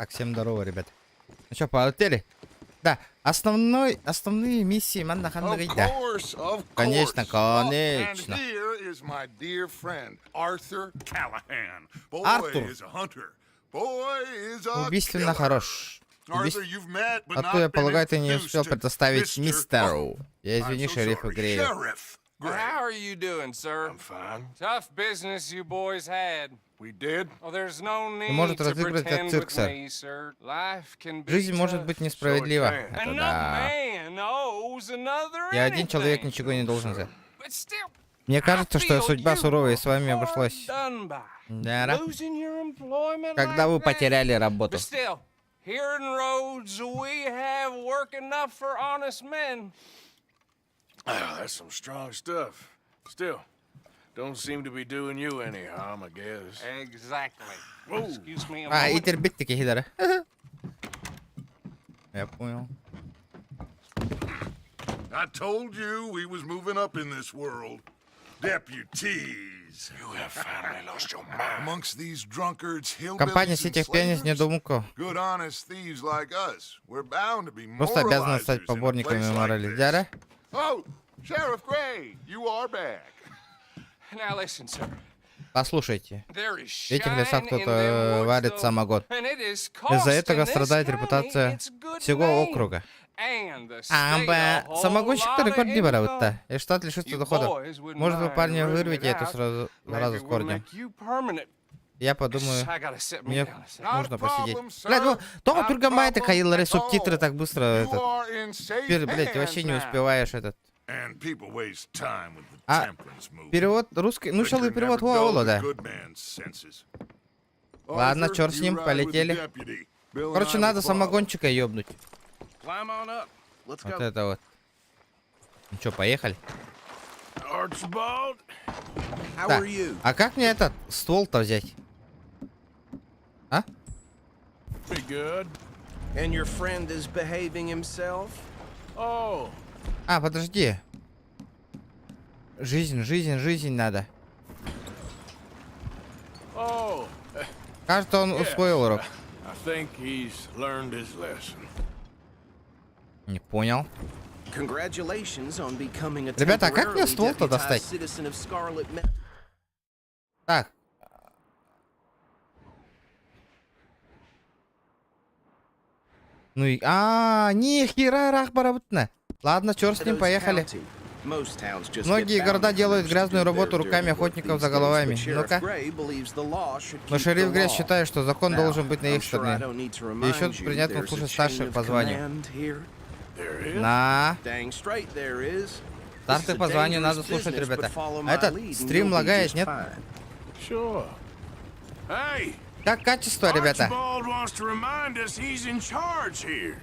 Так, всем здорово, ребят. Ну что, полетели? Да, основные миссии Маннаханна Гайда. Конечно, конечно. Артур убийственно хорош. А то, я полагаю, ты не успел предоставить мистеру. Я извини, шерифу Грею. How are you doing, sir? I'm fine. Tough business you boys had. We did. Well, there's no need может to разыгрывать как pretend цирк, with сэр. me, sir. Life can be Жизнь может tough. быть несправедлива. So it can. Это And no да. man owes another Я один человек anything. ничего не должен за. But still, Мне кажется, что I feel судьба you суровая и с вами were обошлась. done by. Да. Losing your employment Когда вы like that. потеряли работу. But still, here in Rhodes, we have work enough for honest men. Oh, that's some strong stuff. Still, don't seem to be doing you any harm, I guess. Exactly. Whoa. Excuse me a А, и moment. терпеть такие хидары. Я понял. I told you we was moving up in this world. Deputies. You have finally lost your mind. Amongst these drunkards, Компания hillbillies, and сетевых пьяниц slavers, недоумков good honest thieves like us. We're bound to be просто обязаны moralizers стать in a поборниками place like морали. this. Дяра? Oh, Sheriff Gray, you are back. Now listen, sir. Послушайте. There is В этих лесах shine in кто-то them woods, варит though, самогон. and it is Из-за этого costing this страдает county репутация its good всего name. округа. And the А, state б, a whole самогонщик-то lot of рекорд не income. ворует-то. И штат лишится You дохода. boys wouldn't Может, вы, mind парни, rooting вырвете it эту out. сразу Maybe с we'll корнем. make you permanent. Я подумаю, I gotta sit me мне down a second. нужно посидеть. problem, sir. Блядь, ну, только Not тургамайты problem Хаилары at субтитры all. так быстро You этот. are in safe Блядь, ты вообще hands не now. успеваешь этот. And people waste time with the А temperance movement. перевод русский, ну, Liquor шел и перевод never dulls Хуаула, a да. good man's senses. Ладно, Arthur, чёрт с you ним, ride with the полетели. deputy. Bill and Короче, I надо will follow. самогончика ёбнуть. Climb on up. Let's Вот go. это вот. Ну что, поехали? Archibald. How Да. are you? А как мне этот ствол-то взять? А? Pretty good. And your friend is behaving himself? Oh, А, подожди. Жизнь надо. oh. Кажется, он усвоил урок. I think he's learned his lesson. Не понял. Congratulations on becoming a Ребята, а как мне temporarily ствол-то deputized достать? citizen of Scarlet Так. Ну и... А, нихера рахбарабутна. Ладно, черт с ним, поехали. Многие города делают грязную работу руками охотников за головами. Ну-ка. Но шериф Грей считает, что закон должен быть на их стороне. И еще тут принято слушать старших по званию. There is. На. Старты по званию надо слушать, ребята. А этот стрим лагает, нет? Sure. Hey, Как качество, ребята? Archibald wants to remind us he's in charge here.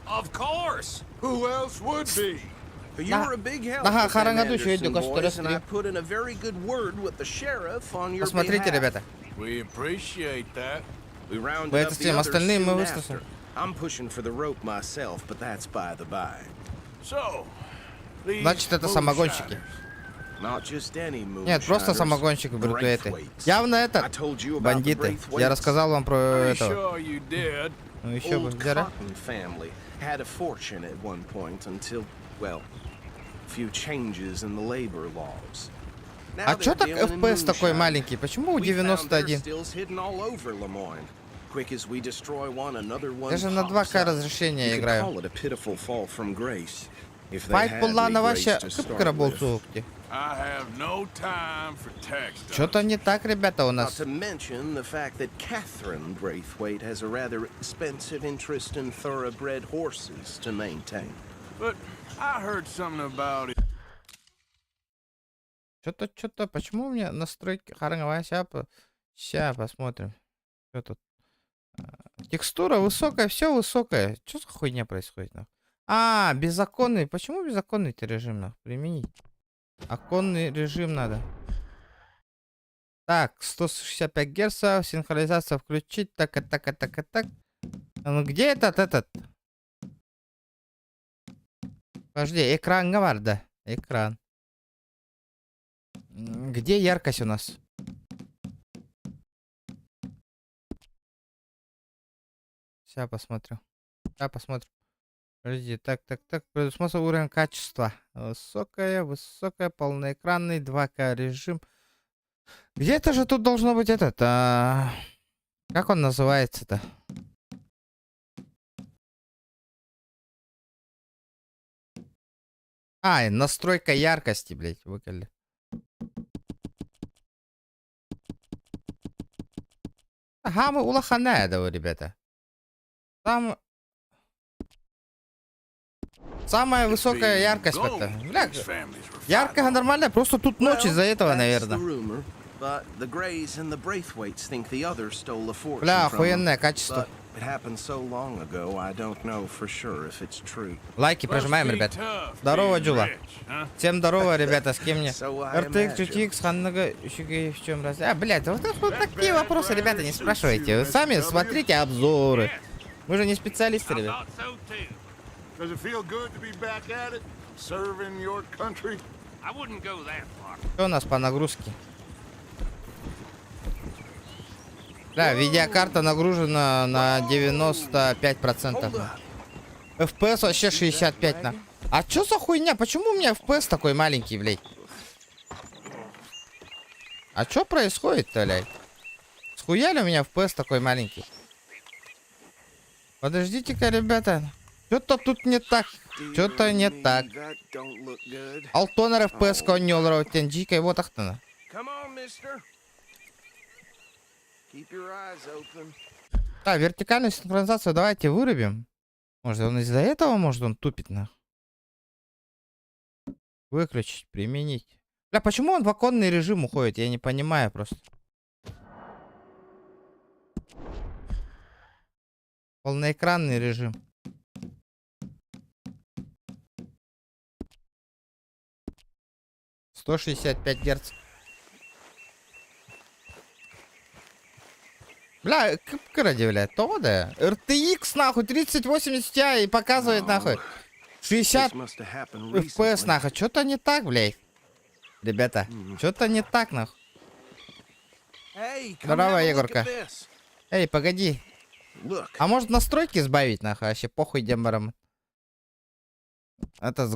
Of course. Who else would be? You were a big help Ага, with them харангаду еще Anderson иду, boys, and I стрим. put in a very good word with the sheriff on your Посмотрите, behalf. ребята. We appreciate that. We rounded Вы up это the всем others остальным мы soon выслушаем. after. I'm pushing for the rope myself, but that's by the by. So, these Значит, это самогонщики. Not just any Нет, просто moonshiners, самогонщик в Бритуэте. Braithwaites. Явно I этот. told you about the Бандиты. Braithwaites. Я рассказал вам про pretty этого. sure you did. Ну еще бы. Old Дяра. Cotton family had a fortune at one point until, well, a few changes in the labor laws. Now А чё they're так dealing in FPS такой moonshine. маленький? Почему We found their 91? stills hidden all over Lemoyne. Quick as we destroy one, another one Я же на pops 2К up. разрешения You could играю. call it a pitiful fall from grace. If they Пайп had була any на grace ваші to кипка start with. работу. I have no time for tax stuff. Что-то не так, ребята, у Not нас. to mention the fact that Catherine Braithwaite has a rather expensive interest in thoroughbred horses to maintain. But I heard something about it. Что-то, почему у меня настройки харанговая Ща посмотрим. Что тут? Текстура высокая, все высокое. Что за хуйня происходит? Нахуй? А, беззаконный. Почему беззаконный-то режим нахуй применить? Оконный режим надо. Так, 165 герцов, синхронизация включить. Так. Ну где этот? Подожди, экран говорда. Экран. Где яркость у нас? Сейчас посмотрю. Сейчас посмотрим. Подожди, так. Предусмотрен уровень качества. Высокая, полноэкранный, 2К режим. Где-то же тут должно быть этот. Как он называется-то? Настройка яркости, блядь, выколи. Ага, мы улахана этого, ребята. Самая высокая яркость это. Бля, яркая нормальная, просто тут ночь из-за этого, наверное. Бля, охуенное качество. Лайки прожимаем, ребят. Здорово, Джула. Всем здорово, ребята, с кем мне? RTX, GTX, Ханнага, в чем раз? Блядь, вот такие вопросы, ребята, не спрашивайте. Вы сами смотрите обзоры. Мы же не специалисты, ребят. Does it feel good to be back at it? Serving your country? I wouldn't go that far. Что у нас по нагрузке? Да, видеокарта нагружена на 95%. FPS вообще 65 на. А чё за хуйня? Почему у меня FPS такой маленький, блядь? А чё происходит-то, блядь? Схуяли у меня FPS такой маленький? Подождите-ка, ребята. Что-то тут не так. Что-то не так. Алтонер FPS коннелер тенджика его тахтана. Да, вертикальную синхронизацию давайте вырубим. Может, он из-за этого, может, он тупит, нахуй. Выключить, применить. Бля, почему он в оконный режим уходит? Я не понимаю просто. Полноэкранный режим. — 165 Гц. Бля, ради, бля, то да. RTX, нахуй, 3080 Ti и показывает, нахуй. 60 FPS, нахуй. Что-то не так, блядь. Ребята, что-то не так, нахуй. Здорово, Егорка. Эй, погоди. А может настройки сбавить, нахуй? Вообще похуй дембарам. Это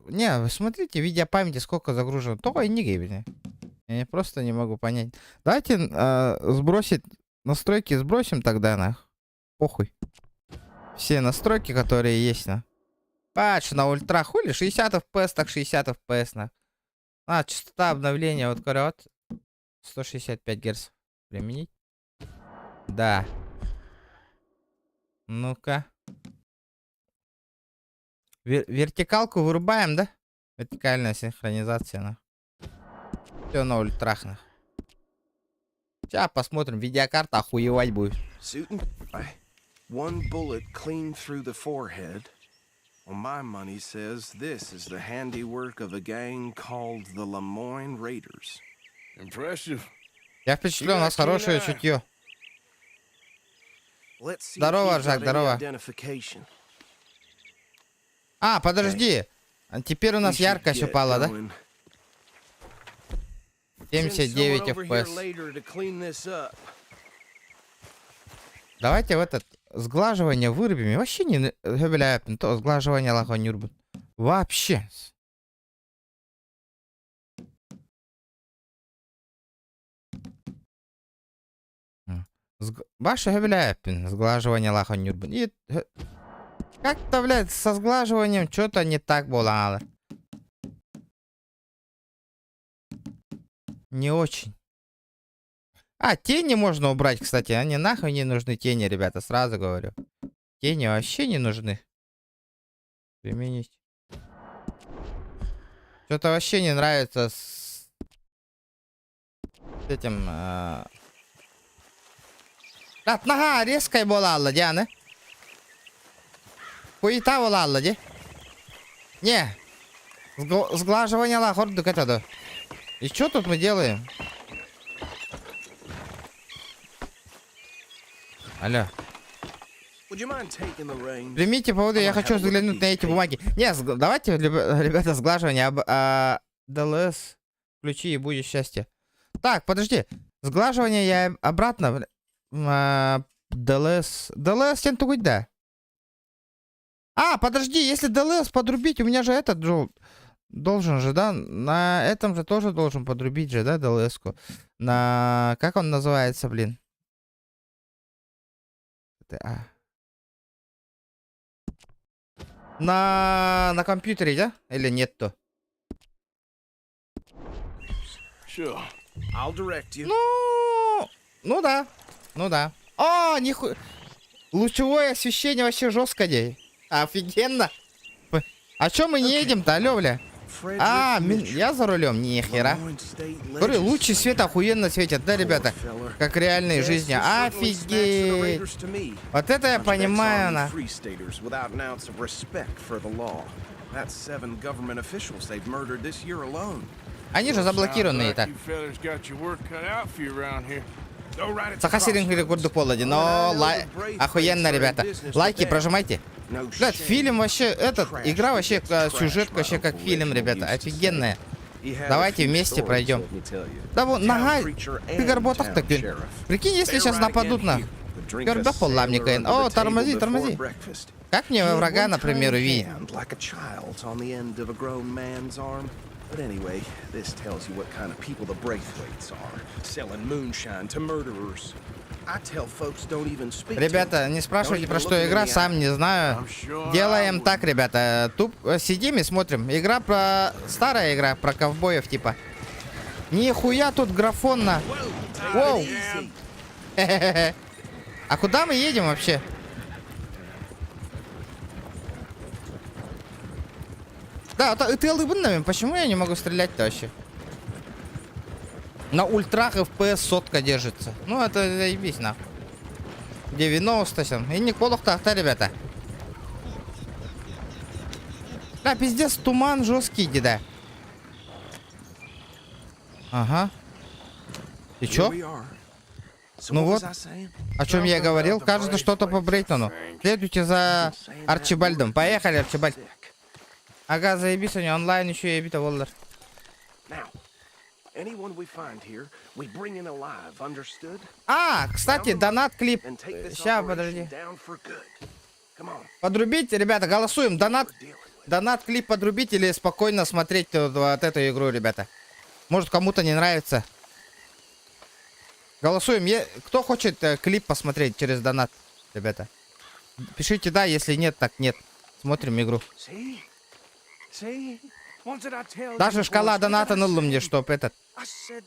Не, вы смотрите, видеопамяти сколько загружено. Только не гейбли. Я просто не могу понять. Давайте сбросить. Настройки сбросим тогда, нахуй. Похуй. Все настройки, которые есть, на. Патч на ультра, хули, 60 FPS, так 60 FPS, на. Частота обновления, вот, вот. 165 Гц. Применить. Да. Ну-ка. Вертикалку вырубаем, да? Вертикальная синхронизация, на. Все на ультрах, на. Сейчас посмотрим, видеокарта охуевать будет. One bullet clean through the forehead. Well, my money says this is the handiwork of a gang called the Lemoyne Raiders. Impressive. Я впечатлен, у нас хорошее чутье. Здорово, Жак, здорово. А, подожди. Теперь у нас яркость упала, да? 79 FPS. Давайте в этот сглаживание вырубим. И вообще не габеляем. То сглаживание лаха не рубит. Вообще. Ваше габеляем. Сглаживание лаха не рубит. И... Как-то, блядь, со сглаживанием что-то не так было. Не очень. А, тени можно убрать, кстати. Они нахуй не нужны, тени, ребята, сразу говорю. Тени вообще не нужны. Применить. Что-то вообще не нравится с этим... Рад, нога резкая была, Ладяна. Хуета была, Лади. Не. Сглаживание лахордук это да. И что тут мы делаем? Алло. Примите поводу, я хочу взглянуть на эти бумаги. Не, давайте, ребята, сглаживание. ДЛС. Включи и будет счастье. Так, подожди. Сглаживание я обратно. ДЛС тем-то хоть да. А, подожди, если ДЛС подрубить, у меня же этот должен же, да? На этом же тоже должен подрубить же, да, ДЛС-ку? На... Как он называется, блин? На компьютере, да? Или нет-то? Sure. I'll direct you. Ну да. Ну да. О, нихуя. Лучевое освещение вообще жестко, дей. Офигенно. А чё мы не едем-то, алё, бля? А, я за рулем, нихера. Говорю, лучи света охуенно светят, да, ребята? Как в реальной жизни. Офигеть. Вот это я понимаю, на. Они же заблокированы и так. Сахасилинг рекорды полоди, но охуенно, ребята. Лайки прожимайте. Блядь, фильм вообще, игра вообще, сюжетка вообще как фильм, ребята, офигенная. Давайте вместе пройдем. Да вот, нога, ты горботах так. Прикинь, если сейчас нападут на... Горба полламника. О, тормози, тормози. Как мне врага, например, увидеть? But anyway, this tells you what kind of people the Braithwaites are, selling moonshine to murderers. I tell folks don't even speak. Ребята, не спрашивайте, про что игра, сам не знаю. Делаем так, ребята. Сидим и смотрим. Игра про... Старая игра, про ковбоев, типа. Нихуя тут графонно. Воу. А куда мы едем вообще? Да, ты алыбынными, почему я не могу стрелять-то вообще? На ультрах FPS сотка держится. Ну, это заебись, нахуй. 90 там. И не колох-то, ребята. Да, пиздец, туман жесткий, деда. Ага. И чё? Ну вот, о чем я и говорил. Кажется, что-то по Брейтону. Следуйте за Арчибальдом. Поехали, Арчибальд. Ага, заебись, они онлайн еще и ебита, Воллер. А, кстати, донат-клип. Сейчас, подожди. Подрубить, ребята, голосуем. Донат-клип подрубить или спокойно смотреть вот эту игру, ребята. Может, кому-то не нравится. Голосуем. Кто хочет клип посмотреть через донат, ребята? Пишите да, если нет, так нет. Смотрим игру. Даже шкала доната нула мне, чтоб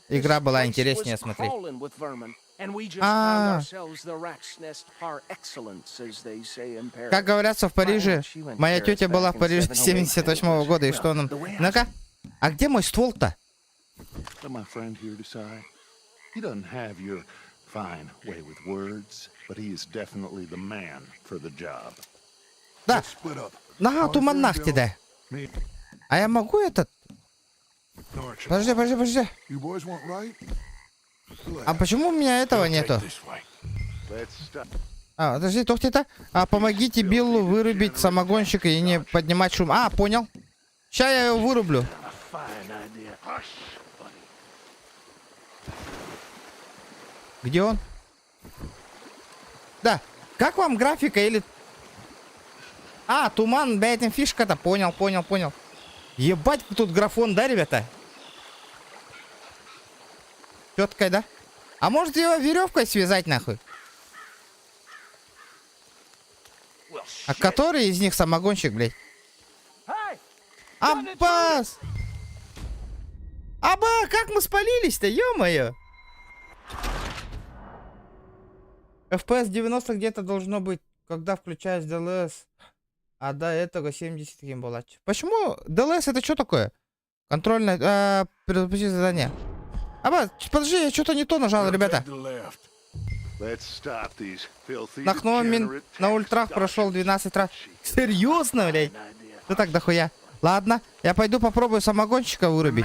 игра была интереснее смотреть. Как говорятся в Париже, моя тетя была в Париже 78-го года, и что нам... Ну-ка, а где мой ствол-то? Да, нага, туман нахти, да. А я могу этот? Подожди. А почему у меня этого нету? А, подожди, тохте-то. А, помогите Биллу вырубить самогонщика и не поднимать шум. А, понял. Сейчас я его вырублю. Где он? Да. Как вам графика или... А, туман, блядь, фишка-то. Понял. Ебать, тут графон, да, ребята? Четкой, да? А может его веревкой связать, нахуй? А который из них самогонщик, блядь? Аббас! Аба, как мы спалились-то, ё-моё! FPS 90 где-то должно быть, когда включаешь DLS. А до этого 70 геймболач. Почему? DLS это что такое? Контрольное... Перезапустить задание. Аба, подожди, я что-то не то нажал, ребята. Нахномин на ультрах прошел 12 раз. Серьезно, блядь? Ты так дохуя. Ладно, я пойду попробую самогонщика вырубить.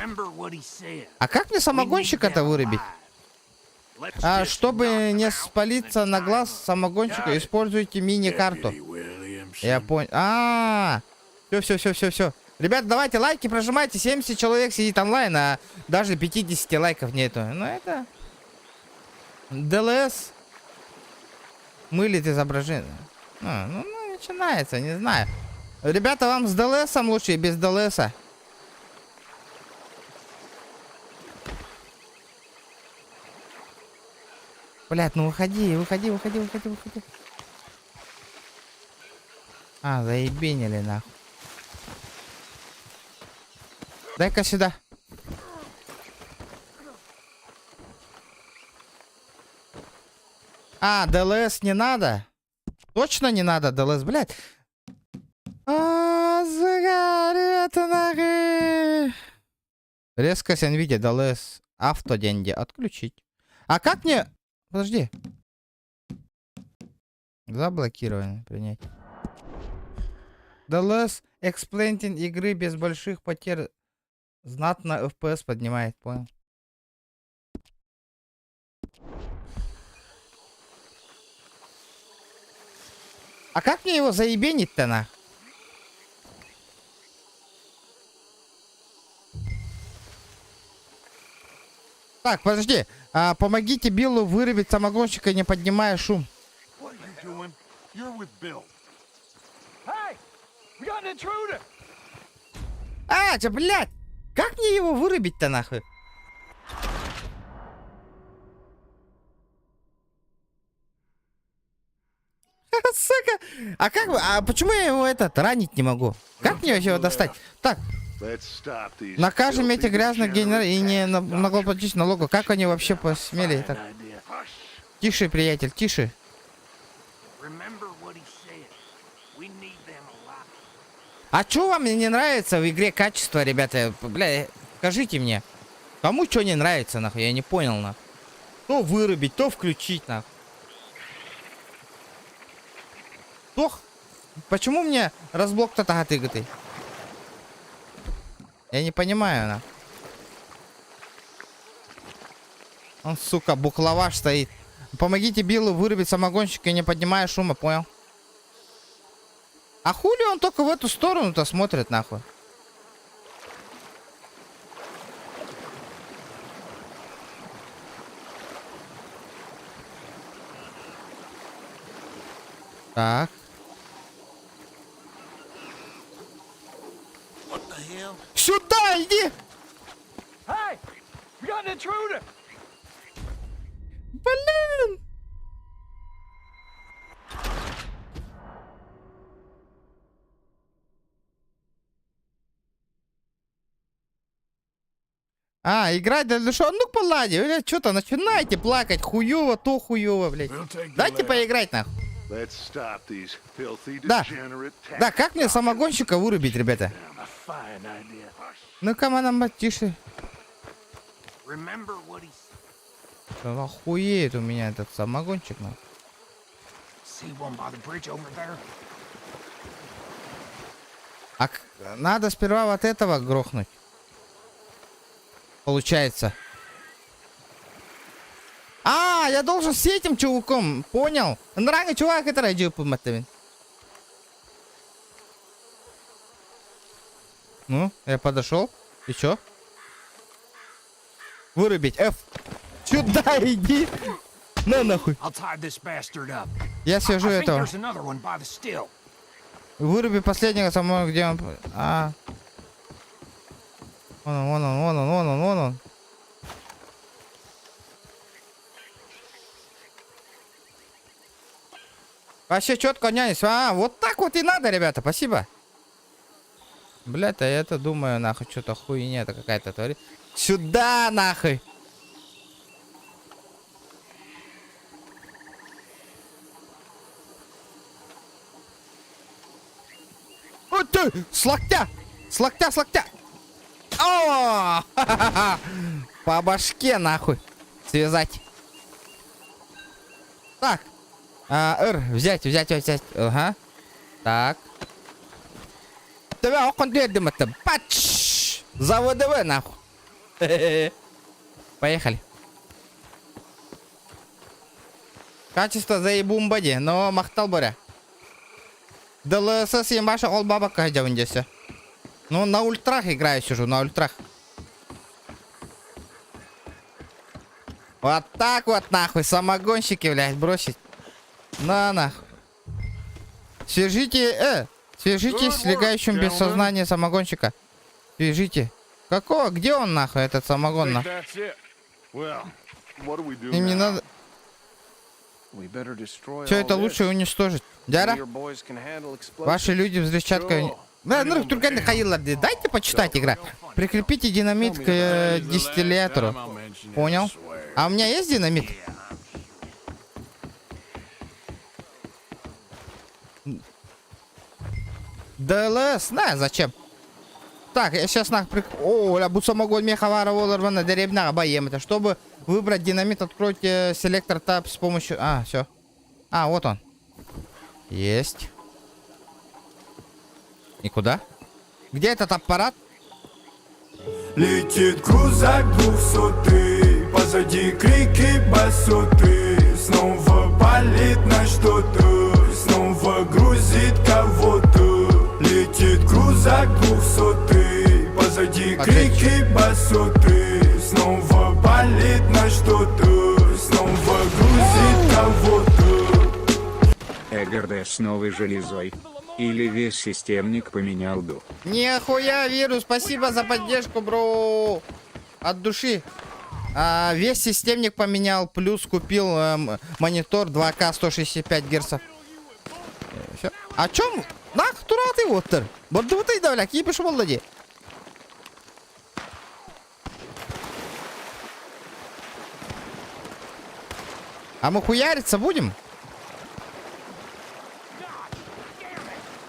А как мне самогонщика-то вырубить? А чтобы не спалиться на глаз самогонщика, используйте мини-карту. Я понял. Все. Ребят, давайте лайки прожимайте. 70 человек сидит онлайн, а даже 50 лайков нету. Ну это... DLS. Мылит изображение. Ну, начинается, не знаю. Ребята, вам с ДЛСом лучше и без ДЛСа. Блядь, ну выходи. А, заебенили нахуй. Дай-ка сюда. А, ДЛС не надо? Точно не надо ДЛС, блядь. Сигарета нахуй. Резкость NVIDIA ДЛС автоденди отключить. А как мне... Подожди. Заблокировано. Принять. ДЛС эксплентинг игры без больших потерь знатно FPS поднимает, понял? А как мне его заебенить-то на? Так, подожди. Помогите Биллу вырубить самогонщика, не поднимая шум. What are you doing? You're with Bill. Hey, we got an intruder. Блядь! Как мне его вырубить-то нахуй? Сука! А как вы... почему я его ранить не могу? Как мне его достать? Так, накажем эти грязных генералов и не наплатить налогу. Как они вообще посмели? Так. Тише, приятель, тише. А чё вам не нравится в игре качество, ребята? Бля, скажите мне. Кому что не нравится, нахуй? Я не понял, нахуй. То вырубить, то включить, нахуй. Почему мне разблок-то тагатыгатый? Я не понимаю, на. Он, сука, букловаш стоит. Помогите Биллу вырубить самогонщика, не поднимая шума, понял? А хули он только в эту сторону-то смотрит, нахуй? Так. Сюда иди! Hey, we got an intruder. Блин! Играть для души. Ну, полади, блядь, что-то начинайте плакать. Хуёво, то хуёво, блядь. Дайте поиграть, нахуй. Да. Да, как мне самогонщика вырубить, ребята? Ну-ка, нам тише. Охуеет у меня этот самогончик, нахуй. Надо сперва вот этого грохнуть. Получается. Я должен с этим чуваком, понял? Нравится чувак, это радио поматывает. Ну, я подошел. И чё? Вырубить. F. Сюда иди. На нахуй. Я свяжу этого. Выруби последнего самого, где он... Вон он. Вообще четко нянись. Вот так вот и надо, ребята, спасибо. Блядь, а я-то думаю, нахуй, что-то хуйня-то какая-то творит. Сюда, нахуй. Вот ты, с локтя. О! По башке, нахуй. Связать. Так. Взять. Ага. Так. Тебя окон дверь пач! За ВДВ, нахуй. Поехали. Качество заебумбади, но махтал боря. ДЛСС ебаша ол баба кайдя вындесе. Ну, на ультрах играю, сижу, на ультрах. Вот так вот, нахуй, самогонщики, блядь, бросить. На нахуй. Свяжитесь с легающим без сознания самогонщика. Свяжите. Какого? Где он нахуй, этот самогон нахуй? That's it. Well, what do we do Им не now? надо. We better destroy Все all это лучше this. уничтожить. Дяра, Your boys can handle explosives. ваши люди взрывчаткой... Да, ну, турганы хаиларды. Дайте почитать игра. Прикрепите динамит к дистиллятору. Понял? А у меня есть динамит? ДЛС? Да, зачем? Так, я сейчас нахуй... О, ля, будь самогон меховара волорвана деревна обоем. Это чтобы выбрать динамит, откройте селектор таб с помощью... А, все. А, вот он. Есть. И куда? Где этот аппарат? Летит крузак 200, позади крики басоты. Снова палит на что-то, снова грузит кого-то. Летит крузак 200, позади крики басоты. Снова палит на что-то, снова грузит кого-то. ЭГРД с новой железой. Или весь системник поменял дух. Нихуя, вирус, спасибо за поддержку, бро. От души. Весь системник поменял, плюс купил монитор 2К 165 Гц. Всё. А чём? Нах, тура ты вот-тыр. Вот ты давля, кипиш молоди. А мы хуяриться будем?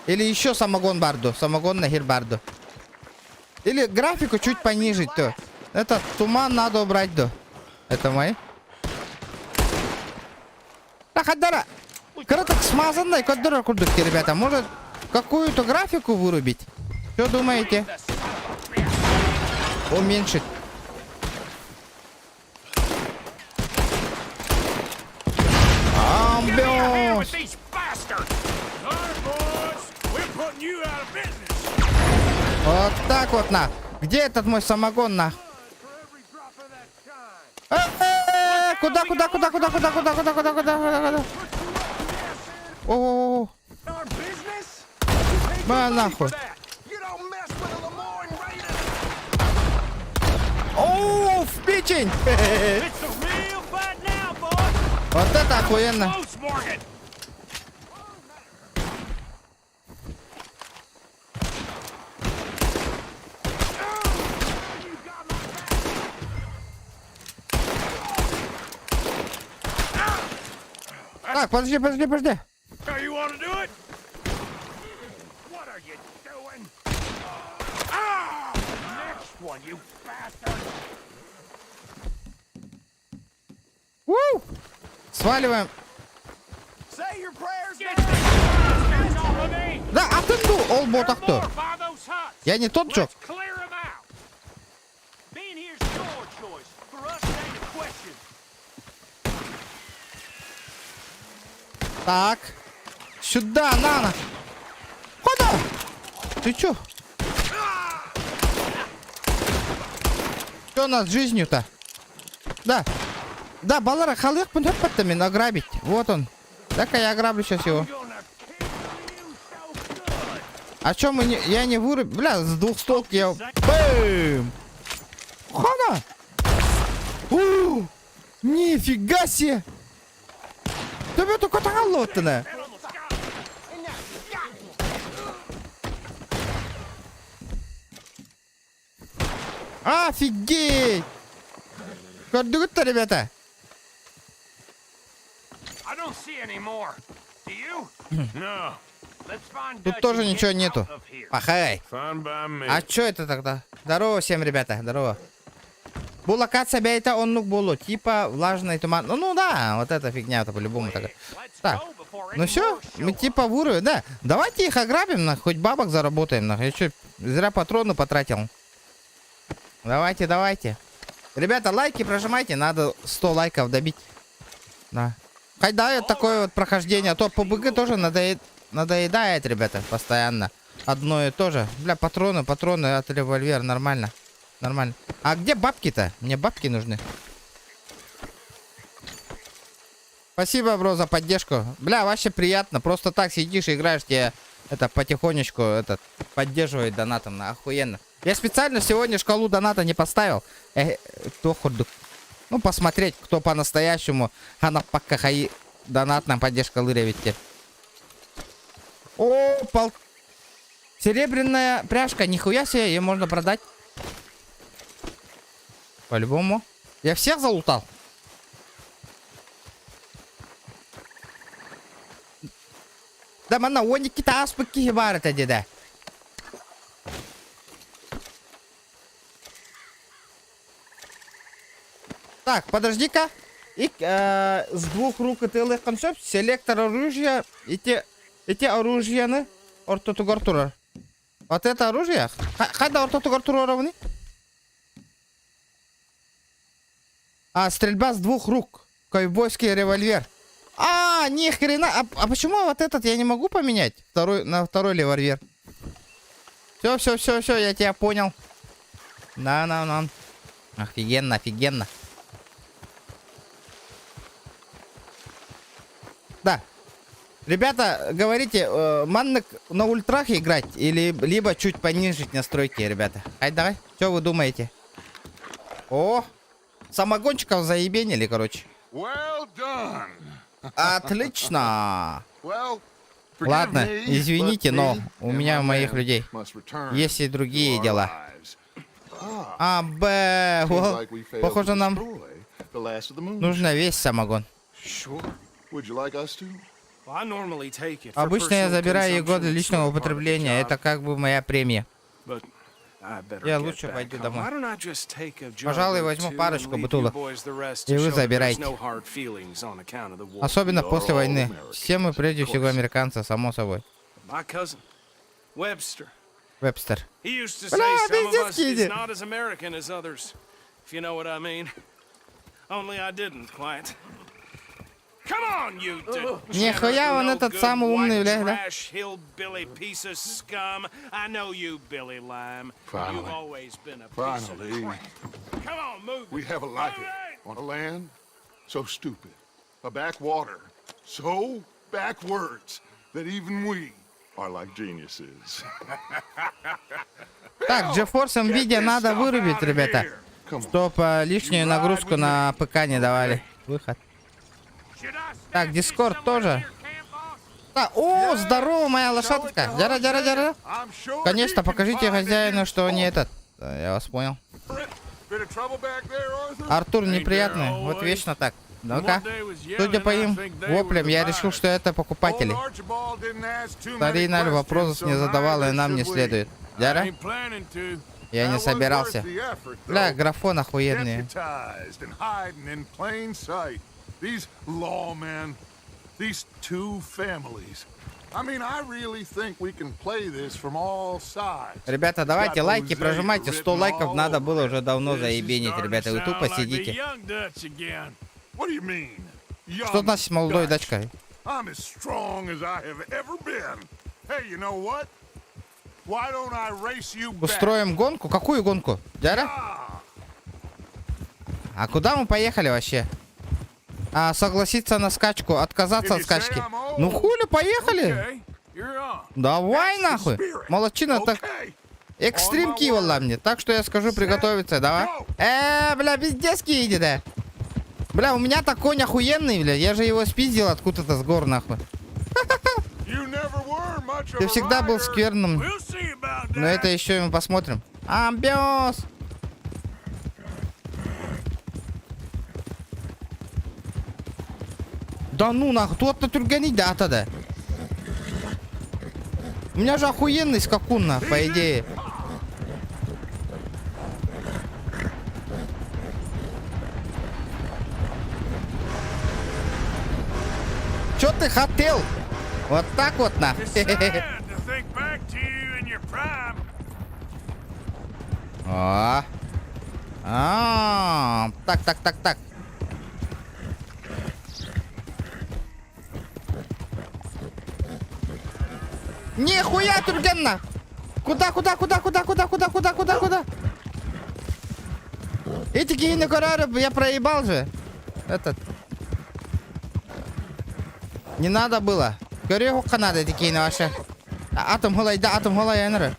Или еще самогон барду, самогон нахер барду. Или графику чуть понижить, то. Этот туман надо убрать, да. Это мои. Хадара. Коротко смазанный, коддора курдуки, ребята. Может какую-то графику вырубить? Что думаете? Уменьшить. Амбиос. These bastards! Sorry, boys. We're putting you out of business. Вот так вот на. Где этот мой самогон на? Куда? О, Our business? ба нахуй. You don't mess with a Lemoyne Raider. О, в печень. It's a real fight now, boys. Вот это охуенно. Close, Morgan. Так, подожди. Now you want to do it? What are you doing? Ah! Next one, you bastard! У! Сваливаем. Say your prayers. Get these bastards off of me! Да, а ты ду, олбота кто? More by those huts. Я не тот Джок. Let's clear 'em out. Being here's your choice. For us, it ain't a question. Так. Сюда, на. Куда? Ты чё? Что у нас с жизнью-то? Да. Да, балара халык пунтаппаттамин ограбить. Вот он. Так-ка я ограблю сейчас его. А чё мы не... Я не выруб... Бля, с двухстолки я... Бэм! Хана! Нифига себе! Тебе только голодная. Офигеть! Круто, ребята! I don't see any more. Do you? No. Let's find Тут Dutch тоже and get ничего out нету. of here. Пахай. Fine by me. А чё это тогда? Здорово всем, ребята, здорово. Бу локация бейта оннук булу. Типа влажный туман. Ну да, вот эта фигня-то по-любому такая. Так, ну все, мы типа в уровне, да. Давайте их ограбим, хоть бабок заработаем. Я что, зря патроны потратил. Давайте. Ребята, лайки прожимайте, надо 100 лайков добить. Да. Хоть да, это такое вот прохождение, а то по БГ тоже надоедает, ребята, постоянно. Одно и то же. Бля, патроны от револьвера, нормально. А где бабки-то? Мне бабки нужны. Спасибо, бро, за поддержку. Бля, вообще приятно. Просто так сидишь, играешь, тебе это потихонечку поддерживает донатом. Охуенно. Я специально сегодня шкалу доната не поставил. Ну, посмотреть, кто по-настоящему. Пока донатная поддержка лыревите. О, серебряная пряжка. Нихуя себе, ее можно продать. По-любому. Я всех залутал. Да мана они какие-то аспекты бар это деда. Так, подожди-ка. И с двух рук это концепт. Селектор оружия. Эти оружия. Ортотугартура. Вот это оружие. Хада ортотугартура равны? А, стрельба с двух рук. Ковбойский револьвер. А, ни хрена. А почему вот этот я не могу поменять? На второй револьвер. Все, я тебя понял. На. Офигенно. Да. Ребята, говорите, маннок на ультрах играть или либо чуть понижить настройки, ребята. Давай. Что вы думаете? О, самогончиков заебенили, короче. Well done. Отлично. Well, Ладно, извините, но у меня, у моих людей, есть и другие дела. Похоже, нам нужно весь самогон. Обычно я забираю его для личного употребления. Это как бы моя премия. Я лучше пойду домой. Пожалуй, возьму парочку бутылок. И вы забирайте. Особенно после войны. Все мы прежде всего американцы, само собой. Вебстер. Бля, пиздец, Киди. Нихуя он этот самый умный, бля, да? Finally. We have a like it. On a land so stupid. A backwater so backwards that even we are like geniuses. Так, GeForce Nvidia надо вырубить, ребята. Чтоб лишнюю нагрузку на ПК не давали. Выход. Так, Discord тоже. Да, о, здорово, моя лошадка. Дяра. Конечно, покажите хозяину, что не этот. Да, я вас понял. Артур неприятный. Вот вечно так. Ну-ка. Судя по им воплям, я решил, что это покупатели. Старинный вопрос не задавал, и нам не следует. Дяра? Я не собирался. Бля, графон охуенный. These lawmen, these two families. I mean, I really think we can play this from all sides. Ребята, давайте лайки прожимайте. 100 лайков надо было уже давно заебенить, ребята. Вы тупо сидите. Что значит молодой дачкой? I'm as strong as I have ever been. Hey, you know what? Why don't I race you back? Устроим гонку? Какую гонку? Дяра? А куда мы поехали вообще? Согласиться на скачку, отказаться от скачки. Ну хули, поехали. Давай нахуй. Молодчина, так. Экстрим кивала мне. Так что я скажу приготовиться, давай. Бля, пиздецкий иди, да. Бля, у меня-то конь охуенный, бля. Я же его спиздил откуда-то с гор, нахуй. Ты всегда был скверным. Но это еще и мы посмотрим. Амбиос. Да ну нахуй, тут-то тургани дата-да. У меня же охуенный скакун, нахуй, по идее. Чё ты хотел? Вот так вот, нахуй. Так. Нихуя, Тургенна! Куда? Эти гейны горары я проебал же. Этот. Не надо было. Говорю, Канада такие ваши. Атом голай, да, атом голай, Энры.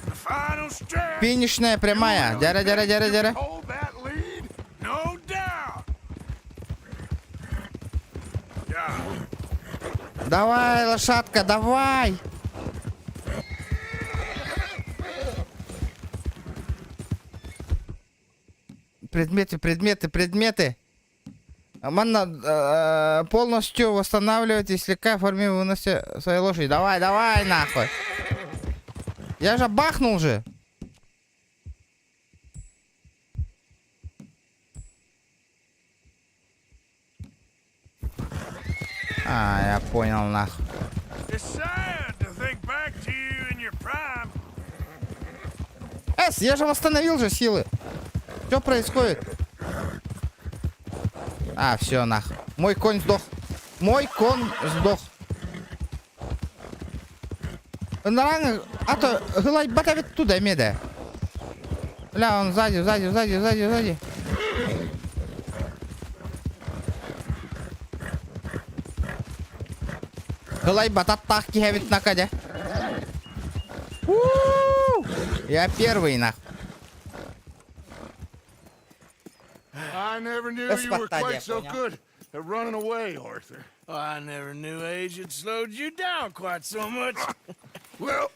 The final stretch. Финишная прямая. Дяра, дяра, дяра, дяра. Hold that lead. No doubt. Yeah. Давай, лошадка, давай. Предметы, предметы, предметы. Манна, полностью восстанавливать слегка в форме выноси своей лошади. Давай, давай, нахуй. Я же бахнул же. А, я понял, нахуй. It's sad to think back to you in your prime. Я же восстановил же силы. Что происходит? А, все, нахуй. Мой конь сдох. Мой конь сдох. А то гылай батавит туда, меда. Ля, он сзади, сзади, сзади, сзади, сзади. Гылай батат так кигавит на каде. Я первый, нахуй. I never knew you were quite so good at running away, Arthur. I never knew age had slowed you down quite so much. Well,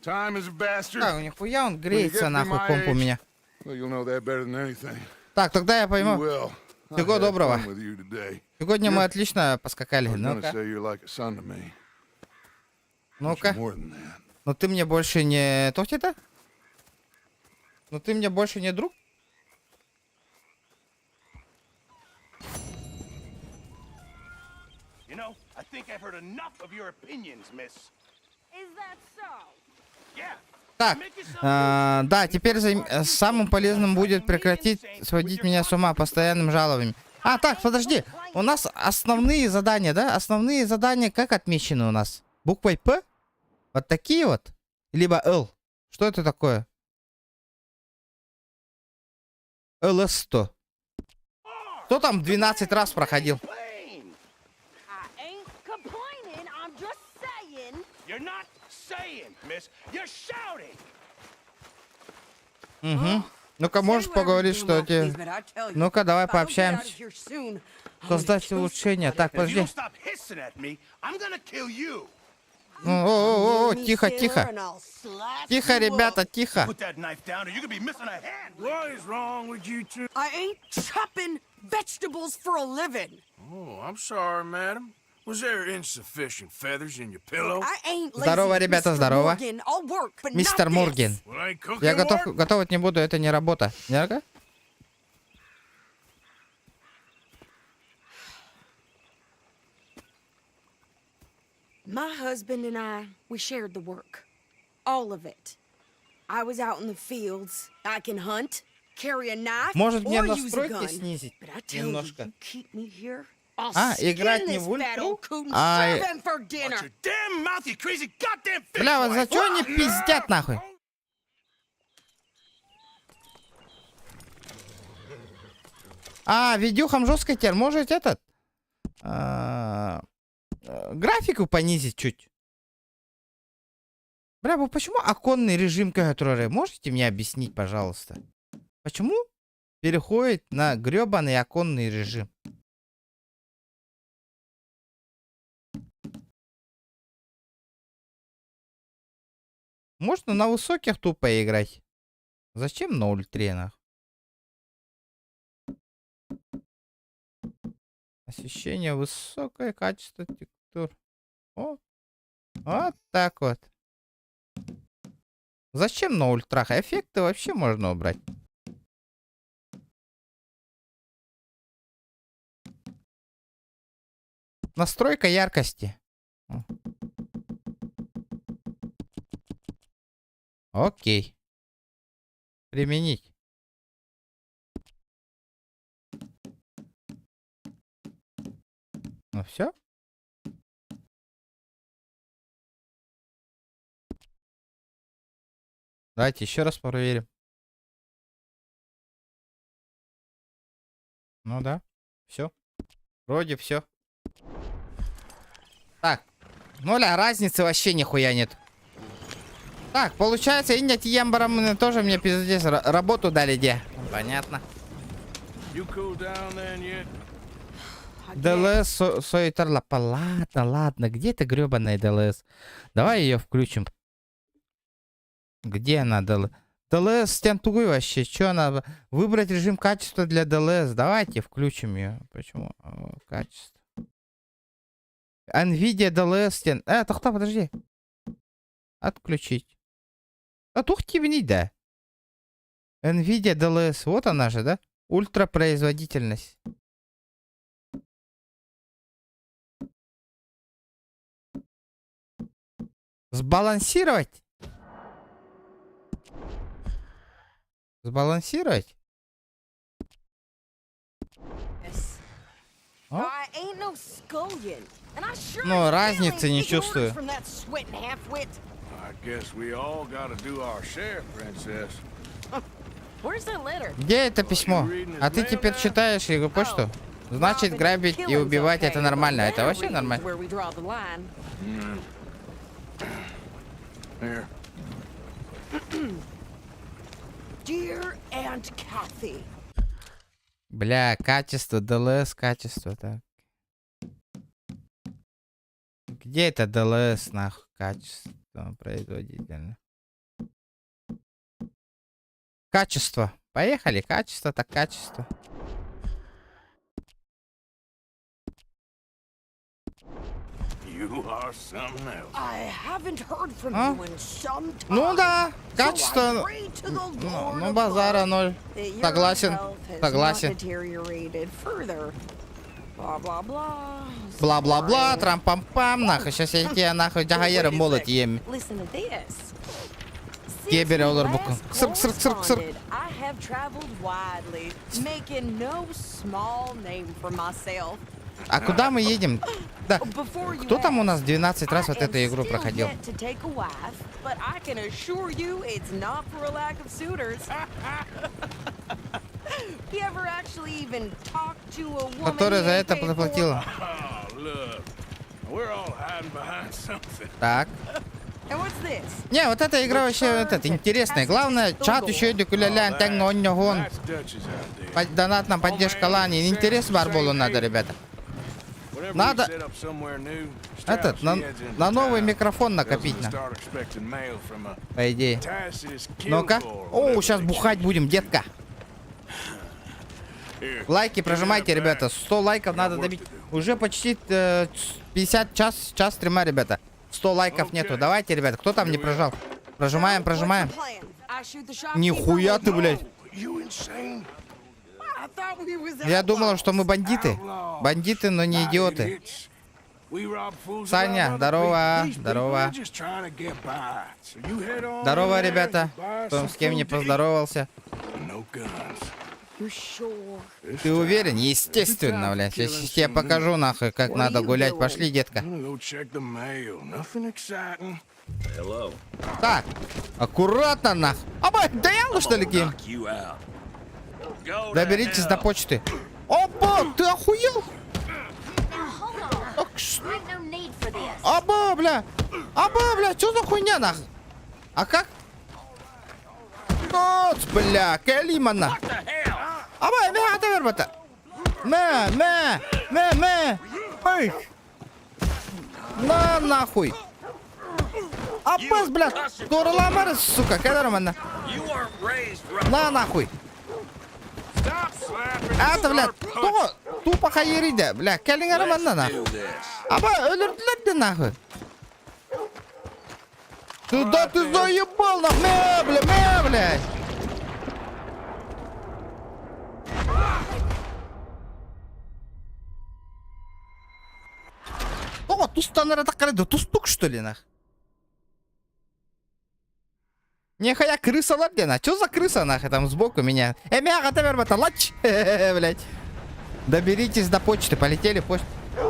time is a bastard. Так, нихуя он греется, нахуй, комп у меня. Well, you'll know that better than anything. Так, тогда я You пойму. will. I Всего had доброго. fun with you today. Сегодня мы отлично поскакали. I was gonna Ну-ка. say you're like a son to me. But Ну-ка. you're more than that. Но ты мне больше не... Тохти-то? Но ты мне больше не друг? You know, I think I've heard enough of your opinions, miss. Is that so? Yeah. Так, да, теперь самым полезным будет прекратить сводить меня с ума постоянным жалобами. А, так, подожди. У нас основные задания, да? Основные задания как отмечены у нас? Буквой П? Вот такие вот? Либо Л? Что это такое? ЛС-100. Кто там 12 раз проходил? Plain. I ain't complaining, I'm just saying. You're not saying, miss. You're shouting. Угу. Ну-ка, можешь поговорить, что тебе... Ну-ка, давай пообщаемся. Создать улучшение. Так, If you подожди. don't stop hissing at me, I'm gonna kill you. О, тихо, тихо. Тихо, ребята, тихо. Put that knife down, or you could be missing a hand. What is wrong with you two? I ain't chopping vegetables for a living. Oh, I'm sorry, madam. Was there insufficient feathers in your pillow? I ain't lazy, Здорово, ребята, Mr. здорово. Morgan. I'll work, but Мистер not this. Морген. Well, ain't cooking Я work? готовить не буду, это не работа. Не? My husband and I, we shared the work. All of it. I was out in the fields. I can hunt, carry a knife, Может мне or use a настройки gun. снизить But I tell немножко? you keep me here, I'll А, skin играть не this в fat ультру? old coot and А, serve him for dinner. Watch your damn mouth, you crazy goddamn fish Бля, вот за wife. что они пиздят, нахуй? А, видюхам жестко теперь. Может этот? Графику понизить чуть. Бля, вы почему оконный режим который? Можете мне объяснить, пожалуйста? Почему переходит на гребаный оконный режим? Можно на высоких тупо играть. Зачем на ультренах? Освещение, высокое качество текстур. О, вот так вот. Зачем на ультрах? Эффекты вообще можно убрать. Настройка яркости. Окей. Применить. Ну все. Давайте еще раз проверим. Ну да. Все. Вроде все. Так. Нуля разницы вообще нихуя нет. Так, получается, Индия Тиембарам тоже мне пиздец работу дали, где? Понятно. You cool down then yet? ДЛС Сойтерлапа. Ладно. Где эта гребаная ДЛС? Давай ее включим. Где она, ДЛС? ДЛС стентуй вообще. Че она? Выбрать режим качества для ДЛС. Давайте включим ее. Почему? Качество. NVIDIA DLS стен. Тоқта, подожди. Отключить. Тух тебе не да. NVIDIA DLS. Вот она же, да? Ультропроизводительность. Сбалансировать? Сбалансировать? I ain't no scullion, and I sure Ну, as hell разницы ain't не taking чувствую. orders from that sweating half-wit. I guess we all gotta do our share, princess. Where's that letter? Где это письмо? А ты теперь читаешь его почту? Значит, грабить и убивать это нормально. Это вообще нормально. Where we draw the line. Here. Dear Aunt Kathy. Бля, качество, ДЛС, качество, так. Где это ДЛС, нахуй, качество, производительно? Качество. Поехали, качество, так качество. You are something else. I haven't heard from А? you in some time. Ну да, So I качество. pray to the Ну, Lord ну above базара ноль. that your Согласен, health has согласен. not deteriorated further. Бла-бла-бла. Бла-бла-бла, трам-пам-пам, нахуй. Сейчас я тебе, нахуй, джагаера молот ем. Listen to this. Тебе Since беру we лорбуку. last Сырк. corresponded, I have traveled widely, making no small name for myself. А куда мы едем? Да. Before you Кто там у нас ask, 12 раз вот I эту am игру still проходил? yet to take a wife, but I can assure you it's not for a lack of suitors. You ever actually even talk to a woman Которая you за ain't это paid for? заплатила. Oh, look. We're all hiding behind something. Так. And what's this? Не, вот эта игра вообще вот это, интересная. Главное, чат еще дюкулялян, тэнгон-нёгон. That's Dutch's idea. Донатная поддержка лани. Интерес барболу надо, ребята. Whenever Надо we set up somewhere new, этот, Strauss, на he heads into новый town. микрофон Doesn't накопить на. start expecting mail from a По идее. Tacitus Ну-ка. Kilgore, О, whatever сейчас they бухать будем, детка. Here, Лайки give me прожимайте, that ребята. back. 100 лайков надо добить. Уже почти 50 час стрима, ребята. 100 лайков нету. Давайте, ребята, кто там не прожал? Прожимаем. What's the plan? I shoot the shopkeeper Нихуя or ты, no? блядь. You insane? I thought we was Я думал, outlaws. что мы бандиты. Бандиты, но не идиоты. Idiots. We rob fools Саня, around other здорово, people. These здорово. people are just trying to get by. So you head on Здорово, in there, ребята. you buy Кто some с кем не food to eat. поздоровался. No guns. You sure? This Ты time, уверен? Естественно, блядь. Я сейчас тебе покажу, нахуй, как надо гулять. Пошли, детка. I'm gonna go check the mail. Nothing exciting. Так, аккуратно, нахуй. Абай, да я что ли, Ким? Go to Доберитесь до hell. почты. Опа, ты охуел? Так, Аба, бля. Что за хуйня, нахуй? А как? Вот, бля, Калимана. Абай, мега вербата. Эй. На, нахуй. Аббас, бля, торламары, сука, кадармана. На, нахуй. Stop slapping. Это, бля, тупо хайериде, бля, калингарамана, нахуй. Аба, өлірділер де, нахуй. Да ты заебал, нахуй, блядь. О, тустанара такарады, тустук, что ли, нах? Нехая крыса ладена. Чё за крыса, нах, там сбоку меня? Мяга, тавербата, лач, блядь. Доберитесь до почты, полетели почту.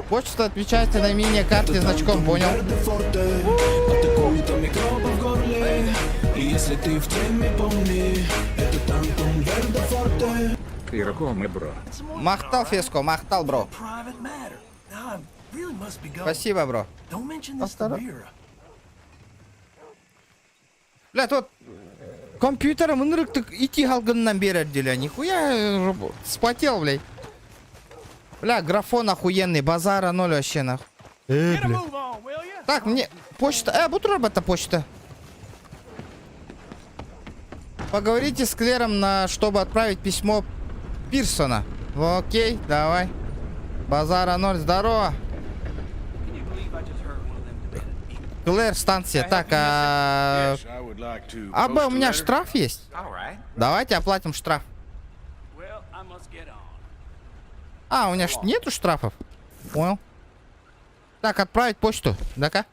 Почта отвечает на мини-карте значком, понял? Атакует микробы в горле. И если ты в теме, помни, это Антон Вердефорте. Ирком и бро. Махтал, Феско, махтал, бро. Private matter. Now I really must be going. Спасибо, бро. Don't mention this to Vera. Бля, тут компьютером ынырыктык ити халгыннан берер деле. Нихуя спотел, блядь. Бля, графон охуенный, базара ноль вообще, нахуй. Get a Бля. move on, will you? Так, мне почта. Будь робота почта. Поговорите с Клером, чтобы отправить письмо Пирсона. Окей, давай. Базара ноль, здорово. Клэр, станция. Так, Yes, I would like to Б, post у a меня letter. штраф есть. All right. Давайте оплатим штраф. Well, I must get on. У меня нету штрафов. Понял. Так, отправить почту. Да-ка.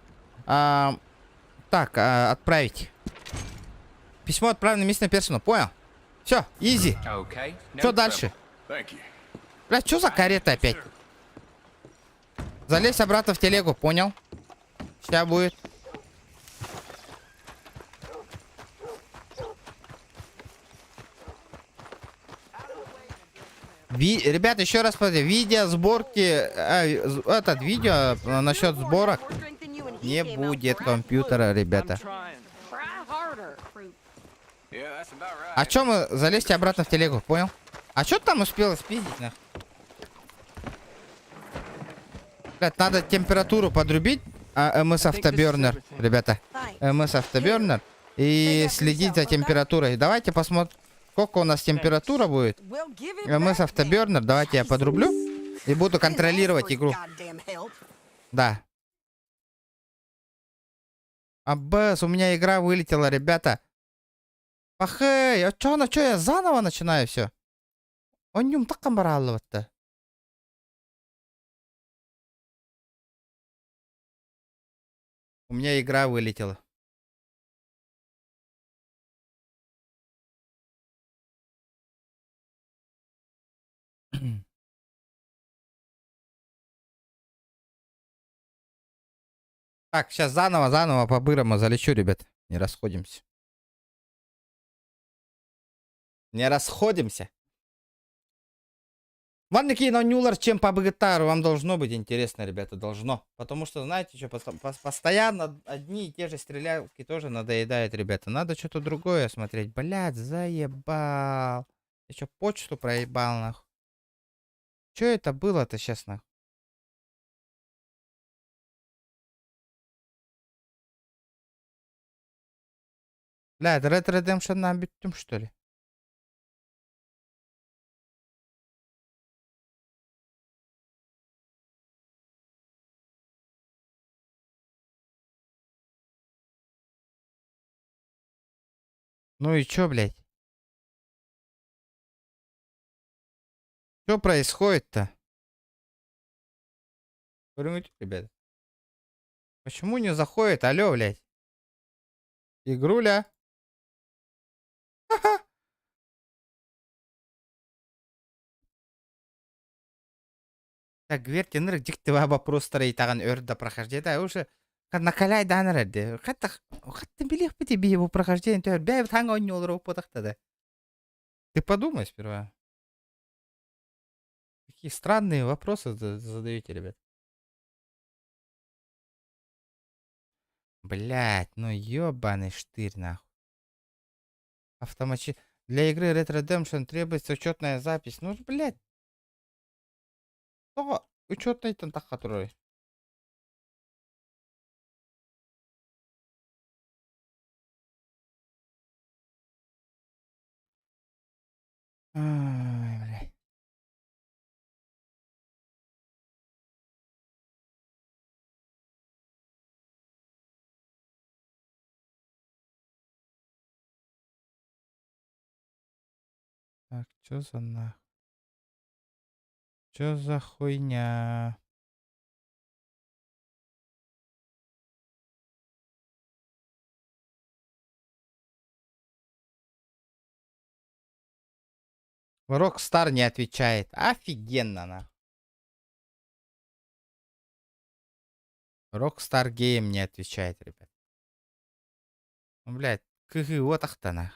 Так, отправить. Письмо отправлено местной персону. Понял. Все, изи. Okay. No Что дальше? Thank you. Бля, что за карета опять? Залезь обратно в телегу, понял? Сейчас будет. Ребята, еще раз посмотрите. Видео сборки. Этот видео насчет сборок. Не будет компьютера, ребята. Trying. Try harder. Yeah, that's about right. А чё мы залезьте обратно в телегу, понял? А чё ты там успела спиздить, нахуй? Блядь, надо температуру подрубить. МС автобернер, ребята. МС автобернер. И следить за температурой. Давайте посмотрим, сколько у нас температура будет. МС автобернер. Давайте я подрублю. И буду контролировать игру. Да. Аббас, у меня игра вылетела, ребята. Ахей, а чё я заново начинаю все? Он нем так камбараллы-то. У меня игра вылетела. Так, сейчас заново по-бырому залечу, ребят. Не расходимся. Не расходимся. Ладно, какие нюлар, чем по БГТАРу. Вам должно быть интересно, ребята, должно. Потому что, знаете, что постоянно одни и те же стрелялки тоже надоедают, ребята. Надо что-то другое смотреть. Блядь, заебал. Я что, почту проебал, нахуй? Что это было-то сейчас, нахуй? Бля, это Red Redemption нам битым, что ли? Ну и чё, блядь? Что происходит-то? Ребят. Почему не заходит? Алло, блядь. Игруля. Ха-ха. Так, гверти нырык дикти вопрос старый таган өрда прохождение. Да, уже накаляй данырды. Хатта билих бы тебе его прохождение. Ты бяй танго не олров потахта. Ты подумай сперва. Какие странные вопросы задаете, ребят. Блять, ну ёбаный штырь, нахуй. Для игры Red Redemption требуется учетная запись. Ну, блять. Что? Учетный тантах, который. Ай, блядь. Так, чё за нахуй? Чё за хуйня? Rockstar не отвечает. Офигенно, нахуй. Rockstar Game не отвечает, ребят. Ну, блядь, вот ах-то, нахуй.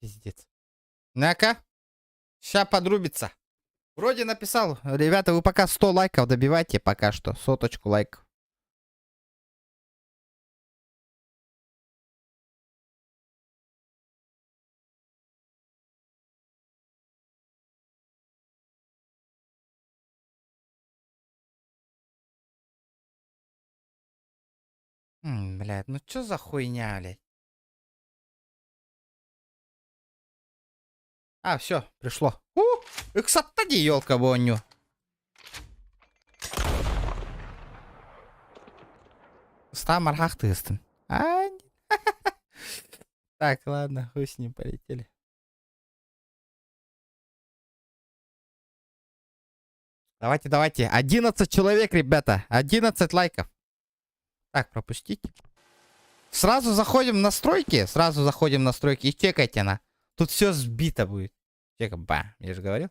Пиздец. Ну-ка. Ща подрубится. Вроде написал. Ребята, вы пока 100 лайков добивайте. Пока что. 100 лайков. Блядь, ну чё за хуйня, блядь? А, все, пришло. Иксаттади, елка боню. Стамар хахтыстын. Так, ладно, хуй с ним, полетели. Давайте, давайте. 11 человек, ребята. 11 лайков. Так, пропустить. Сразу заходим в настройки. Сразу заходим в настройки и чекайте она. Тут все сбито будет. Чека, ба, я же говорил.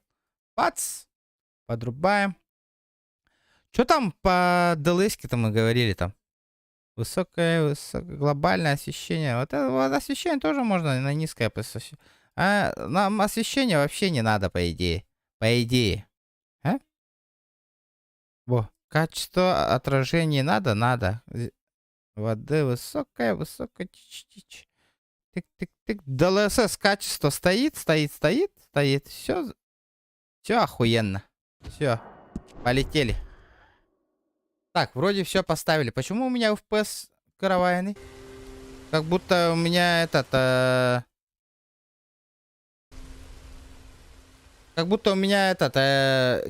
Бац. Подрубаем. Что там по ДЛС-ке-то мы говорили там? Высокое, глобальное освещение. Вот это вот освещение тоже можно на низкое посвящение. А нам освещение вообще не надо, по идее. По идее. А? Во. Качество отражения надо? Надо. Воды высокое, высокое. Тык-тык-тык. DLSS качество стоит. Все. Все охуенно. Все. Полетели. Так, вроде все поставили. Почему у меня FPS каравайный? Как будто у меня этот... Как будто у меня этот...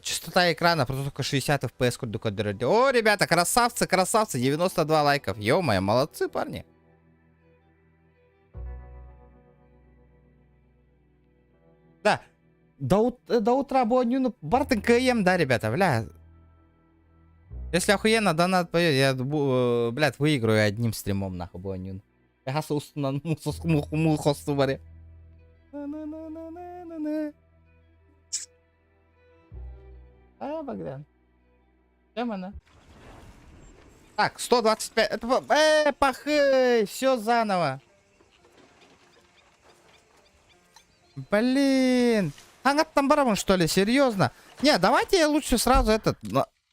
частота экрана просто только 60 FPS. О, ребята, красавцы, красавцы. 92 лайков. Ё-моё, молодцы, парни. Да. До утра боню. Бартен КМ, да, ребята, бля. Если охуенно, донат поет, я, блядь, выиграю одним стримом, нахуй, боню. Я хасустан мухосту баре. А, Богдан. Чем она? Так, 125. Это... пахай! Все заново. Блин. Хангаттан барамын, что ли? Серьезно? Не, давайте я лучше сразу этот...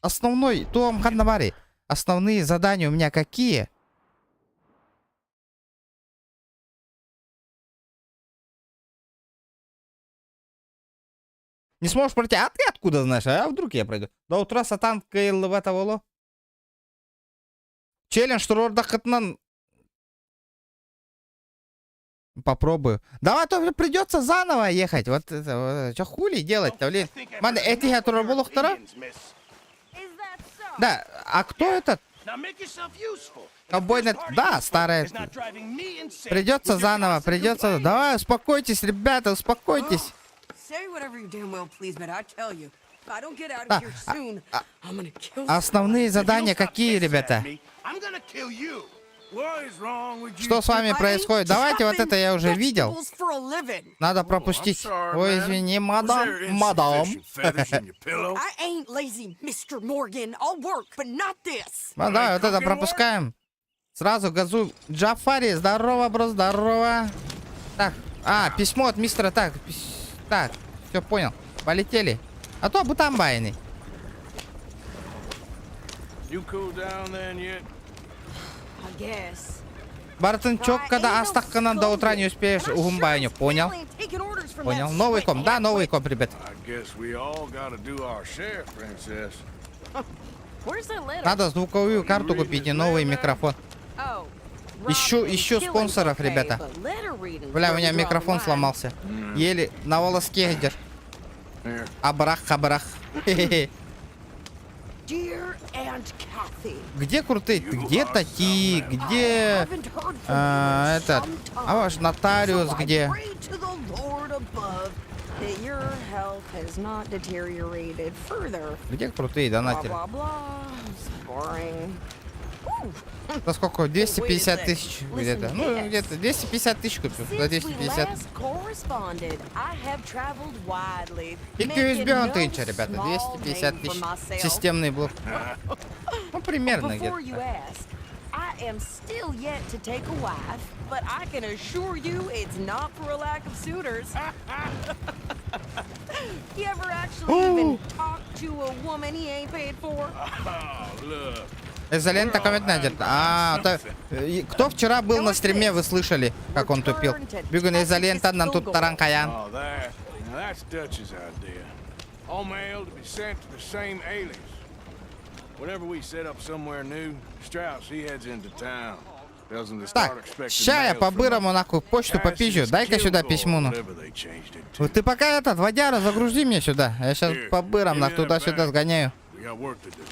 Основной... Туам ханнавари. Основные задания у меня какие? Не сможешь пройти. А ты откуда знаешь? А вдруг я пройду? До утра сатан кейл в это воло. Челлендж турорда хатнан. Попробую. Давай, то придется заново ехать. Вот это. Что хули делать-то, блин? Ман, эти я турбулухтара? Да, а кто этот? Ковбойный... Да, старая. Придется заново, придется... Давай, успокойтесь, ребята, успокойтесь. Основные задания какие, ребята? Что с вами происходит? Давайте, вот это я уже видел. Надо пропустить. Ой, извини, мадам. Мадам. Да, вот это пропускаем. Сразу газу. Джафари, здорово, бро, здорово. Так, письмо от мистера. Так, так, все понял. Полетели. А то бутамбайный. Бартенчок, когда астахканан до утра не успеешь, угумбайню. Понял? Понял. Новый комп. Да, новый комп, ребят. Надо звуковую карту купить и новый микрофон. Ищу спонсоров, ребята. Бля, у меня микрофон сломался. Еле на волоске идешь. Абрах. Где крутые? Где Тати? Где этот? А ваш нотариус где? Где крутые донатеры? За сколько? 250 тысяч где-то. Ну, где-то 250 тысяч купил. За 250. И USB он тынча, ребята. 250 тысяч. Системный блок. Ну, примерно где-то. am still yet to take a wife, but I can assure you it's not for a lack of suitors. You ever actually even talk to a woman he ain't paid for? Oh, look. Изолента коммент найдет. Кто вчера был на стриме, вы слышали, как он тупил. Бюгун изолента нам тут таранкаян. Oh, that. Now that's Dutch's idea. All mail to be sent to the same alias. Whenever we set up somewhere new, Strauss, he heads into town. Tells them to start Так, expecting ща я mail from по-бырому нахуй почту попизжу. Дай-ка сюда письмо, ну. whatever they changed it to. Вот ты пока этот, водяра, загрузи мне сюда. Я сейчас Here, по-бырам give me нах that туда-сюда back. сгоняю. We got work to do.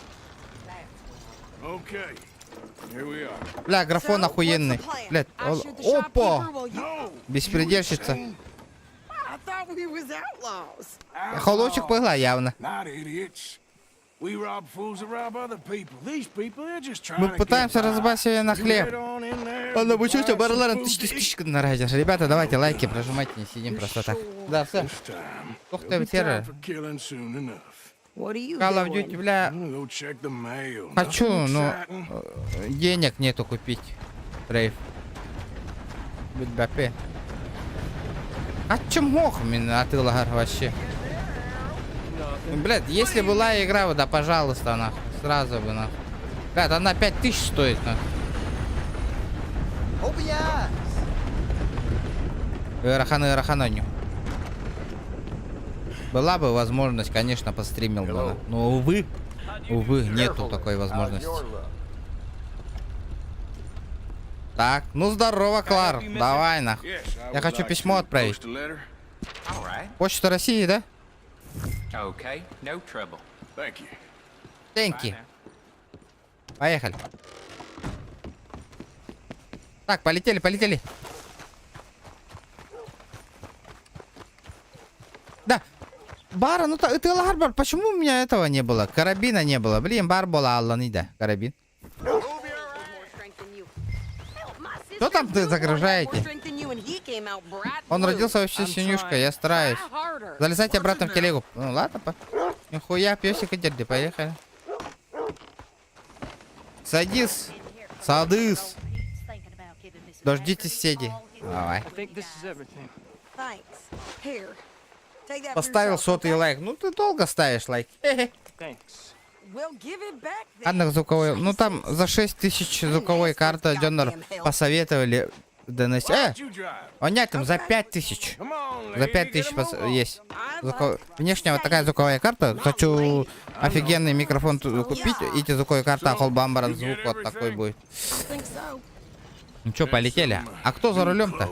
Okay, here we are. Бля, графон охуенный. Блядь, опа! No! Беспредельщица. I thought we was outlaws. Холочек была явно. Not idiots. We rob fools that rob other people. These people, they're just trying Мы to пытаемся get by. разбать себе на You хлеб. head on in there, Ладно, buy обучусь, some барларом food to eat. на радио. Ребята, давайте лайки прожимайте, не сидим просто так. Да, все. This time, Ух there'll ты, be террор. time for killing soon enough. What are you Call of doing? Duty, бля, I'm gonna go check the mail. хочу, Nothing но exciting. денег нету купить. Рейв. Бэпе. А чё мог меня отылагар вообще? Блядь, если была игра, да, пожалуйста, нахуй. Сразу бы, нахуй. Блядь, она 5000 стоит, нахуй. Раханоню. Была бы возможность, конечно, постримил бы. нахуй. Но, увы, нету такой возможности. Так, ну здорово, Клар. Давай, нахуй. Yes, I Я would хочу like письмо to отправить. post a letter. All right. Почта России, да? Okay, no trouble. Thank you. Деньги. Поехали. Так, полетели. Да. Бара, ну ты Ларбар, почему у меня этого не было? Карабина не было. Блин, бар была Алланида. Карабин. Что там ты загружаете? Он родился вообще синюшкой, я стараюсь. Залезайте обратно в телегу. Ну ладно, нихуя, песик и дерди, поехали. Садись. Садыс. Дождитесь седи. Давай. Поставил сотый лайк. Ну ты долго ставишь лайк. Однако звуковой. Ну там за 6000 звуковой карта Дёнер посоветовали донести. Он нет, там за 5000. За 5000 есть. Внешняя вот такая звуковая карта. Хочу офигенный микрофон купить. Эти звуковые карты, Холбамбаран звук вот такой будет. Ну чё, полетели? А кто за рулем-то?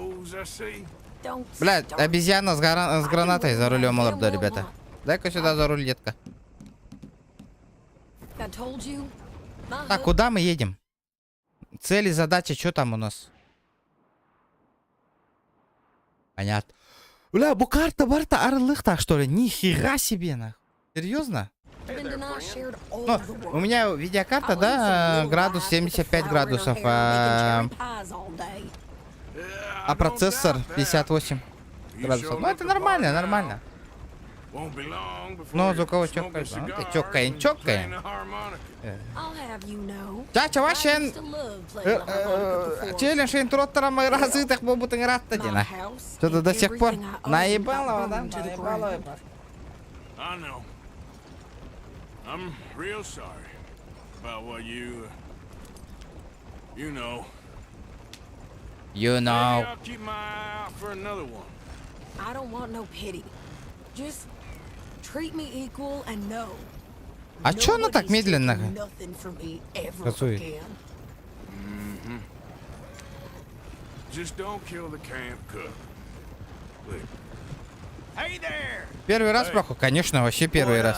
Блядь, обезьяна с гранатой за рулем, молодой, ребята. Дай-ка сюда за руль, детка. Так, куда мы едем? Цели, задачи, что там у нас? Понятно. Бля, букарта, барта, арлых так, что ли? Нихера себе, нахуй. Серьезно? Ну, у меня видеокарта, да, градус 75 градусов, а процессор 58 градусов. Ну, это нормально. Но звуковой чокает. Ну, ты чокаем. Чача, вашен... Челлендж интроттера мы развитых бобутын раттадина. Что-то до сих пор наебало, да? Наебало. I'm real sorry about what you know. You know. Maybe I'll keep my eye out for another one. I don't want no pity. Just treat me equal and know. А чё она так медленно? Nothing from me ever Кацуй. again. Just don't kill the camp cook. Look. Hey there! Первый раз, проху? Конечно, вообще первый раз.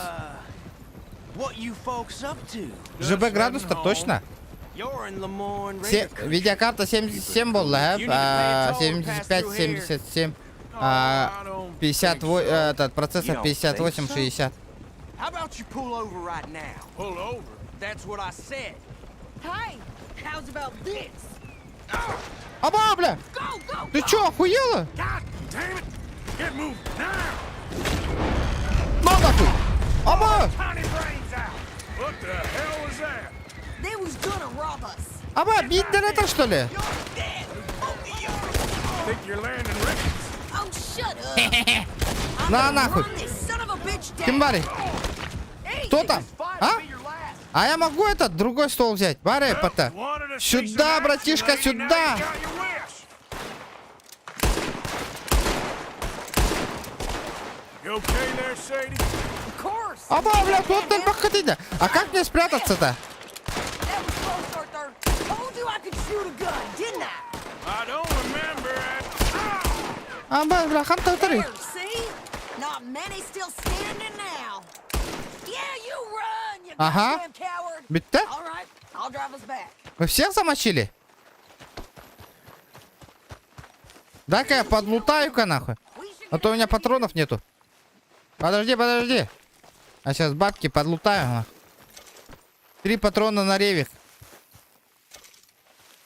What you folks up to? ЖБ градус-то точно? You're in Lemoyne Видеокарта 77 была, 75, 77, 58, этот процессор 58-60. How about you pull over right now? Pull over. That's what I said. Hey, how's about this? Аба, бля! Ты чё, охуела? God damn it! Get moving now! На нахуй! Аба! Tiny brains out! What the hell was that? They was gonna rob us. Аба, биттер это что ли? Think you're landing rickets? Oh, shut up! На нахуй. Run this son of a bitch down! Ким бари? Кто там? А? А я могу этот другой стол взять? Баре, пота. Wanted to see some Сюда, action, братишка, lady. Now сюда. you got your wish. You okay there, Sadie? Of course! Аба, блядь, вот ты походите. А как мне спрятаться-то? That was close, Arthur. Told you I could shoot a gun, didn't I? I don't remember it. Аба, бля, ханта утри. There, see? Not many still standing now. Yeah, you run, you Ага. goddamn coward. Битте? All right, I'll drive us back. Вы всех замочили? Дай-ка я подлутаю-ка нахуй. We should А то у меня патронов нету. Подожди, подожди. А сейчас бабки подлутаю. Нахуй. 3 патрона на ревик.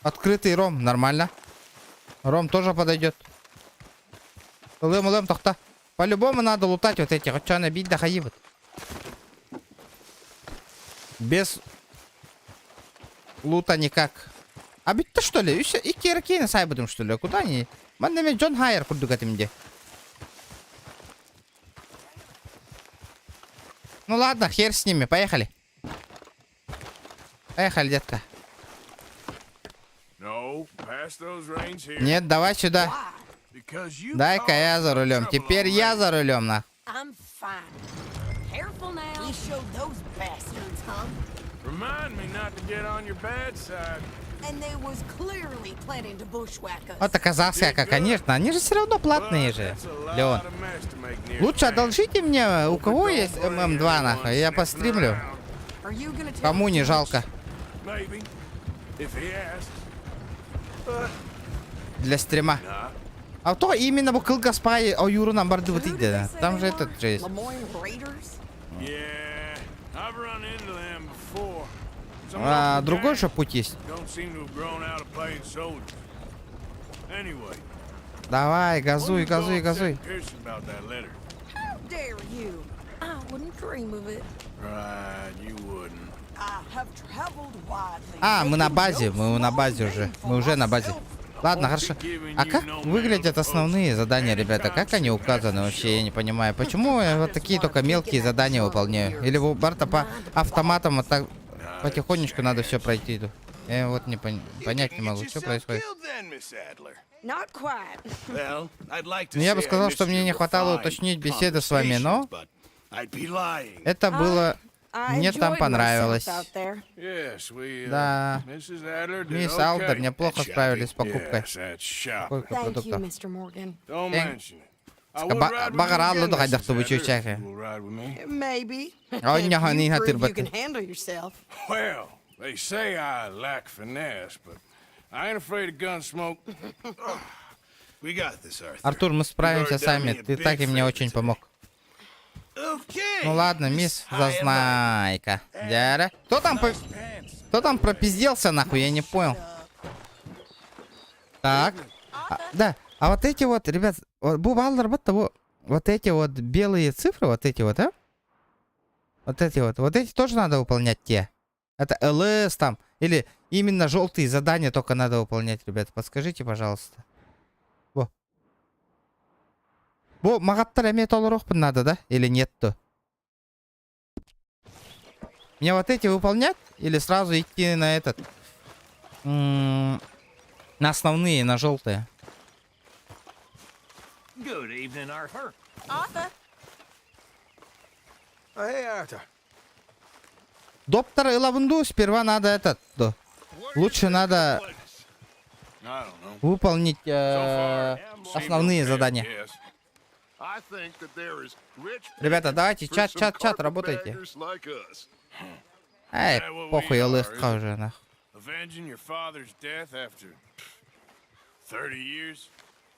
Открытый ром, нормально. Ром тоже подойдет. Лым, тохта. По-любому надо лутать вот эти. Хоть что набить, да хаиват. Без лута никак. А бить-то что ли? И кирки сайбудем что ли? Куда они? Мандами Джон Хайер кудугатимде. Ну ладно, хер с ними, поехали. Поехали, детка. No, pass those reins here. Нет, давай сюда. Because you Дай-ка я за рулем. trouble Теперь я already. за рулем, на. I'm fine. Careful now. We showed those bastards, huh? Remind me not to get on your bad side. And they was clearly planning to bushwhack us. Вот оказался я, как, конечно. Они же все равно платные But же. that's a lot Леон. of mess to make near Лучше town. одолжите мне, у кого есть ММ2, нахуй. Я постримлю. Are you gonna tell Кому не жалко. Maybe, if he asks. Для стрима. Nah. А то именно букыл Гаспай, о Юру нам барды вот иди. Там же этот же есть. Lemoyne Raiders? Yeah, I've run into them before. Some А local другой gangs же путь есть. don't seem to have grown out of playing soldiers. Anyway, Давай, газуй, why don't you go газуй, upset газуй. Pearson about that letter? How dare you? I wouldn't dream of it. Right, you wouldn't. I have traveled widely. А, мы на making базе, no мы на small базе уже. name for Мы уже на базе. myself. Ладно, хорошо. А как выглядят основные задания, ребята? Как они указаны вообще? Я не понимаю. Почему я вот такие только мелкие задания выполняю? Или у Барта по автоматам вот так потихонечку надо все пройти? Я вот не понять не могу, что происходит. Not quite. Ну, я бы сказал, что мне не хватало уточнить беседы с вами, но это было... I Мне там enjoyed понравилось. myself out there. Yes, we, Да. Mrs. Adler did Мисс okay. Алдер неплохо справились с покупкой. Yes, that's shop. Сколько Thank you, продуктов. Mr. Morgan. Don't Thank- mention it. I would ride with you Багараллы again, да хайдах Mrs. ты вычу Adler, чаха. if you'll ride with me. Maybe. Oh, If yeah, honey, you not prove your you can button. handle yourself. Well, they say I lack finesse, but I ain't afraid of gun smoke. We got this, Arthur. Артур, мы справимся сами. Ты так и мне очень помог. Ну ладно, мисс Зазнайка. Дяра. Кто там пропизделся, нахуй, я не понял. Так. Да, а вот эти вот, ребят, бувалдер, вот эти вот белые цифры, вот эти вот, а? Вот эти тоже надо выполнять те. Это ЛС там, или именно желтые задания только надо выполнять, ребят. Подскажите, пожалуйста. Бу магаттар эме толорохпун надо, да? Или нет-то? Мне вот эти выполнять? Или сразу идти на этот? На основные, на желтые. Good evening, Arthur. Arthur? Hey, Arthur. Доктор Илавунду, сперва надо этот. Да. Лучше надо I don't know. выполнить Seemed основные okay, задания. yes. I think that there is rich Ребята, давайте, for some чат, работайте. carpetbaggers like us. Эй, Yeah, what похуй, we я are, легко isn't уже, нах. Avenging your father's death after 30 years?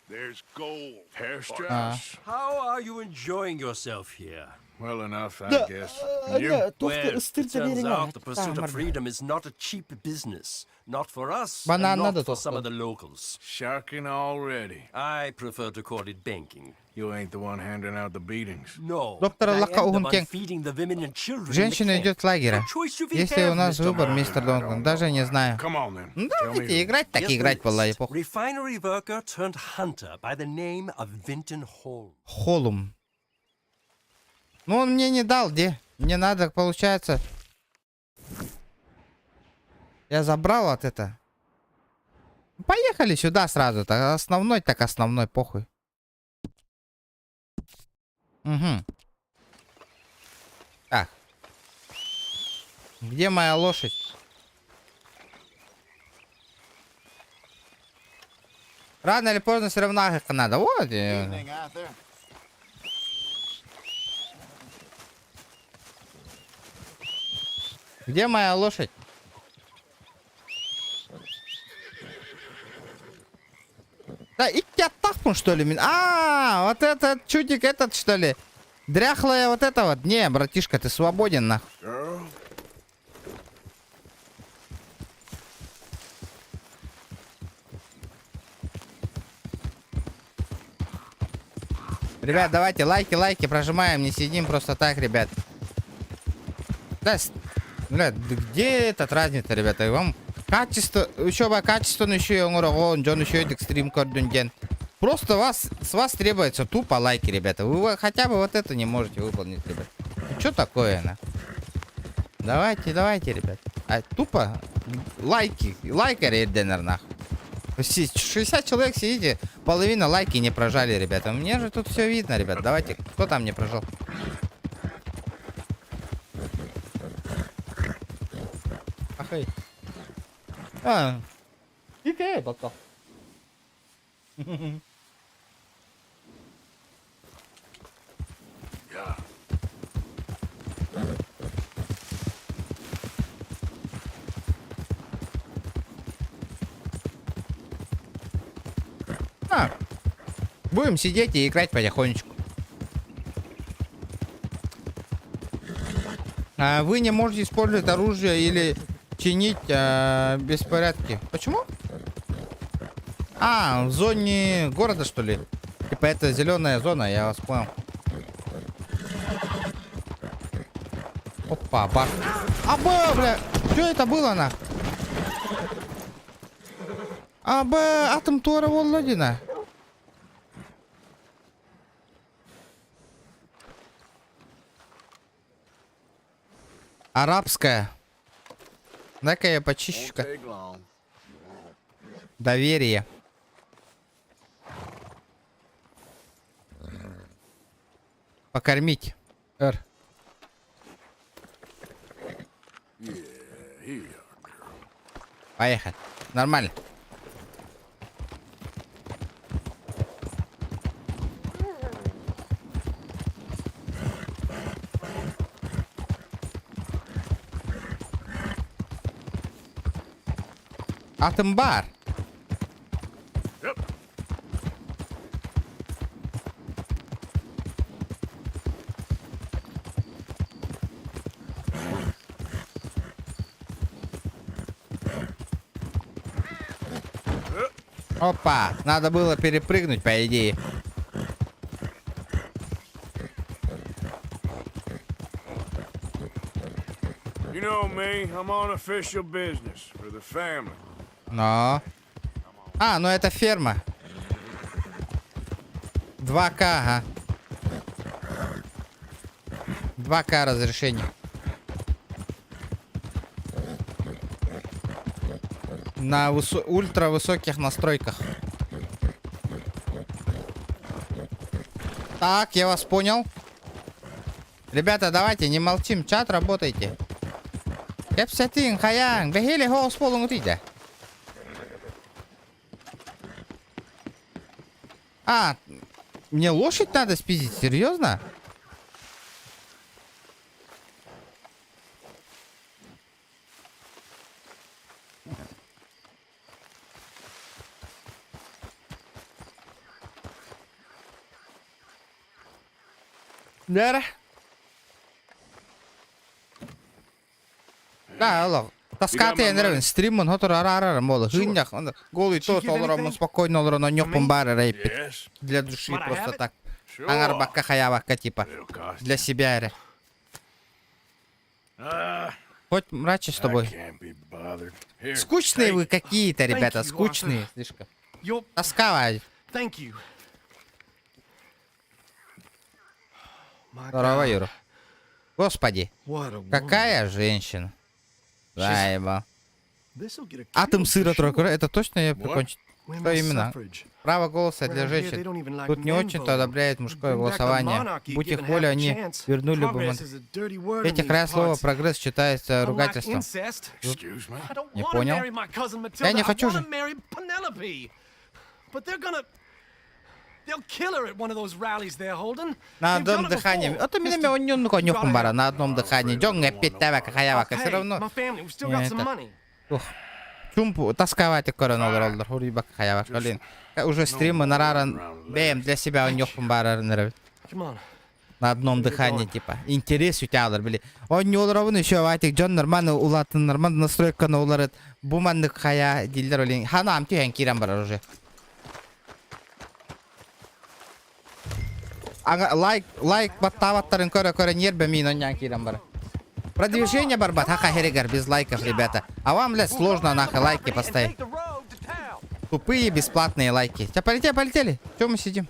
There's gold. Herr А. Strauss. How are you enjoying yourself here? Well enough, I Да, guess. да, You? туфты ыстырды береме. the pursuit of freedom is not a cheap business. Not for us, Банан and надо not for только. some of the locals. Sharking already. I prefer to call it banking. You ain't the one handing out the beatings. No, Доктор but I Лака am the Угун one Кенг. feeding the women and children in the Женщина camp. идет с лагеря. What choice do we Если have, у нас Mr. выбор, Martin? мистер Донган, даже не знаю. Come on then. Ну, Tell me давайте who. играть, так Yes, играть, please. валай, похуй. Refinery worker turned hunter by the name of Vinton Hall. Холум. Ну, он мне не дал, где? Мне надо, получается... Я забрал от это. Поехали сюда сразу. Так основной, так основной, похуй. Угу. Так. Где моя лошадь? Рано или поздно все равно их надо. Вот. Где моя лошадь? Да, и тебя тахпун, что ли? А, вот этот чудик этот, что ли? Дряхлая вот это вот. Не, братишка, ты свободен, нахуй. Ребят, давайте лайки прожимаем, не сидим просто так, ребят. Да, блядь, где этот разница, ребята? Вам качество, еще бы качественно еще он Джон еще и стрим кордунген. Просто с вас требуется тупо лайки, ребята. Вы хотя бы вот это не можете выполнить, ребят. Что такое, на? Давайте, ребят. А тупо лайки, лайкари, денер, нахуй. 60 человек сидите, половина лайки не прожали, ребята. Мне же тут все видно, ребят. Давайте, кто там не прожал? Ахай. А. Икея, бака. Будем сидеть и играть потихонечку. Вы не можете использовать оружие или чинить беспорядки. Почему? В зоне города, что ли? Типа это зеленая зона, я вас понял. Опа, бах. Бля, что это было, на? Атом Тора Володина. Арабская. Дай-ка я почищу-ка. Доверие. Покормить. Поехали. Нормально. Атомбар. Опа, надо было перепрыгнуть, по идее. You know me, I'm on official business for the family. Но. Ну это ферма. 2К, ага. 2К разрешение. На ультра высоких настройках. Так, я вас понял. Ребята, давайте, не молчим, чат, работайте. Кепсатин, хаян, бехели хоус полунгрида. Мне лошадь надо спиздить, серьезно? Да. Да, алло. Таскаты я нравен. Стримон, хотор арарар, мол, хынях. Голый тост, олором, спокойно, олором, но нёхпом бары рейпит. Для души просто так. Ангарбакка хаявакка типа. Для себя, ре. Хоть мрачи с тобой. Скучные вы какие-то, ребята, скучные слишком. Тоскавай. Здорово, Юра. Господи, какая женщина. Заеба. Атом сыра тройка. Это точно я прикончить? Что именно? Право голоса для женщин. Тут не очень-то одобряет мужское голосование. Будь их воля, они вернули бы... В этих края слова «прогресс» считается ругательством. Не понял? Я не хочу же. На одном дыхании. Вот у меня он не конюхом бара на одном дыхании. Джонга питавака хаявака. Все равно. Чумпу тосковать коронавирус. Хурибак хаявак. Блин. Уже стримы нараран. Бэм для себя он нюхом бара нравится. На одном дыхании типа. Интерес у тебя, блин. Он не уловлен еще ватик. Джон нормально улатан нормально настройка на уларит. Буманных хая дилер блин. Ханам тюхен кирам бара уже. Лайк баттаваттарын көрө нербе мин оннян кирам бар. Продвижение барбат, хаха херегар без лайков, ребята. А вам, блядь, сложно нахуй лайки поставить. Тупые бесплатные лайки. Тебя полетели? Чё мы сидим?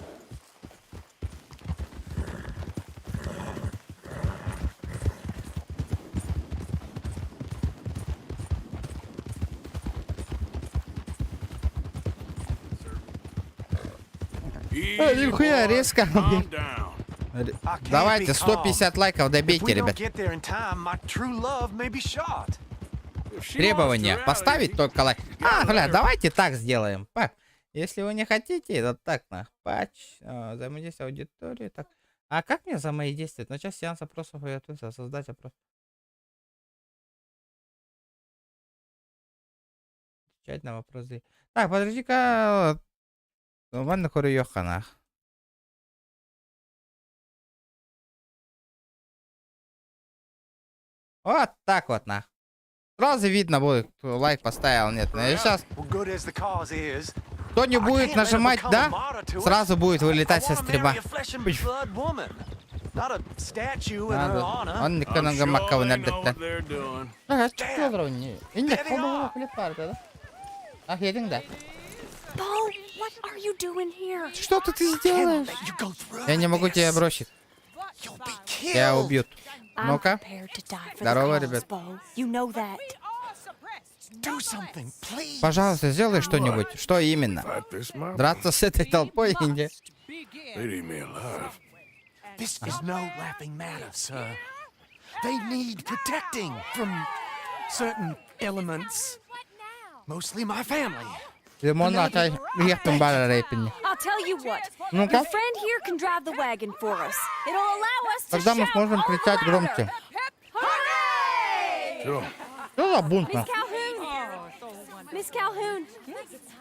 Нихуя резко. Давайте 150 лайков добейте, ребят. Требования. Поставить только лайк. Бля, давайте так сделаем. Если вы не хотите, то так на патч. Взаимодействие аудитории. Так. А как мне взаимодействовать? Начать сеанс опросов и создать опрос. Отвечать на вопросы. Так, подожди-ка. Ладно, Йоханах. Вот так вот, нах. Сразу видно будет, кто лайк поставил, нет. Сейчас кто не будет нажимать, да, сразу будет вылетать со стрима. Он не канага маккава нердетте. Ага, что дровни? Инде, хоба хлебар, да? Ах, едем, да. Что ты сделаешь? Я не могу тебя бросить. Тебя убьют. Ну-ка. Здорово, ребят. Пожалуйста, сделай что-нибудь. Что именно? Драться с этой толпой, Инди? I'll tell you what. Your friend here can drive the wagon for us. It'll allow us to Тогда мы сможем кричать громче. Что за бунт? Miss Calhoun,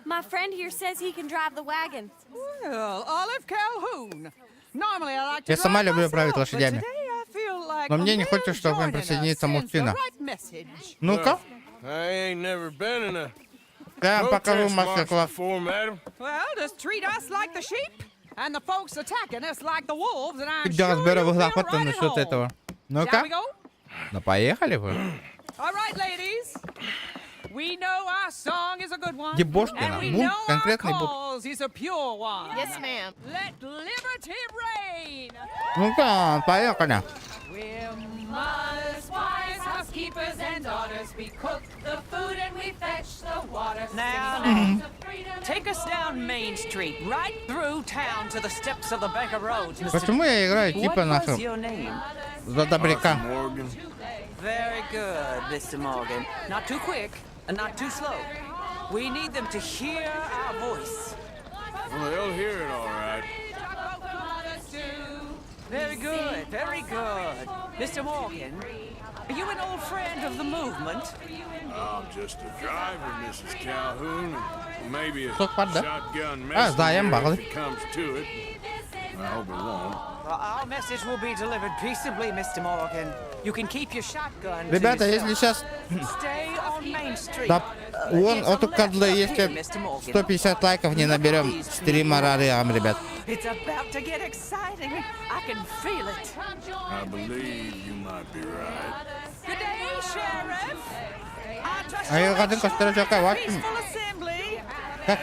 my friend here says he can drive the wagon. Well, Olive Calhoun. Normally I like to Я сама люблю править лошадями. Но мне не хочется, чтобы к вам присоединиться мужчина. Ну-ка. Я вам покажу мастер-класс. Где разберу в глазах потом насчет этого. Ну-ка. Ну поехали вы. Дебошкина. Бунт, конкретный бунт. Ну-ка, поехали. Now, take us down Main Street, right through town to the steps of the Becker Road. Почему я играю типа нахуй за добряка? Very good, Mr. Morgan. Not too quick and not too slow. We need them to hear our voice. Well, they'll hear it all right. Very good, very good. Mr. Morgan, are you an old friend of the movement? I'm just a driver, Mrs. Calhoun, and maybe a Çok var da. shotgun Ha, dayan messenger bakalım. if it comes to it. I hope it won't. Well, our message will be delivered peaceably, Mr. Morgan. You can keep your shotgun to Ребята, yourself. если сейчас Stay on Main Street. вон от кадлы, если 150 лайков не наберем, стрим орарем, ребят. It's about to get exciting. I can feel it. I believe you might be right. Good day, Sheriff. I trust А я you'll гадын костер жака ensure a вакуум. peaceful assembly. Как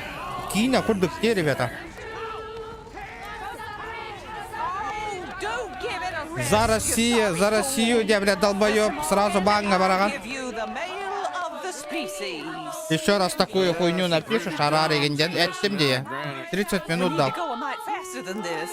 кино курдук те, ребята. Oh, do give it a rest. За Россию, за Россию, где, блядь, долбоёб, сразу банга, бараган. Give you the male of the species. Еще раз такую хуйню напишешь, арари генден, этим где? 30 We минут need дал. to go a mite faster than this.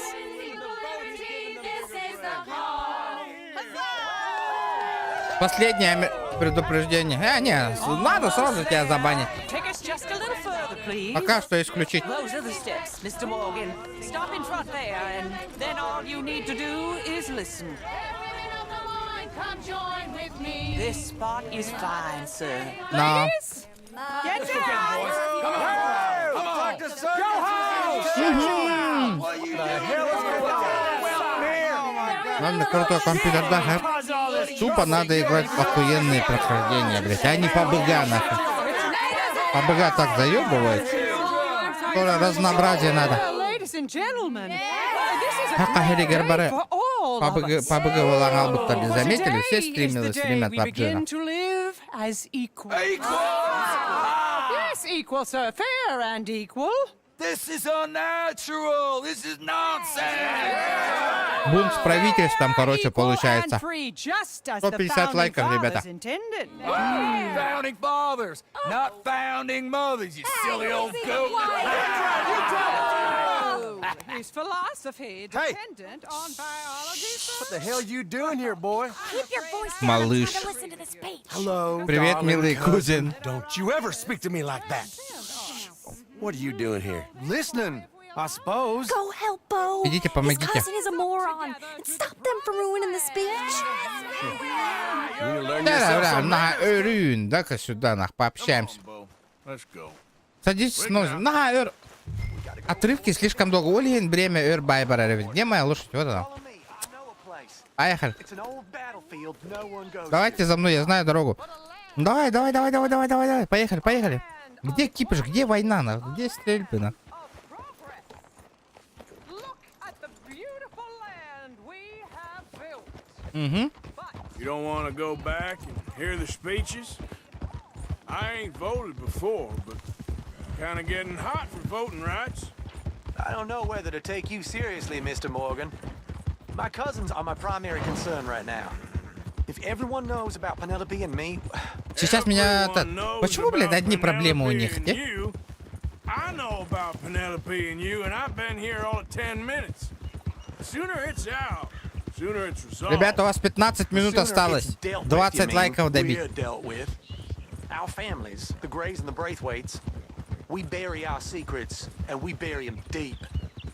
Последнее предупреждение. Не, надо сразу тебя забанить. Take us just a little further, please. Пока что исключить. Those are the steps, Mr. Morgan. Stop in front there, and then all you need to do is listen. This spot is fine, sir. Но. Get down! Ладно, крутой компьютер, да. Тупо надо играть в охуенные прохождения, блядь. А не по БГ, нахуй. По БГ так заебывает. Скоро разнообразие надо. Ladies and gentlemen, this is a Хака great Херигер day Баре. for all По of us. БГ вылангал, будто не заметили. Все Today is стримеры the day стримят we PUBG. begin to live as equals. Yes, equal, sir. Fair and equal. This is unnatural. This is nonsense. Бунт с правительством, короче, получается. 150 лайков, ребята. Founding fathers, not founding mothers, you silly old goat. His philosophy dependent on biology. What the hell you doing here, boy? Keep your voice down. Малыш. I'm trying to listen to the speech. Hello. Привет, милый кузен. Don't you ever speak to me like that. What are you doing here? Listening, I suppose. Go help Bo. Идите, His помогите. cousin is a moron. And stop them from ruining the speech. You learn Да, yourself да, some на Эрюн, дай-ка сюда, нах, пообщаемся. Let's go. Садитесь, ну, на Эр. Отрывки слишком долго. Олин, бремя Эр Байбара. Где моя лошадь? Вот она. Поехали. Давайте за мной, я знаю дорогу. Давай. Поехали. Где кипиш, где война, нах? Где стрельбы, нах? Look at the beautiful land we have built. Угу. You don't want to go back and hear the speeches? I ain't voted before, but kind of getting hot for voting rights. I don't know whether to take you seriously, Mr. Morgan. My cousins are my primary concern right now. If everyone knows about Penelope and me... Сейчас меня... Почему, блядь, одни проблемы у них, где? I know about Penelope and you, and I've been here all of 10 minutes. Sooner it's out, sooner it's resolved. Ребята, у вас 15 минут осталось. 20 лайков добить. Our families, the Greys and the Braithwaites, we bury our secrets, and we bury them deep.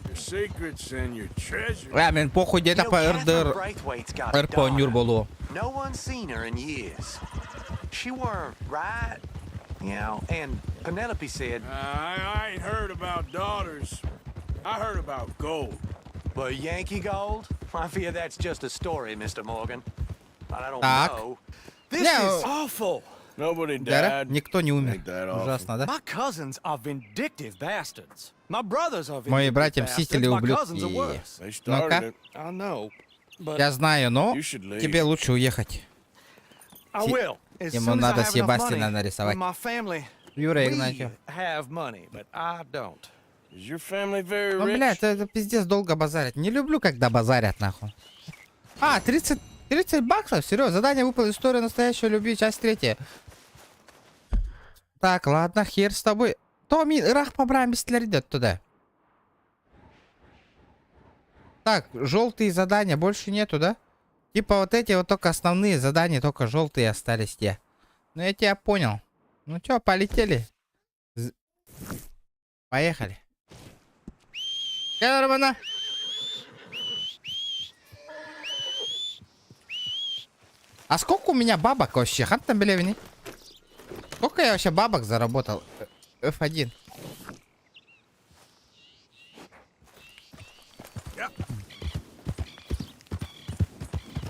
Your secrets and your treasure. Мен похуй, где-то по РДР. РП Нюрболу. No one's seen her in years. She weren't right, you know, and Penelope said... I ain't heard about daughters. I heard about gold. But Yankee gold? I fear that's just a story, Mr. Morgan. But I don't Так. know. This is awful. Nobody Да, died. никто не умер. Ain't that awful? Ужасно, да? My cousins are vindictive bastards. My brothers are Мои vindictive братья bastards. мстители My cousins are ублюдки. worse. They started Ну-ка. it. I know. But Я знаю, но You should leave. тебе лучше уехать. I will. As Ему soon as I надо have enough Себастьяна money. нарисовать. My family, Юра we Игнатьев. have money, but I don't. Is your family very Ну, rich? блядь, это пиздец долго базарят. Не люблю, когда базарят, нахуй. 30 баксов? Серьезно, задание выпало. История настоящей любви, часть 3. Так, ладно, хер с тобой. Томи, рах побрам идет туда. Так, желтые задания больше нету, да? Типа вот эти вот только основные задания, только желтые остались те. Ну, я тебя понял. Ну чё, полетели? Поехали. Нормально. А сколько у меня бабок вообще? Хантам белевини. Сколько я вообще бабок заработал? F1.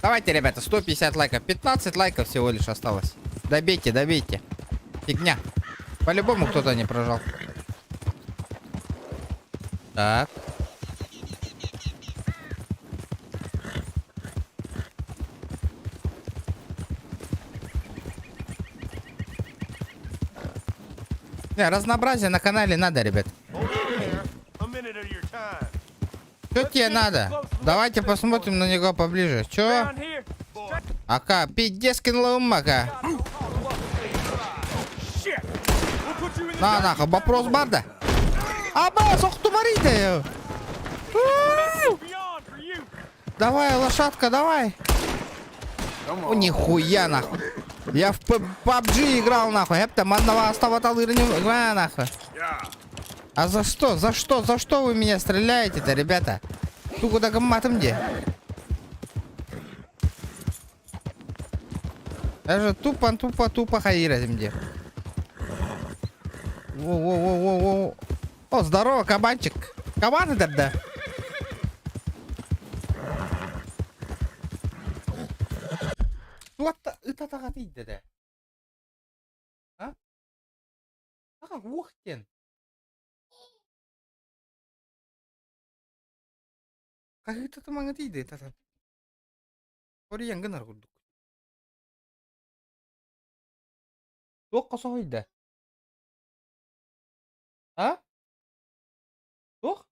Давайте, ребята, 150 лайков. 15 лайков всего лишь осталось. Добейте, добейте. Фигня. По-любому кто-то не прожал. Так. Не, разнообразие на канале надо, ребят. Что тебе надо? Давайте посмотрим на него поближе. Чё? Ака, пиздескин ломака. На, нахуй, вопрос барда. Аба, сохтумарите. Давай, лошадка, давай. О, нихуя, нахуй. Я в PUBG играл, нахуй. Эптам одного оставатал и нахуй. А за что? За что? За что вы меня стреляете-то, ребята? Тугуда гамматом где? Я же тупо хаира где. Воу. О, здорово, кабанчик. Кабан это да. Вот это так отойдет, да? А? Как ухтен? Как это там отойдет, это? Ориян гынар курдук. Ток косойда. А? Ток?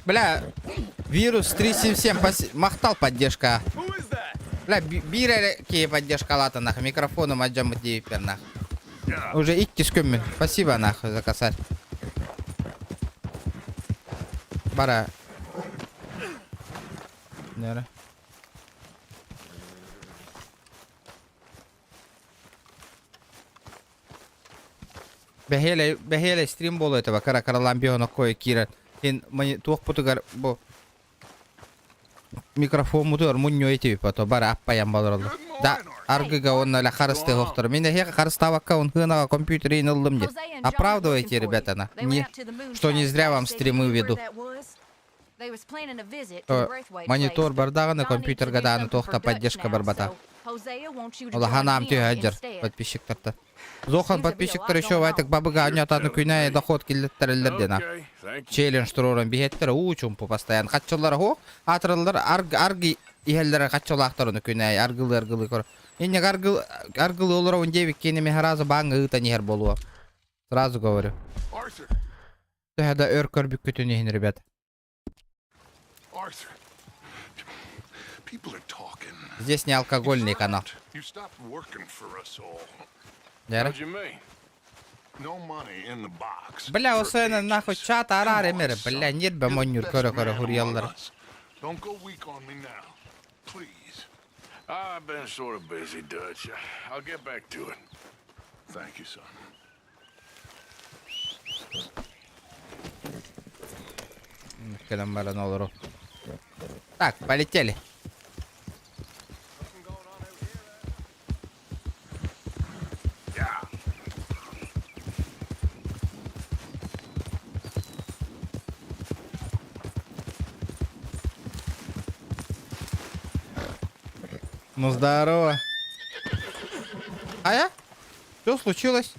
Бля, вирус 377 махтал поддержка. Бля, биреки поддержка лата нахуй. Микрофоном отжам идею нахуй. Уже идти скюмми. Спасибо нахуй за косарь. Бара. Нера. Бехеле стрим болу этого каракараламбиона кое кира. Ен мани тух путугар бо микрофон мутугар муньо эти пото бара аппаям балралды. Да, аргыга он ля харысты хоқтыр. Мен хека харыставакка он хынага компьютер инылдым де. Оправдывайте, ребята, на. Не, что не зря вам стримы веду. Монитор бардаганы компьютер гаданы тохта поддержка барбата. Олаханам түй хаджар подписчиктарта. Зохан подписчиктар еще вайтак бабыга анятаны күнәй доход килдеттерелер на. Челлендж турорын бихеттер учум по постоянно. Хатчылар хо, атырылар арги ихеллер хатчылактарын күнәй аргылы кор. Инне аргылы олар он девик кенеме харазы баңы ыта нехер болуа. Сразу говорю. Тэхада өркөр бүккөтүн ребят. Здесь не алкогольный канал. Бля, осыны нахуй чат арар эмери. Бля, нет бы монюр көрө хурьяллар. I've been sort of busy, Dutch. I'll get back to it. Thank you, son. Так, полетели. Ну здорово. А я? Что случилось?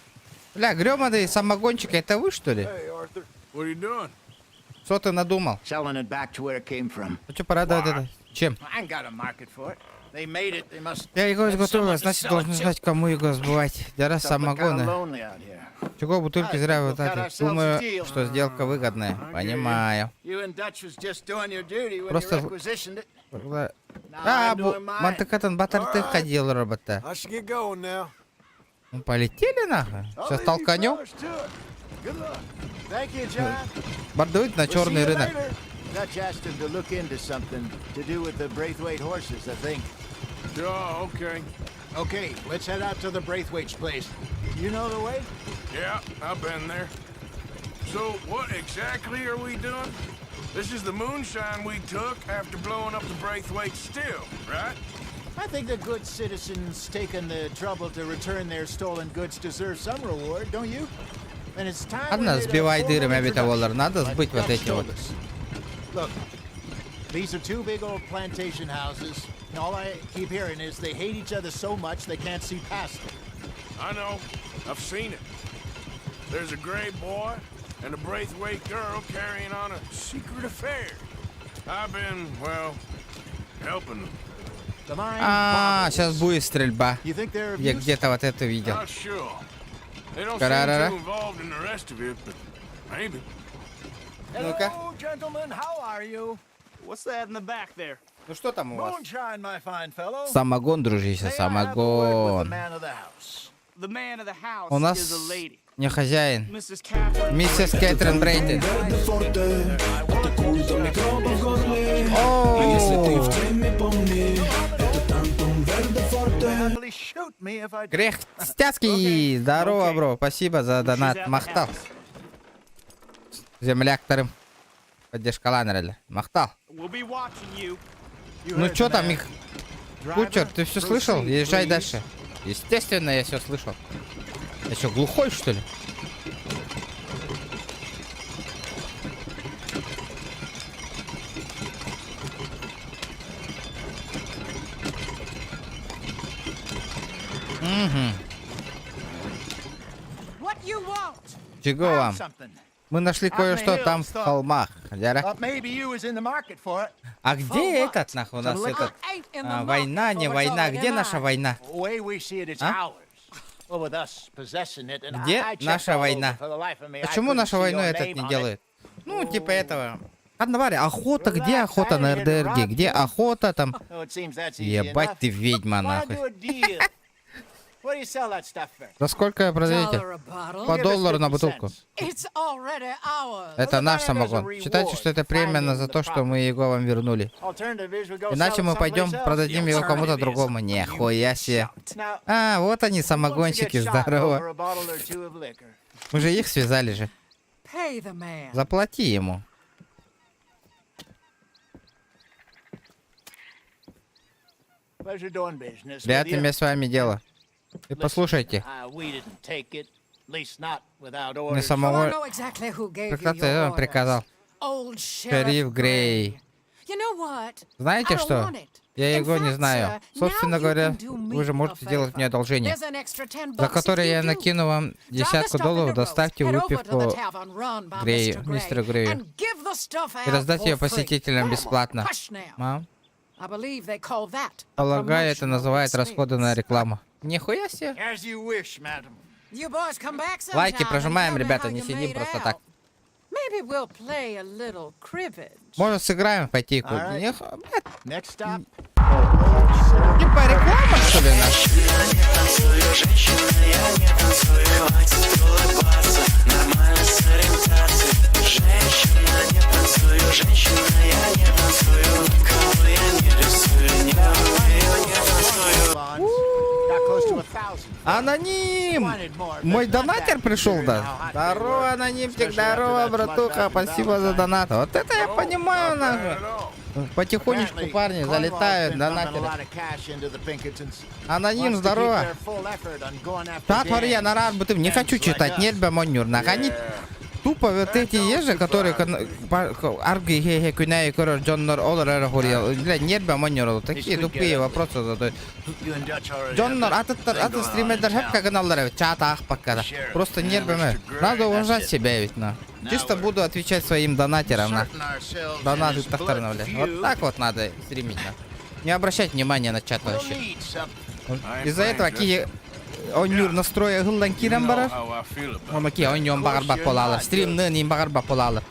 Бля, грёманый самогончик, это вы что ли? Что ты надумал? Ну что, порадовать это? Чем? Я его изготовил, значит должен знать, кому его сбывать. Дара самогона. Чего бутылки зря вот эти? Думаю, что сделка выгодная. Понимаю. Просто... Мантыкатан батарты ходил, робота. Ну, полетели нахуй. Сейчас толканем. Бардует на черный рынок. Dutch asked him to look into something to do with the Braithwaite horses, I think. Oh, okay. Okay, let's head out to the Braithwaite's place. You know the way? Yeah, I've been there. So, what exactly are we doing? This is the moonshine we took after blowing up the Braithwaite still, right? I think the good citizens taking the trouble to return their stolen goods deserve some reward, don't you? And it's time. Ладно, сбивай дыры, Мабитаволлар. Надо сбыть вот эти вот. Look, these are two big old plantation houses. And all I keep hearing is they hate each other so much they can't see past it. I know. I've seen it. There's a gray boy and a Braithwaite girl carrying on a secret affair. I've been, well, helping them. Сейчас будет стрельба. Я где-то вот это видел. Карарара. Ну-ка. Ну что там у вас? Самогон, дружище, самогон. У нас не хозяин. Миссис Кэтрин Брейтон. Грех Стяцкий. Здорово, бро. Спасибо за донат. Махтал. Земляк вторым. Поддержка Ланерля. Махтал. Ну чё там их? Кучер, ты все слышал? Езжай дальше. Естественно, я все слышал. Я что, глухой, что ли? Чего вам? Мы нашли кое-что там в холмах. А где этот, нахуй, у нас этот? Война, не война. Где наша война? А? Где наша война? Почему наша войну этот не делает? Ну, типа этого. Одновари, охота, где охота на РДРГ? Где охота там? Ебать ты ведьма, нахуй. За сколько продаете? По $1 на бутылку. Это наш самогон. Считайте, что это премия за то, что мы его вам вернули. Иначе мы пойдем, продадим его кому-то другому. Нихуя себе. А, вот они, самогончики, здорово. Мы же их связали же. Заплати ему. Вряд ли мне с вами дело. И послушайте. Не самого... Кто-то я вам приказал. Шериф Грей. Знаете что? Я его не знаю. Собственно говоря, вы же можете сделать мне одолжение, за которое я накину вам $10. Доставьте выпивку Грею, мистеру Грею. И раздать ее посетителям бесплатно. Мам? Полагаю, это называют расходы на рекламу. Нихуя себе. Лайки прожимаем, ребята, не сидим просто так. Может, сыграем в потику? Типа реклама, что ли, наша? Аноним! Мой донатер пришел, да? Здорово, анонимчик, здорово, братуха, спасибо за донат. Вот это я понимаю, нахуй. Потихонечку парни залетают, донатеры. Аноним, здорово. Так, Мария, на рад бы ты не хочу читать, нет бы монюр. Они тупо вот эти есть же, которые арги хекуняй корор Джоннор Оллер хорил. Нет бы монюр, такие тупые вопросы задают. Джоннор, а ты стример хеп каналлары чатах пока. Просто нет бы мы. Надо уважать себя ведь, на. Чисто буду отвечать своим донатерам, на. Донаты тахтарно, блядь. Вот так вот надо стримить, на. Не обращать внимания на чат вообще. Из-за этого какие онюр настроя гылдан кирен барар. Омаки оньон багарбак болалар. Стримны ним багарбак болалар.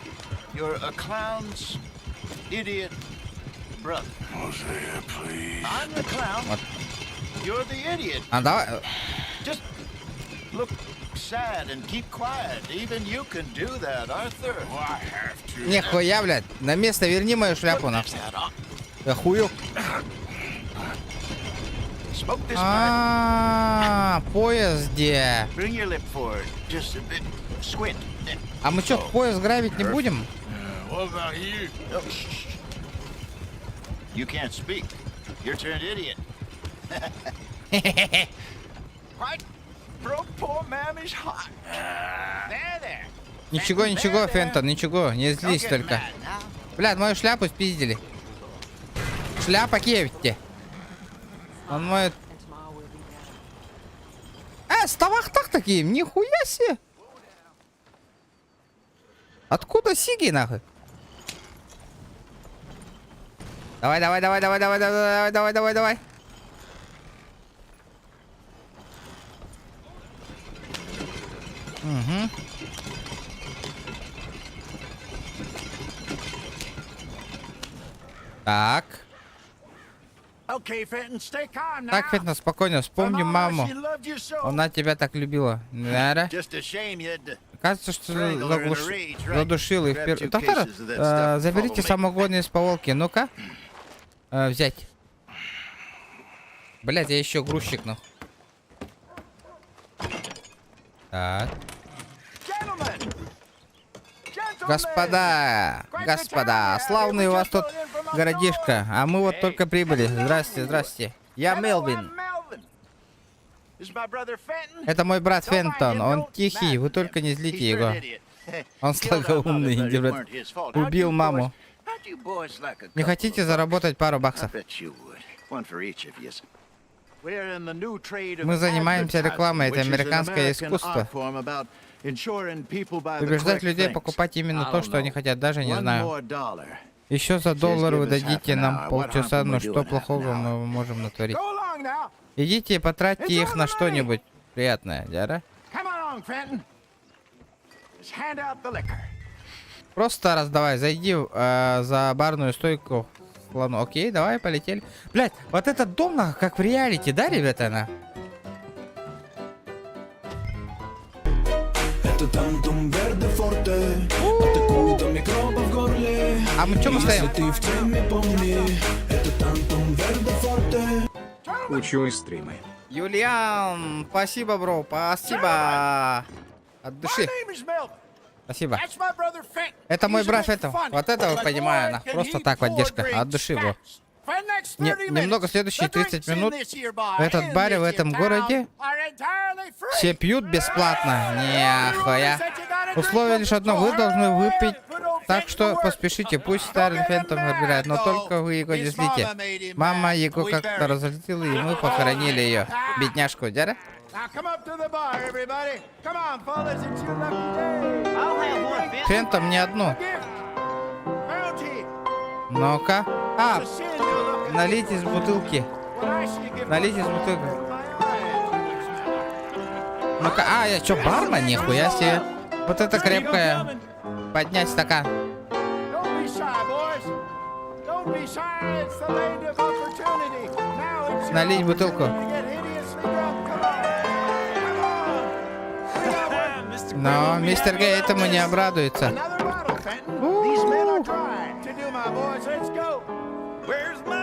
А давай. sad and keep quiet. Even you can do that, Arthur. Oh, I have to. Нихуя, блядь. На место верни мою шляпу, нахуй. Я хую. Smoke this pipe. А, поезд где? Bring your lip forward. Just a bit. Squint. А мы что, поезд грабить не будем? What about you? Oh, shh, shh. You can't speak. You're turned idiot. Right? Broke poor mammy's heart. There. Ничего, ничего, Фентон, ничего. Не злись только. Блядь, мою шляпу спиздили. Шляпа кевти. Он мой... ставахтах такие, нихуя себе. Откуда сиги, нахуй? Давай. Угу. Так. Okay, Fenton, stay calm now. Так, Фентон, спокойно. Вспомни маму. Она тебя так любила. Да? Just a shame you'd Кажется, что задушил их. Татара, заберите самогон из поволки. Ну-ка. Взять. Блять, я еще грузчик, нахуй. Так. Господа, славный у вас тут городишко, а мы вот только прибыли. Здрасте. Я Мелвин. Это мой брат Фентон, он тихий, вы только не злите его. Он слабоумный идиот. Убил маму. Не хотите заработать пару баксов? Мы занимаемся рекламой, это американское искусство. Убеждать людей покупать именно то, что они хотят, даже не знаю. Еще за $1 вы дадите нам полчаса, но что плохого мы можем натворить? Идите и потратьте их на что-нибудь приятное, да? Просто раздавай, зайди за барную стойку. Окей, давай, полетели. Блять, вот этот дом, как в реалити, да, ребята, она? А мы что мы стоим? Учу стримы. Юлиан, спасибо, бро, спасибо. От души. Спасибо. Это мой брат Фентон. Вот это вы понимаю, просто так поддержка. От души, бро. Немного следующие 30 минут в этот баре, в этом городе все пьют бесплатно. Нихуя. Условие лишь одно, вы должны выпить, так что поспешите, пусть старый Фентон выбирает, но только вы его не злите. Мама его как-то разлетела, и мы похоронили ее. Бедняжку, дядя? Фентон, мне одну. Ну-ка. Налейте из бутылки. Ну-ка, я чё, бармен? Нихуя себе. Вот это крепкая. Поднять стакан. Налить бутылку. Но мистер Гей этому не обрадуется.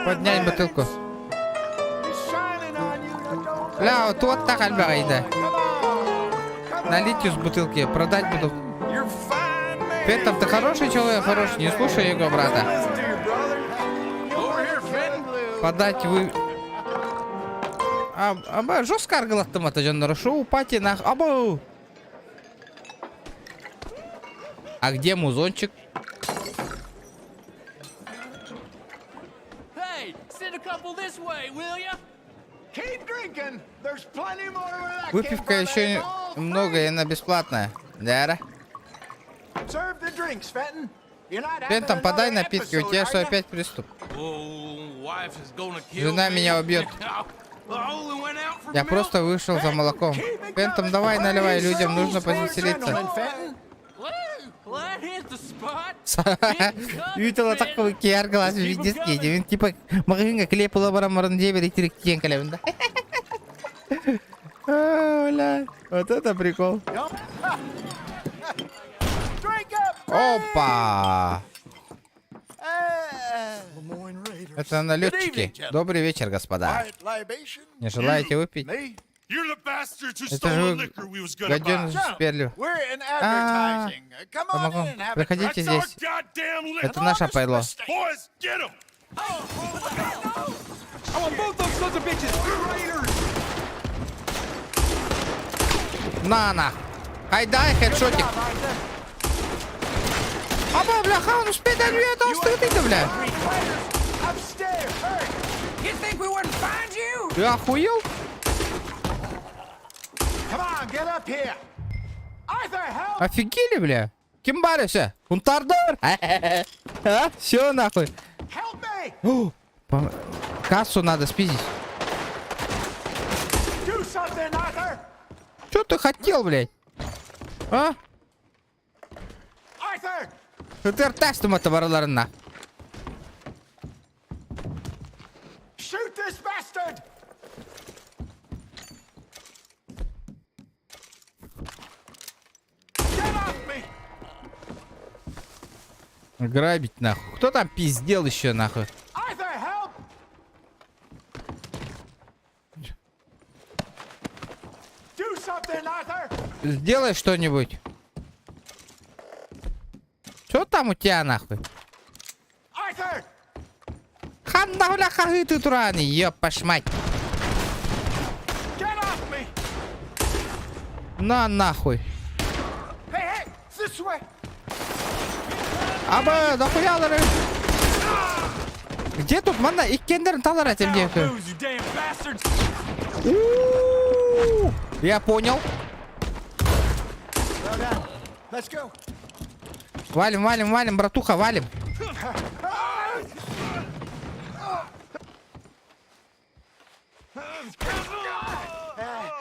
Поднять бутылку. Бля, вот так альбайда. Налить из бутылки, продать бутылку. Фентон, ты хороший человек, хороший, не слушай его брата. Подать вы... жестко аргылаттым ата жандар. Шоу пати нах... Абу! А где музончик? Выпивка еще много, и она бесплатная. Да? Фентон, подай напитки, у тебя что, опять приступ? Жена меня убьет. Я просто вышел за молоком. Фентон, давай наливай, людям нужно повеселиться. Ютала такой кияр глаз видиски. Девин типа магазинга клей пулабара марандея берите тенкалевында. Бля, вот это прикол. Опа! Это налетчики. Добрый вечер, господа. Не желаете выпить? Это же вы, гаденыш, сперлю. Помогу. Приходите здесь. Это наше пойло. На. Хайдай, хедшотик. Аба, бляха, он успеет до нее толстый, бля. Ты охуел? Офигели, бля? Кем баришься? Унтардар? А? Все нахуй. Кассу надо спиздить. Что ты хотел, блядь? А? Ты тестом это варларна. Грабить нахуй. Кто там пиздел еще нахуй? Сделай что-нибудь. Что там у тебя нахуй? Ханда бля хагы ты тураны, ёпаш мать. На нахуй. Аба, дохуя лары. Где тут мана? Иккендерін талар этим деку. Я понял. Валим, братуха, валим.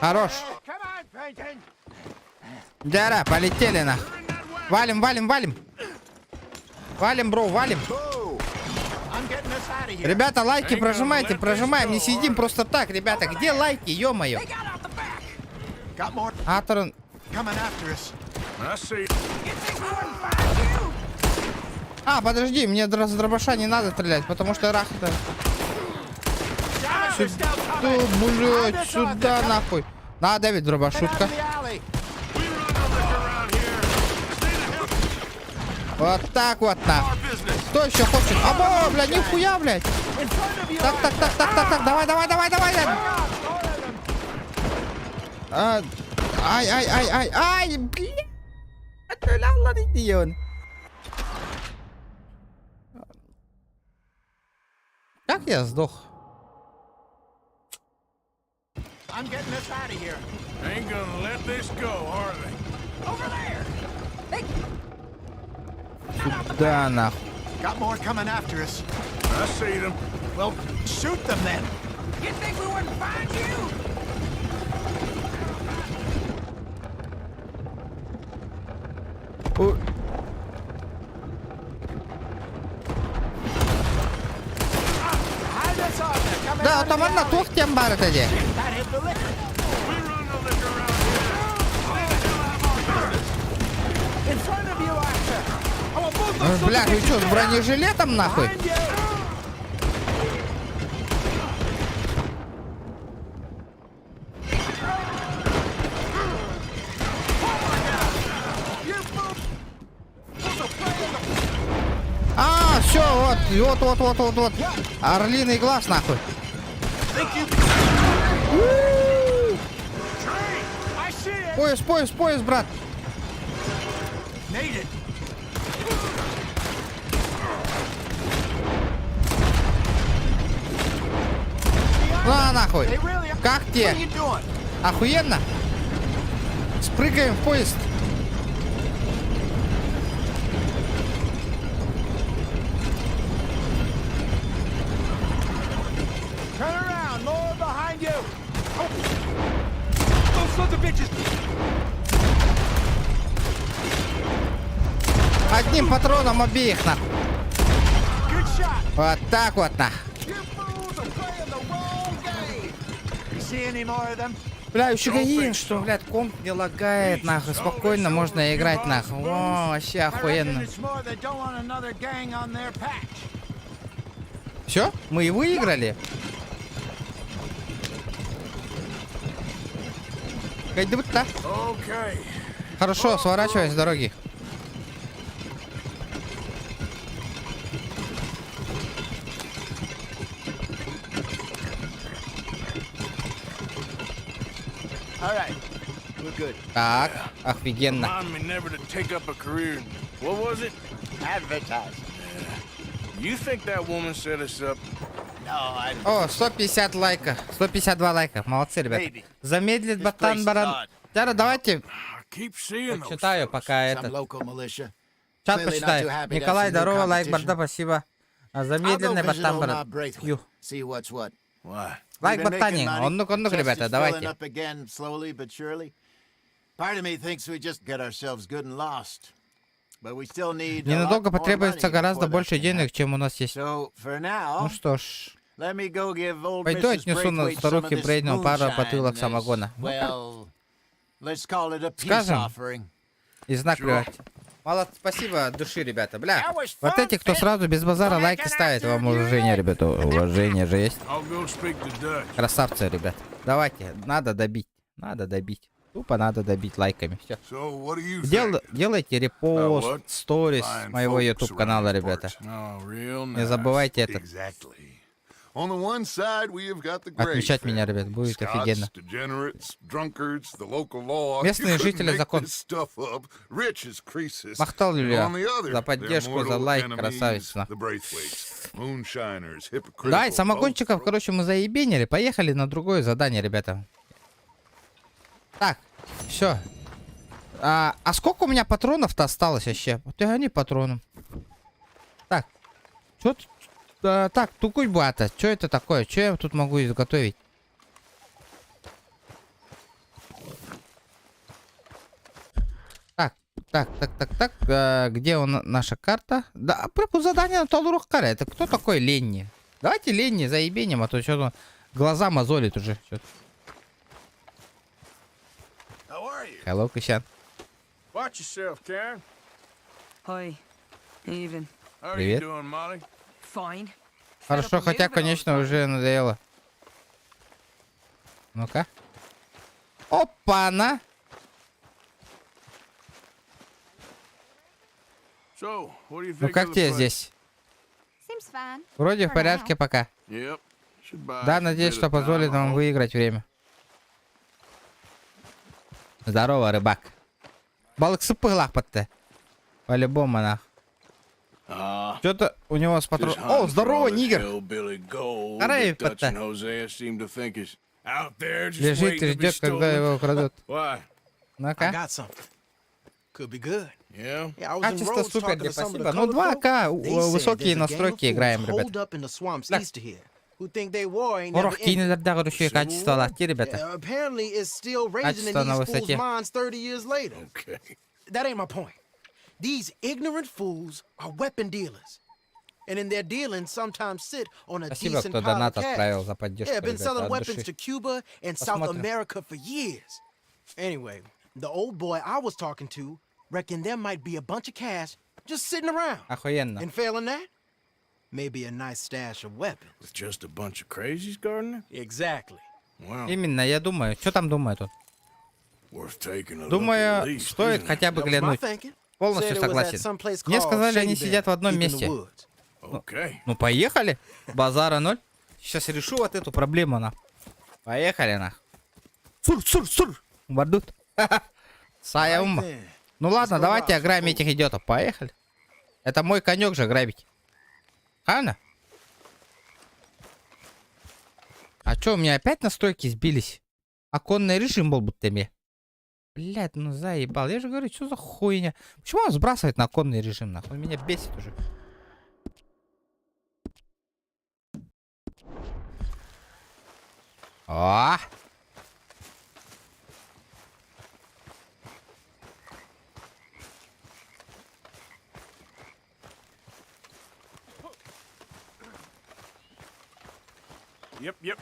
Хорош. Дара, полетели на. Валим. Валим, бро, валим. Ребята, лайки прожимаем, не сидим просто так, ребята. Где лайки, ё-моё? Аторон. А, подожди, мне с дробаша не надо стрелять, потому что рах это... Сюда, блядь, сюда нахуй. На, Дэвид, дроба, шутка. Вот так вот, на. Кто еще хочет? Або, блядь, нихуя, блядь. Так, давай. Ай, блядь. Ладно, иди он. Как я сдох? Сюда нахуй. Got more coming after us. I see them. Well, shoot them then. You think we wouldn't find you? Да, отаманна тух тем бар эти. Бля, вы что, с бронежилетом нахуй? А, все, вот. Орлиный глаз нахуй. Пояс, брат. На нахуй. Как тебе? Охуенно? Спрыгаем в поезд. Одним патроном обеих на. Вот так вот на. Бля, еще гаин, что, блядь, комп не лагает, нахуй. Спокойно можно играть, нахуй. О, вообще охуенно. Все? Мы и выиграли? Кайдут-то. Хорошо, сворачивай с дороги. Так, офигенно. О, 150 лайков. 152 лайка. Молодцы, ребята. Замедлит ботан баран. Тяра, давайте. Почитаю пока это. Чат почитаю. Николай, здорово, лайк, барда, спасибо. Замедленный ботан баран. Лайк ботанин. Он-ну-ка, ребята, давайте. Ненадолго потребуется гораздо больше денег, чем у нас есть. Ну что ж. Пойду отнесу на старухе Брейну пару бутылок самогона. Скажем, и знак привати. Молодцы, спасибо от души, ребята. Бля, вот эти, кто сразу без базара лайки ставит, вам уважение, ребята. Уважение же есть. Красавцы, ребят. Давайте, надо добить. Надо добить. Тупо надо добить лайками. Все. Делайте репост, сторис моего YouTube канала, ребята. Не забывайте это. Отмечать меня, ребят, будет офигенно. Местные жители закон. Махтал Юлия за поддержку, за лайк, красавица. Да, и самогонщиков, короче, мы заебенили. Поехали на другое задание, ребята. Так, все. А сколько у меня патронов-то осталось вообще? Ты гони патроном. Так, что тут? Так, тукуй-бата. Что это такое? Что я тут могу изготовить? Так. Где наша карта? Да, припу задание на Талурах Каре. Это кто такой Ленни? Давайте Ленни заебеним, а то что-то глаза мозолит уже. Hello, Кисян. Привет. Хорошо, хотя, конечно, уже надоело. Ну-ка. Опа-на! Ну как тебе здесь? Вроде в порядке пока. Да, надеюсь, что позволит нам выиграть время. Здорово, рыбак. Балыксы пылах-подте. По-любому, нах. Что-то у него с патрон... О, здорово, нигер! Арай, подте. Лежит и ждет, когда его украдут. Ну-ка. Качество супер, спасибо. Ну, 2К, высокие настройки играем, ребят. Порох кинелерде көрүшү качество алат, ребята. Качество на высоте. That ain't my point. These ignorant fools are weapon dealers. And in their dealing sometimes sit on a decent pile of cash. Yeah, been selling weapons to Cuba and South America for years. Anyway, the old boy I was talking to reckoned there might be a bunch of cash just sitting around. Охуенно. And failing that, maybe a nice stash of weapons. With just a bunch of crazies, Gardner? Exactly. Wow. Именно, я думаю. Что там думает он? Думаю, стоит хотя бы глянуть. Полностью согласен. Мне сказали, они сидят в одном месте. Ну, поехали. Базара ноль. Сейчас решу вот эту проблему, на. Поехали, на. Сур. Бардут. Сая ума. Ну ладно, давайте ограбим этих идиотов. Поехали. Это мой конек же грабить. Правильно? А чё, у меня опять настройки сбились? Оконный режим был будто мне. Блядь, ну заебал. Я же говорю, что за хуйня? Почему он сбрасывает на оконный режим, нахуй? Он меня бесит уже. О! Yep.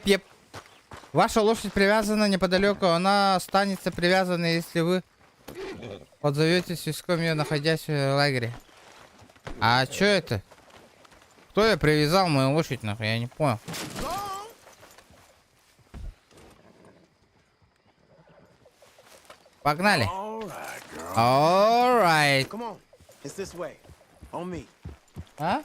Еп. Ваша лошадь привязана неподалеку. Она останется привязанной, если вы отзоветесь виском ее, находясь в лагере. А чё это? Кто я привязал мою лошадь, нахуй? Я не понял. Погнали. Alright. Come on. It's this way. On me. А?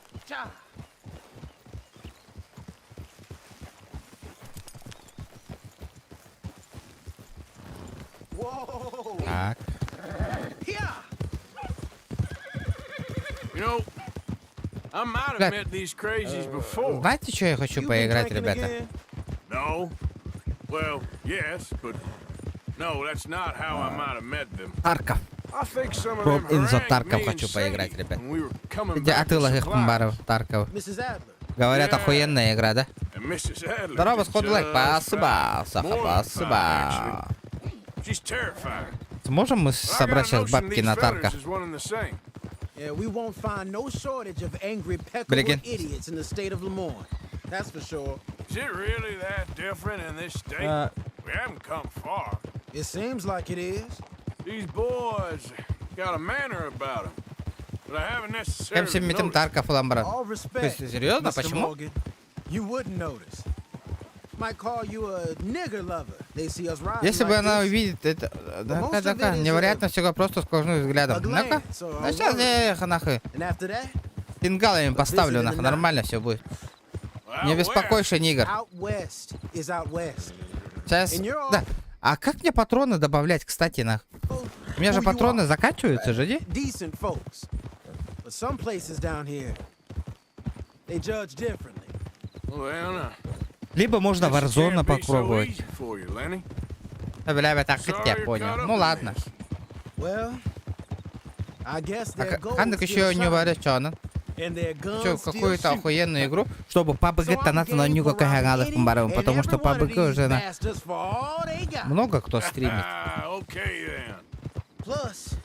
Whoa. Так. Yeah. You know, I might have met these crazies before. Знаете, что я хочу поиграть, ребята? No. Well, yes, but no, that's not how I might have met them. Тарков. I think some of From them Инзо harangued Тарков me хочу and поиграть, Sadie ребят. when we were coming Где back от with Илых supplies. Хмбаров Тарков. Mrs. Adler. Говорят, охуенная игра, да? And Mrs. Adler Здорово, did Скотт Блэк. just Спасибо. fine. Саха, More than спасибо. fine, actually. She's terrifying. Сможем мы I got собрать a сейчас notion бабки these на fellas Тарков? is one and the same. Yeah, we won't find no shortage of angry Begin. peckable idiots in the state of Lemoyne. That's for sure. Is it really that different in this state? We haven't come far. It seems like it is. These boys got a manner about them, but I haven't necessarily Всем метим noticed. Тарков и Ламбрат. All То respect, есть, серьезно? Mr. Почему? Morgan. You wouldn't notice. Might call you a nigger lover. They see us riding Если бы like она this. увидит это... most Да-ка, of да-ка. it is, Невероятно всего просто сквозным взглядом. a Ну-ка. glance or Да a сейчас word. я их нахуй. And after that, Пингалами поставлю, visit in нахуй. the Нормально все будет. Out Не беспокойся, нигер. out west is out west. Сейчас... And you're all- Да. А как мне патроны добавлять, кстати, нахуй? У меня же Who you патроны are. заканчиваются же, не? Decent folks. But some places down here, they judge differently. Well, now, Либо можно this Warzone can't be so попробовать. easy for you, Lenny. Бля, так Sorry я you're понял. caught up Ну in ладно. this. Well, I guess their goals Хандок get еще не shot, варечён. and their Чё, guns still какую-то shoot. охуенную игру, чтобы So PUBG I'm тонаться на game нюга for robbing каганных any комбаров, and потому что every one of PUBG these уже на bastards for all they got. много кто стримит. Ah, okay then. Plus,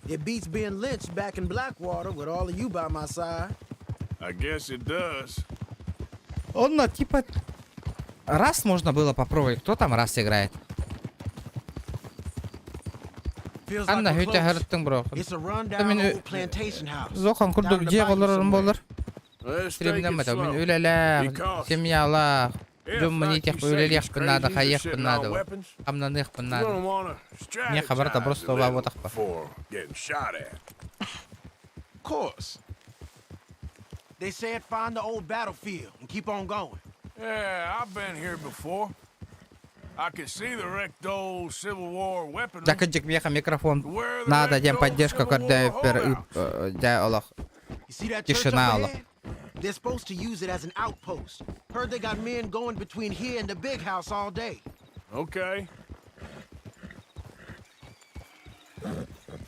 it beats being lynched back in Blackwater with all of you by my side. I guess it does. Он типа раз можно было попробовать. Кто там раз играет? Feels like Анна we're хүйтэ close. харттың бро. It's a rundown Мен old plantation house. зохан down курдук in the же bayou болорун somewhere. болор. Let's take Стримден it мета. Мен slow. үлеле Because семьяла. if, Жум like мнитех you say, үлелех these пнада crazies are хаех sitting on пнада. weapons, Амнаных you're пнада. gonna wanna Не хабарта strategize просто a little вот так. before getting shot at. Of course. They said find the old battlefield and keep on going. Yeah, I've been here before. I can see the wrecked old Civil War weaponry. Закаджик меха микрофон. Надо дем поддержку, когда дя Аллах. You see that church Тишина, over Аллах. there? They're supposed to use it as an outpost. Heard they got men going between here and the big house all day. Okay.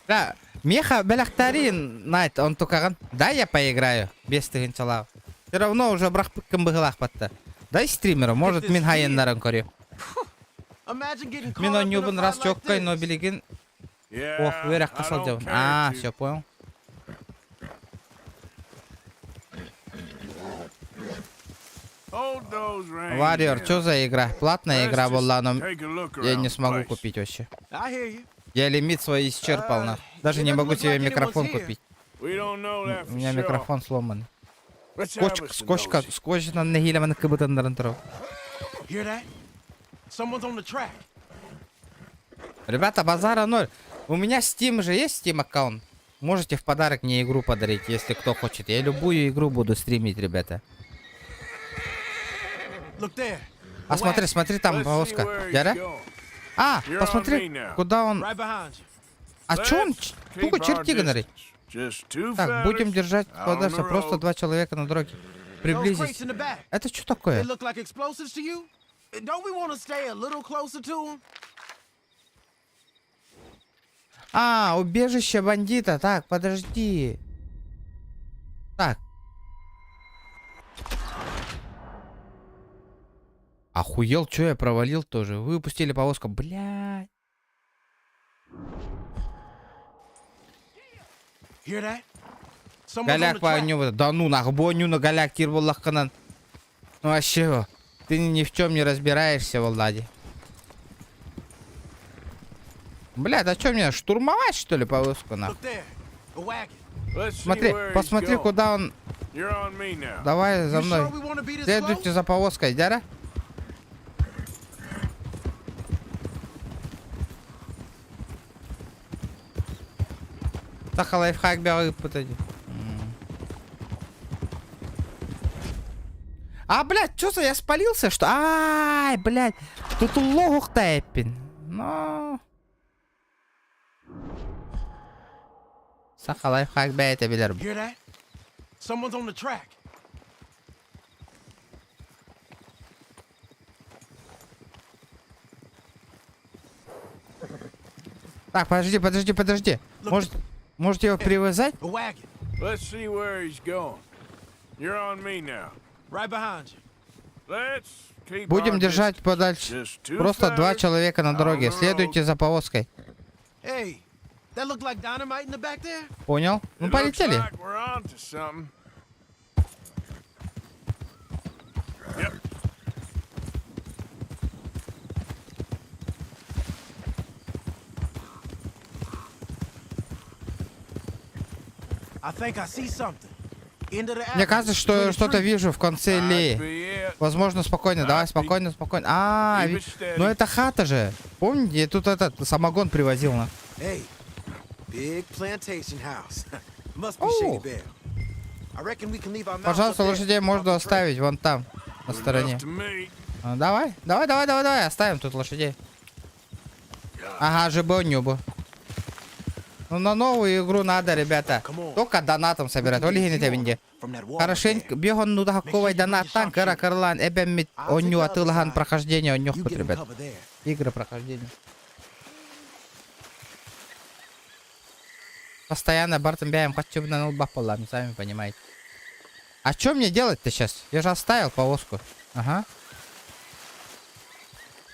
Да, меха белахтарин найт он тукаган. Да, я поиграю. Без тыгынчалау. Все равно уже брахпыккам быгылах патта. Дай стримеру, может мин хайеннарын көрю. Imagine getting caught Мин up он in a юбын fight раз like чоккай, this. но билигин. Yeah, Ох, верах I касал don't жабын. care А, to. все понял. Hold those reins Warrior, in. что за игра? Платная Let's игра just была, но take a look я around не the смогу place. купить вообще. I hear you. Я лимит свой исчерпал, на. Даже не it могу doesn't look себе like микрофон anyone's here. купить. We don't know that У for меня sure. микрофон сломан. Let's have us a Скотчка, nosy. скотч на нагилеван кыбытындырын тұру. Hear that? Someone's on the track. Ребята, базара ноль. У меня Steam же есть, Steam аккаунт. Можете в подарок мне игру подарить, если кто хочет. Я любую игру буду стримить, ребята. Look there. А смотри, смотри, там Let's see повозка. where he's Яра? going. А, You're on посмотри, me now. куда он... Right behind you. А чё он? Let's Туго keep our черти гонорит. distance. Just two Так, будем fellas держать out on подальше. the Просто road. два человека на дороге. Those crates Приблизись. in the back. Это что They такое? look like explosives to you? Don't we want to stay a little closer to them? А, убежище бандита. Так, подожди. Так. Охуел, что я провалил тоже. Выпустили повозку. Блядь. Hear that? Someone's on the Галяк track. по ню. Да ну нах, боню на галяк тир боллахканан. Ну вообще. Ты ни в чем не разбираешься, Влади. Блядь, а что мне, штурмовать, что ли, повозку, нахуй? Смотри, посмотри, куда он... Давай за мной. Следуйте за повозкой, дяра? Так, лайфхак бегает, подойди. А, блядь, что за я спалился, что? Ай, блядь, тут логух тайпин. Но... Саха лайфхак бейте билер. Hear that? Someone's on the track. Так, подожди. Можете его привязать? Let's see where he's going. You're on me now. Right behind you. Let's keep Будем our держать distance. подальше. Just two Просто два fellas человека на дороге. on the road. Следуйте за повозкой. Hey, that look like dynamite in the back there? Понял? Ну, It looks полетели. like we're onto something. Yep. I think I see something. Into the Мне avenue, кажется, что between я the что-то trees. вижу в конце Might аллеи. be it. Возможно, спокойно. Давай, спокойно. А, Keep it steady. ну это хата же. Помните, я тут этот самогон привозил на. Hey, big plantation house. Must be Oh. Shady Belle. I reckon we can leave our mounts Пожалуйста, up there. лошадей можно оставить вон там, на Good стороне. enough to me. А, давай, оставим тут лошадей. Ага, жибо-нюбо. Ну на новую игру надо, ребята. Только донатом собирать. Олигин тебе. Хорошенько. Бегон ну такого донатан, кара карлан, эбемит, оню атылган прохождение, онюх You под, get him ребят. cover there. Игры прохождения. Постоянно бартом бяем, хочу бы на нулбах полами, сами понимаете. А что мне делать-то сейчас? Я же оставил повозку. Ага.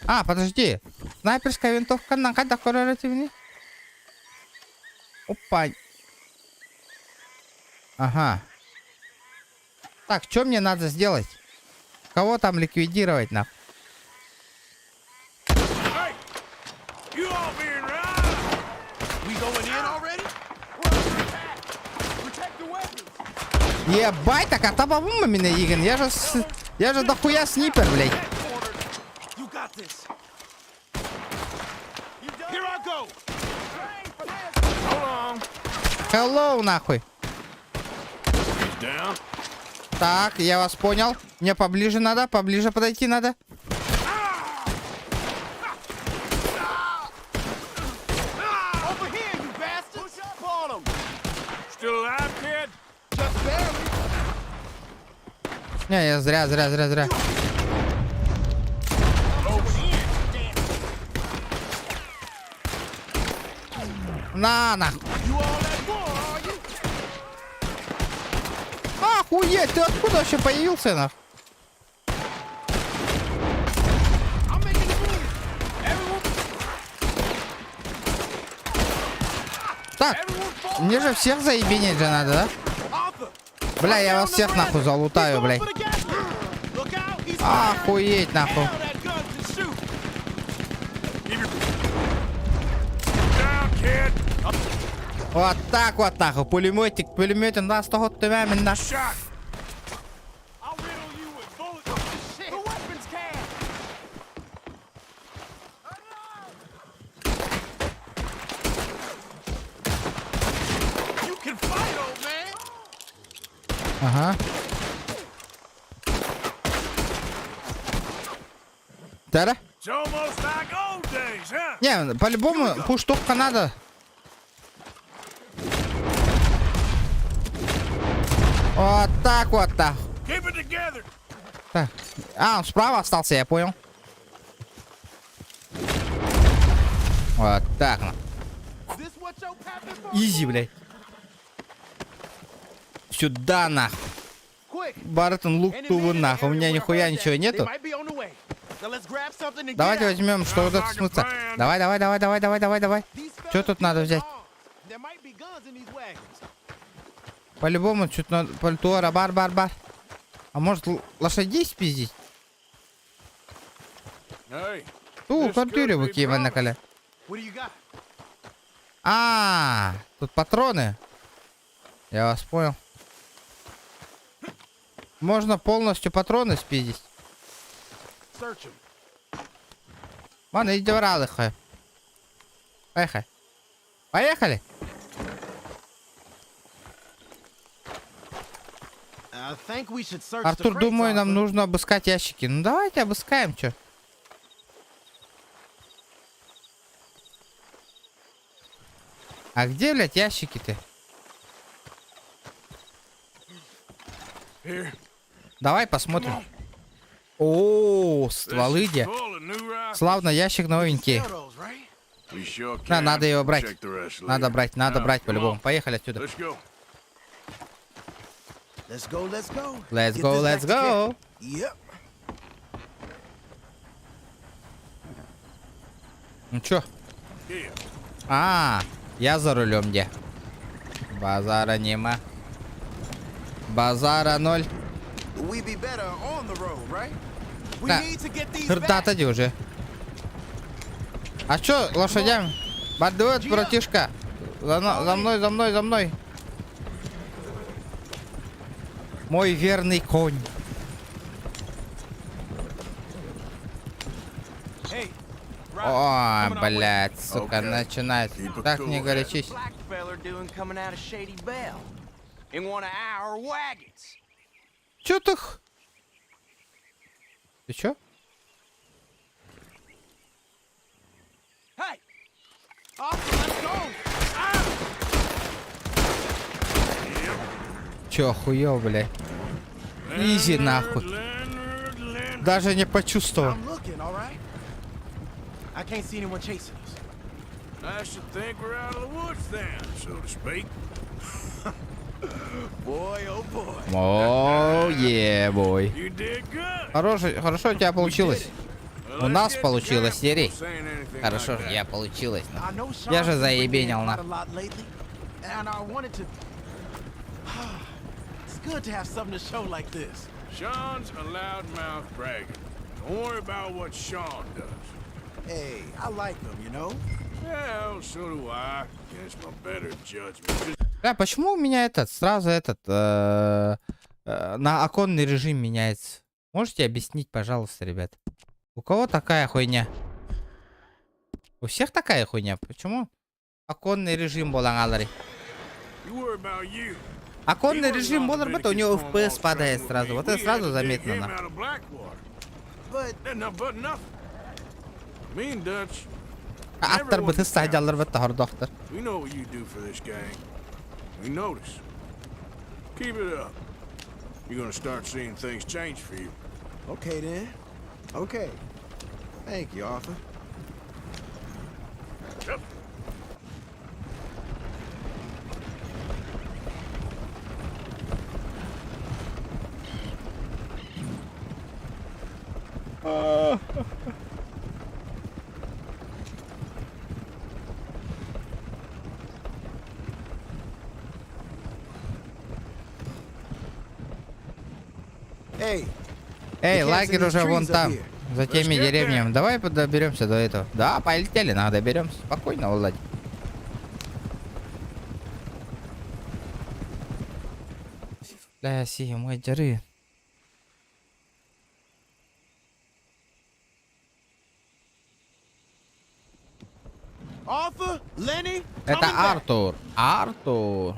А, подожди. Снайперская винтовка на кадах корпоративный. Опа. Ага. Так, что мне надо сделать? Кого там ликвидировать, нахуй? Hey! You all being right? We going in already? Ебать, так а та по-моему меня Игорь. Я же дохуя снипер, блядь. You got this. Here I go. Hold on. Hello, нахуй. He's down. Так, я вас понял. Мне поближе надо, поближе подойти надо. Over here, you bastard. Push up on him. Still alive, kid? Just barely. Не, я зря. На. You all at war, are you? Охуеть, ты откуда вообще появился, нахуй? I'm making the move. Everyone, Так, мне же всех заебенить же надо, да? Arthur. Бля, я вас всех нахуй залутаю, блядь. For the gas. Look out, he's Охуеть, нахуй. Hell, that gun can shoot. Down, kid. Вот так вот, нахуй. Пулеметик нас того тымями наш. Shot. I'll riddle you with bullets. Oh, shit. The weapons can. You can fight, old man. Ага. Да? It's almost like old days, huh? Не, по-любому пуштовка надо. Вот так вот, так. Keep it together. Так. А, он справа остался, я понял. Вот так. This what your pappy for? Изи, блядь. Сюда, нахуй. Quick. Бартон, лук, тувы, нахуй. У меня нихуя ничего They нету. might be on the way. Now let's grab something and Давайте get out. возьмем, что вот это смыться. Давай. These Что тут надо взять? fellas are armed. There might be guns in these wagons. По-любому, что-то надо. Пальтуара, бар. А может лошадей спиздить? Hey, Ту, квартире выкивай на коле. What do you got? А, тут патроны. Я вас понял. Можно полностью патроны спиздить. Search him. Ладно, иди в радыха. Поехали. Поехали. I think we should search the Артур, crates, думаю, нам Arthur. нужно обыскать ящики. Ну давайте обыскаем, чё. А где, блядь, ящики-то? Here. Давай посмотрим. О, стволы где? Full of new rifles. Славно, ящик новенький. Sell those, right? We sure Да, can. надо его брать. Check the rest Надо later. брать Now, come по-любому. on. Поехали отсюда. Let's go. Let's go, let's go. Let's Get go, this let's back to go. camp. Yep. Ну чё? Here. А, я за рулем где? Базара нема. Базара ноль. We be better on the road, right? We Да. need to get these Хрда back. отойди уже. А чё, лошадям? Бардует, братишка. За мной. Мой верный конь. Hey, О, блядь, сука, начинает. Так не горячись. black feller doing coming out of Shady Bell in one of our wagons? Чё ты? Ты чё? Hey, Arthur, let's go. Чё, охуел, блядь? Изи нахуй. Даже не почувствовал. I'm looking, all right? I can't see anyone chasing us. I should think we're out of the woods then, so to speak. Boy, oh boy. О, бой. You did good. Хорошо у тебя получилось. У нас получилось, Серей. Saying anything Хорошо like же that. я получилось. I know Sean's Я же been заебенил bringing in на. quite a lot lately, and I wanted to. It's good to have something to show like this. Sean's a loudmouth bragger. Don't worry about what Sean does. Hey, I like him, you know. Well, so do I. Against my better judgment. Да, почему у меня сразу на оконный режим меняется? Можете объяснить, пожалуйста, ребят? У кого такая хуйня? У всех такая хуйня? Почему? Оконный режим болаңалары. You worry about you. Оконный режим болар быт, у него FPS падает сразу. Вот это сразу заметно. Came На. out of Blackwater. But But nothing. Me and Dutch, Аттар быт стадиялар быт тахар доктор. we know what you do for this gang. We notice. Keep it up. You're gonna start seeing things change for you. okay then. Okay. Thank you, Arthur. Yep. Hey, Эй, The лагерь cats in уже these вон trees up там. here. За теми Let's get деревнями. Давай доберемся до этого. Да, полетели, доберемся. Спокойно, Владь. Бля, си, мой дыры. Arthur, Lenny, Это coming back. Артур. Артур.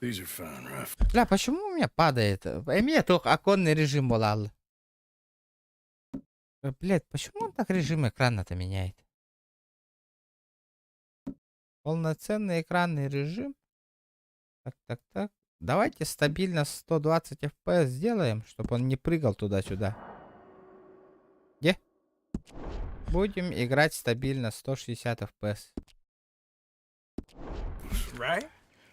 These are fine, Ruff. Бля, почему у меня падает? У меня только оконный режим болал. Блять, почему он так режим экрана-то меняет? Полноценный экранный режим. Так. Давайте стабильно 120 FPS сделаем, чтобы он не прыгал туда-сюда. Где? Будем играть стабильно 160 FPS. Right?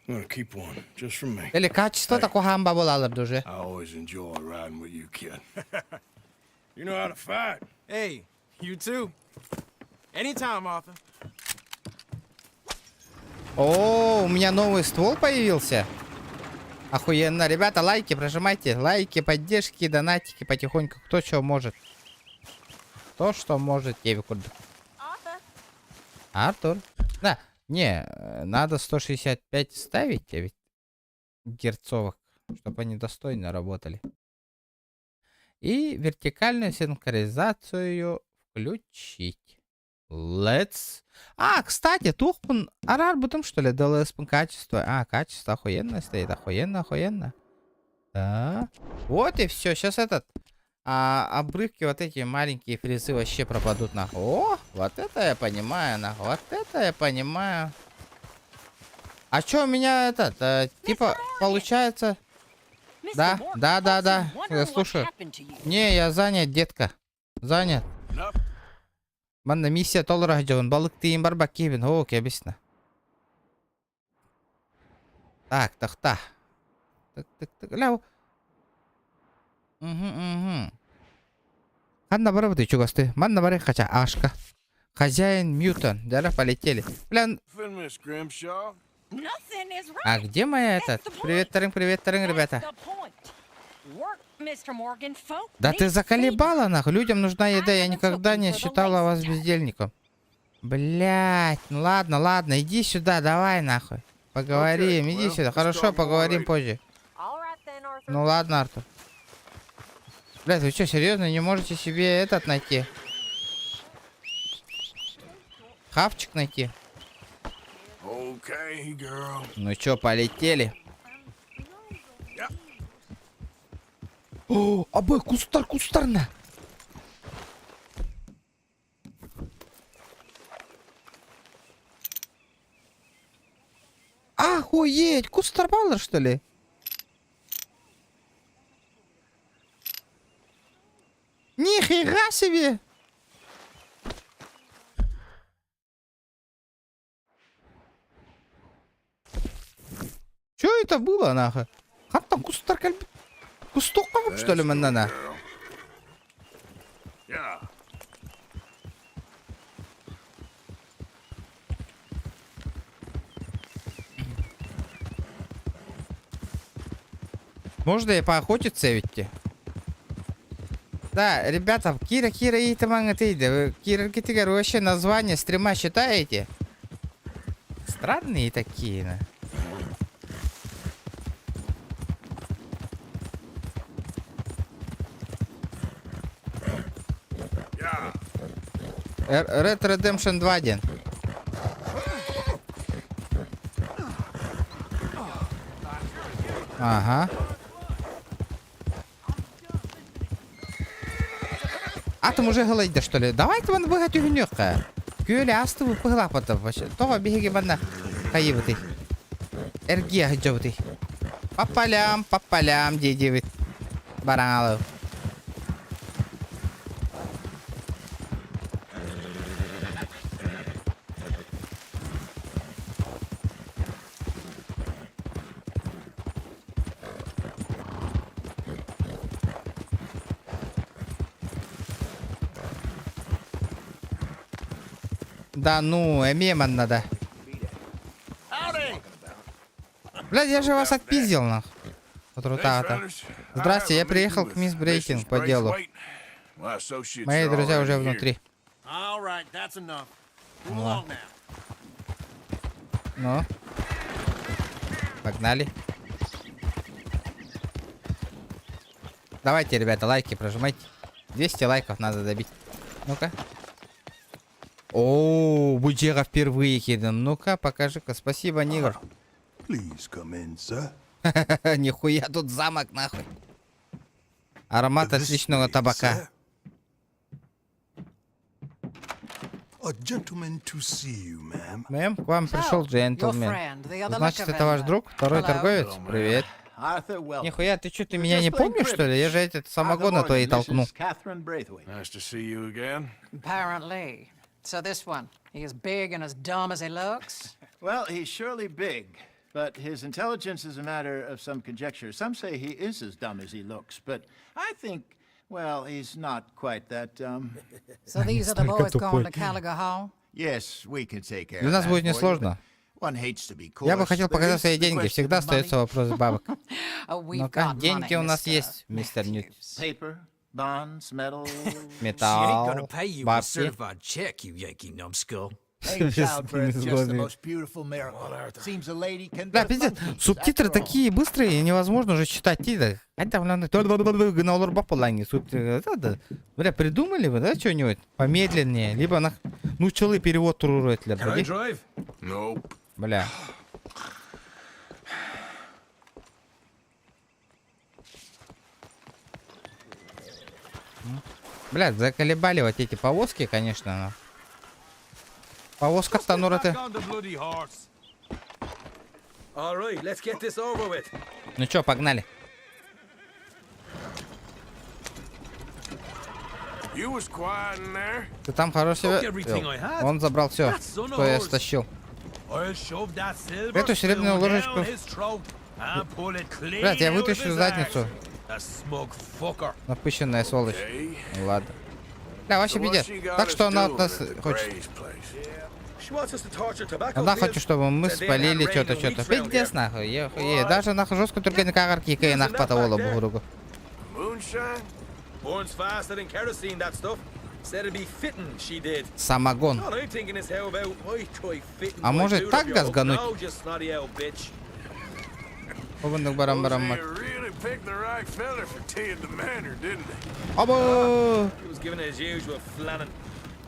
I'm gonna keep one, just for me. Или качество такое хамба болалар дуже. I always enjoy riding with you, kid. You know how to fight. Hey, you too. Anytime, Arthur. О, у меня новый ствол появился. Охуенно. Ребята, лайки прожимайте. Лайки, поддержки, донатики потихоньку. Кто что может. Кто что может. Артур. Да. Не, надо 165 ставить, ведь герцовок, чтобы они достойно работали. И вертикальную синхронизацию включить. Let's. А, кстати, тухпун арар бутым, что ли, ДЛСП качество. А, качество охуенно стоит. Охуенно. Да. Вот и все. Сейчас обрывки, вот эти маленькие фрезы вообще пропадут нахуй. О, вот это я понимаю, нахуй. Вот это я понимаю. А чё у меня типа, получается... Да. Я слушаю. Не, я занят, детка. Занят. Манна миссия толра ждён. Балык тыйым бар бак кебин. О, кебисна. Так, тахта. Так. Ляу. Угу. Ханна бара ты чугасты. Манна бара хача ашка. Хозяин Мьютон. Дара полетели. Бля. А где моя Привет, Тарынг, ребята. Да ты заколебала, нахуй. Людям нужна еда. Я никогда не считала вас бездельником. Блять, ну ладно, иди сюда, давай, нахуй. Поговорим, иди сюда. Хорошо, поговорим позже. Ну ладно, Артур. Блять, вы что, серьезно, не можете себе найти? Хавчик найти? Ну чё, полетели? О, абы, кустарно. Охуеть, кустар баллар, что ли? Нихера себе! Чё это было, нахуй? Как там кустар кальби? Кусток, что ли, манана? Можно и поохотиться ведь? Да, ребята, Кира и Тамангатейда. Кира Китигар, вообще название стрима считаете? Странные такие, на. Red Redemption 2.1. Ага. Атом уже голодит, что ли? Давайте вон выгать угнёка. Кюли астывы пыглапотов вообще. Това беги ванна. Каивы. Эргия гджовы. По полям, дедивы. Баралов. Да ну, меман надо. Блядь, я же вас отпиздил, нахуй. Здрасте, я приехал к мисс Брейкинг по делу. Мои друзья уже внутри. Ну. Погнали. Давайте, ребята, лайки прожимайте. 200 лайков надо добить. Ну-ка. О, Буджера впервые кидан. Ну-ка, покажи-ка. Спасибо, Нигр. Нихуя тут замок, нахуй. Аромат отличного табака. Мэм, к вам пришел джентльмен. Значит, это ваш друг? Второй торговец? Привет. Нихуя, ты что, ты меня не помнишь, что ли? Я же этот самогон на твоей толкну. So this one, he is big and as dumb as he looks? Well, he's surely big, but his intelligence is a matter of some conjecture. Some say he is as dumb as he looks, but I think, well, he's not quite that dumb. So these are the boys going to Caliga Hall? Yes, we can take care Для of нас that будет for you, несложно. One hates to be Я бы coarse, хотел but показать it's свои the деньги. question Всегда of остается money. вопрос бабок. We've Ну-ка, got деньги money, у нас Mr. есть, мистер Ньют. Paper, bonds, metal. She ain't Металл, gonna pay you a бабки. certified check, you Yankee numbskull. Ain't childbirth just the Мозгами. most beautiful miracle? Seems a lady can Бля, birth пиздец, monkeys, субтитры after all. такие быстрые, невозможно уже читать. Бля, придумали вы, да, что-нибудь помедленнее? Либо на... Ну, челы перевод Тру-Ретлер. Can I drive? Nope. Бля. Бля, заколебали вот эти повозки, конечно. Повозка Танура-то. All right, let's get this over with. Ну чё, погнали. You was quiet in there. Ты там хорош себя вел. Он забрал все, что я стащил. Эту серебряную ложечку. Блядь, я вытащу задницу. Напыщенная сволочь. Ладно. Бля, вообще пиздец. Так что она от нас хочет. Она хочет, чтобы мы спалили что-то. Пиздец нахуй. Даже нахуй жестко только на кагарке и нах потовола бугуругу. Burns faster than kerosene, that stuff. Said it'd be fitting, she did. Самогон. All I'm thinking is how about I try fitting. А может так газгануть? No, just snotty old bitch. Барам-барам. Really picked the right fella for teeing the manor, didn't they? Оба! He was giving his usual flannin'.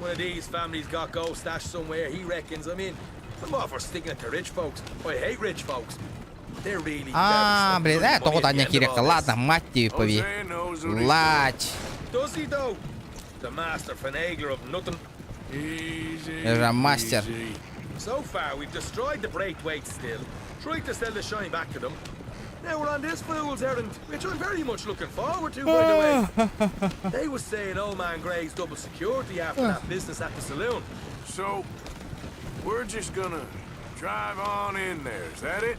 One of these families got gold stashed somewhere, he reckons. I mean, I'm all for sticking it to rich folks. I hate rich folks. They're really Блин, это вот они кирека. Ладно, мать тебе пови. Лач. Does he though? The master finagler of nothing. Я же мастер. So far, we've destroyed the Braithwaite still, tried to sell the shine back to them. Now we're on this fool's errand, which I'm very much looking forward to, by the way. They was saying old man Gray's double security after that business at the saloon. So, we're just gonna drive on in there, is that it?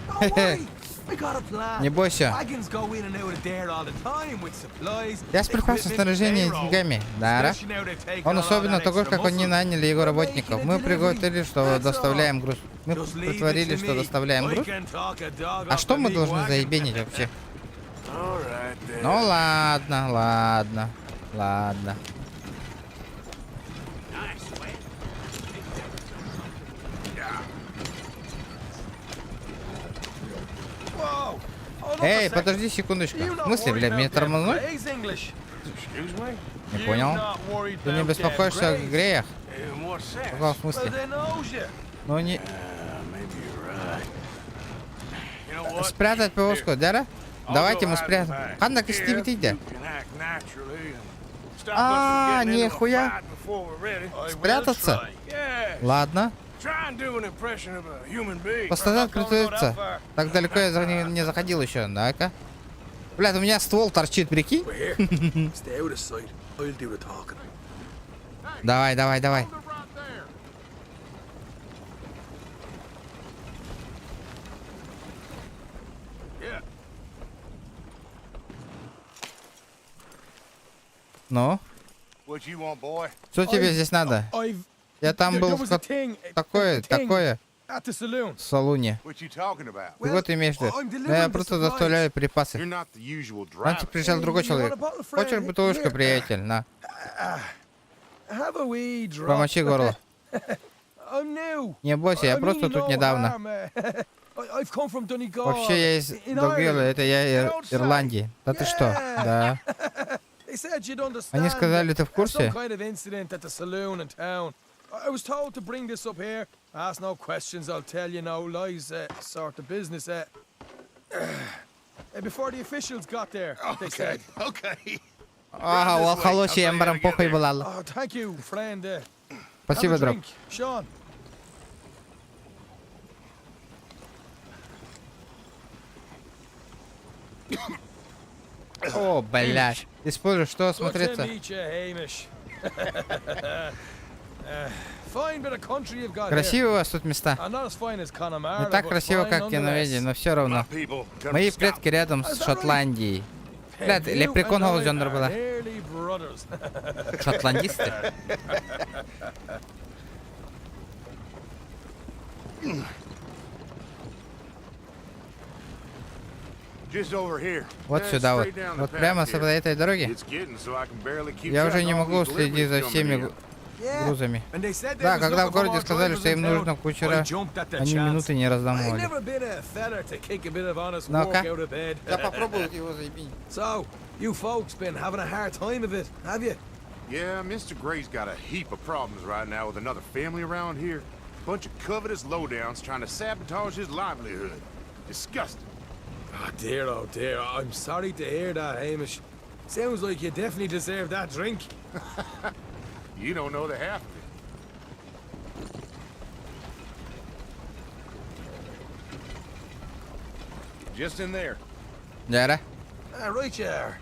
Don't worry, we got a plan. Не бойся. Wagons go in and out of there all the time with supplies. Я с припасом снаряжения и деньгами. Да. Он особенно такой, как они наняли его работников. Мы приготовили, что доставляем груз. Мы притворили, что доставляем груз. А что мы должны заебенить вообще? Ну ладно. Эй, подожди секундочку. В смысле, блядь, меня тормознуть? Не понял. Ты не беспокоишься о Греях? В каком смысле? Ну не... Спрятать повозку, да? Давайте мы спрятаем. Ханна, к тебе иди. Нихуя. Спрятаться? Ладно. Пострадать притвориться. Так далеко я не заходил еще, да-ка. Блядь, у меня ствол торчит, прикинь. Давай. Ну? Что тебе здесь надо? Я там был в такое, в салуне. Чего ты имеешь в виду? Я просто доставляю припасы. Раньше приезжал другой человек. Хочешь бутылочку, приятель? На. Промочи горло. Не бойся, я просто тут недавно. Вообще я из Долгвилла, это я Ирландии. Да ты что? Да. Они сказали, ты в курсе? I was told to bring this up here. Ask no questions, I'll tell you no lies, sort of business. Before the officials got there, they said. Okay. Холочи, я барам похуй была. Oh, thank you, friend. Спасибо, друг. Sean. О, блядь. Используй, что смотреться. Красивые у вас тут места. Не так красиво, как я наведе, но все равно. Мои предки рядом с Шотландией. Блядь, лепрекон Холджандер была. Шотландисты. Just over here. Вот Yeah, сюда вот. straight down the Вот path прямо с here. этой дороги. It's getting so I can barely keep Я уже track не of all могу these следить за deliveries всеми coming in. грузами. And they said they Да, was когда looking в for городе more сказали, drivers что им in town, нужно I кучера, jumped at the они chance. минуты не I've раздумывали. never been a feller to kick a bit of honest Ну-ка. work out of bed. Я попробую его заебить. So, you folks been having a hard time of it, have you? Yeah, Mr. Gray's got a heap of problems right now with another family around here. Bunch of covetous lowdowns trying to sabotage his livelihood. Disgusting. Oh dear, I'm sorry to hear that, Hamish. Sounds like you definitely deserve that drink. You don't know the half of it. Just in there. Яра. Right you are.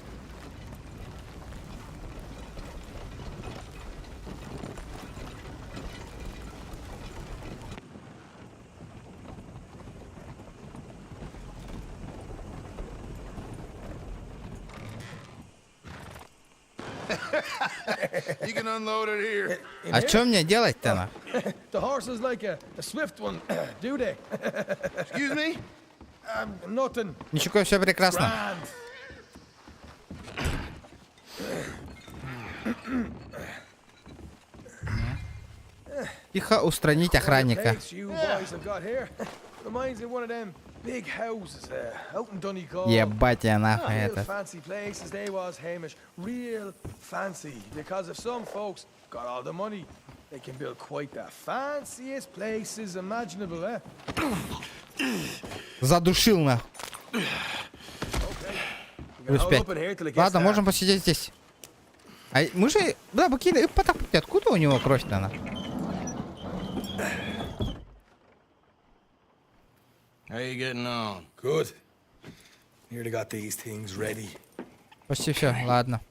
You can unload it here. А что мне делать-то? На? The horse is like a swift one, do they? Excuse me? Nothing. Ничего, все прекрасно. Grand. Тихо устранить охранника. Place you boys have got here reminds me of one of them big houses out in Donegal. Ебать я нахуй Real это. fancy places they was, Hamish. Real fancy. Because if some folks got all the money, they can build quite the fanciest places imaginable, eh? Задушил нахуй. Плюс 5. Ладно, можем посидеть здесь. А мы же... Да, покинули. Откуда у него кровь-то она? How you getting on? Good. Nearly got these things ready. Почти все, ладно.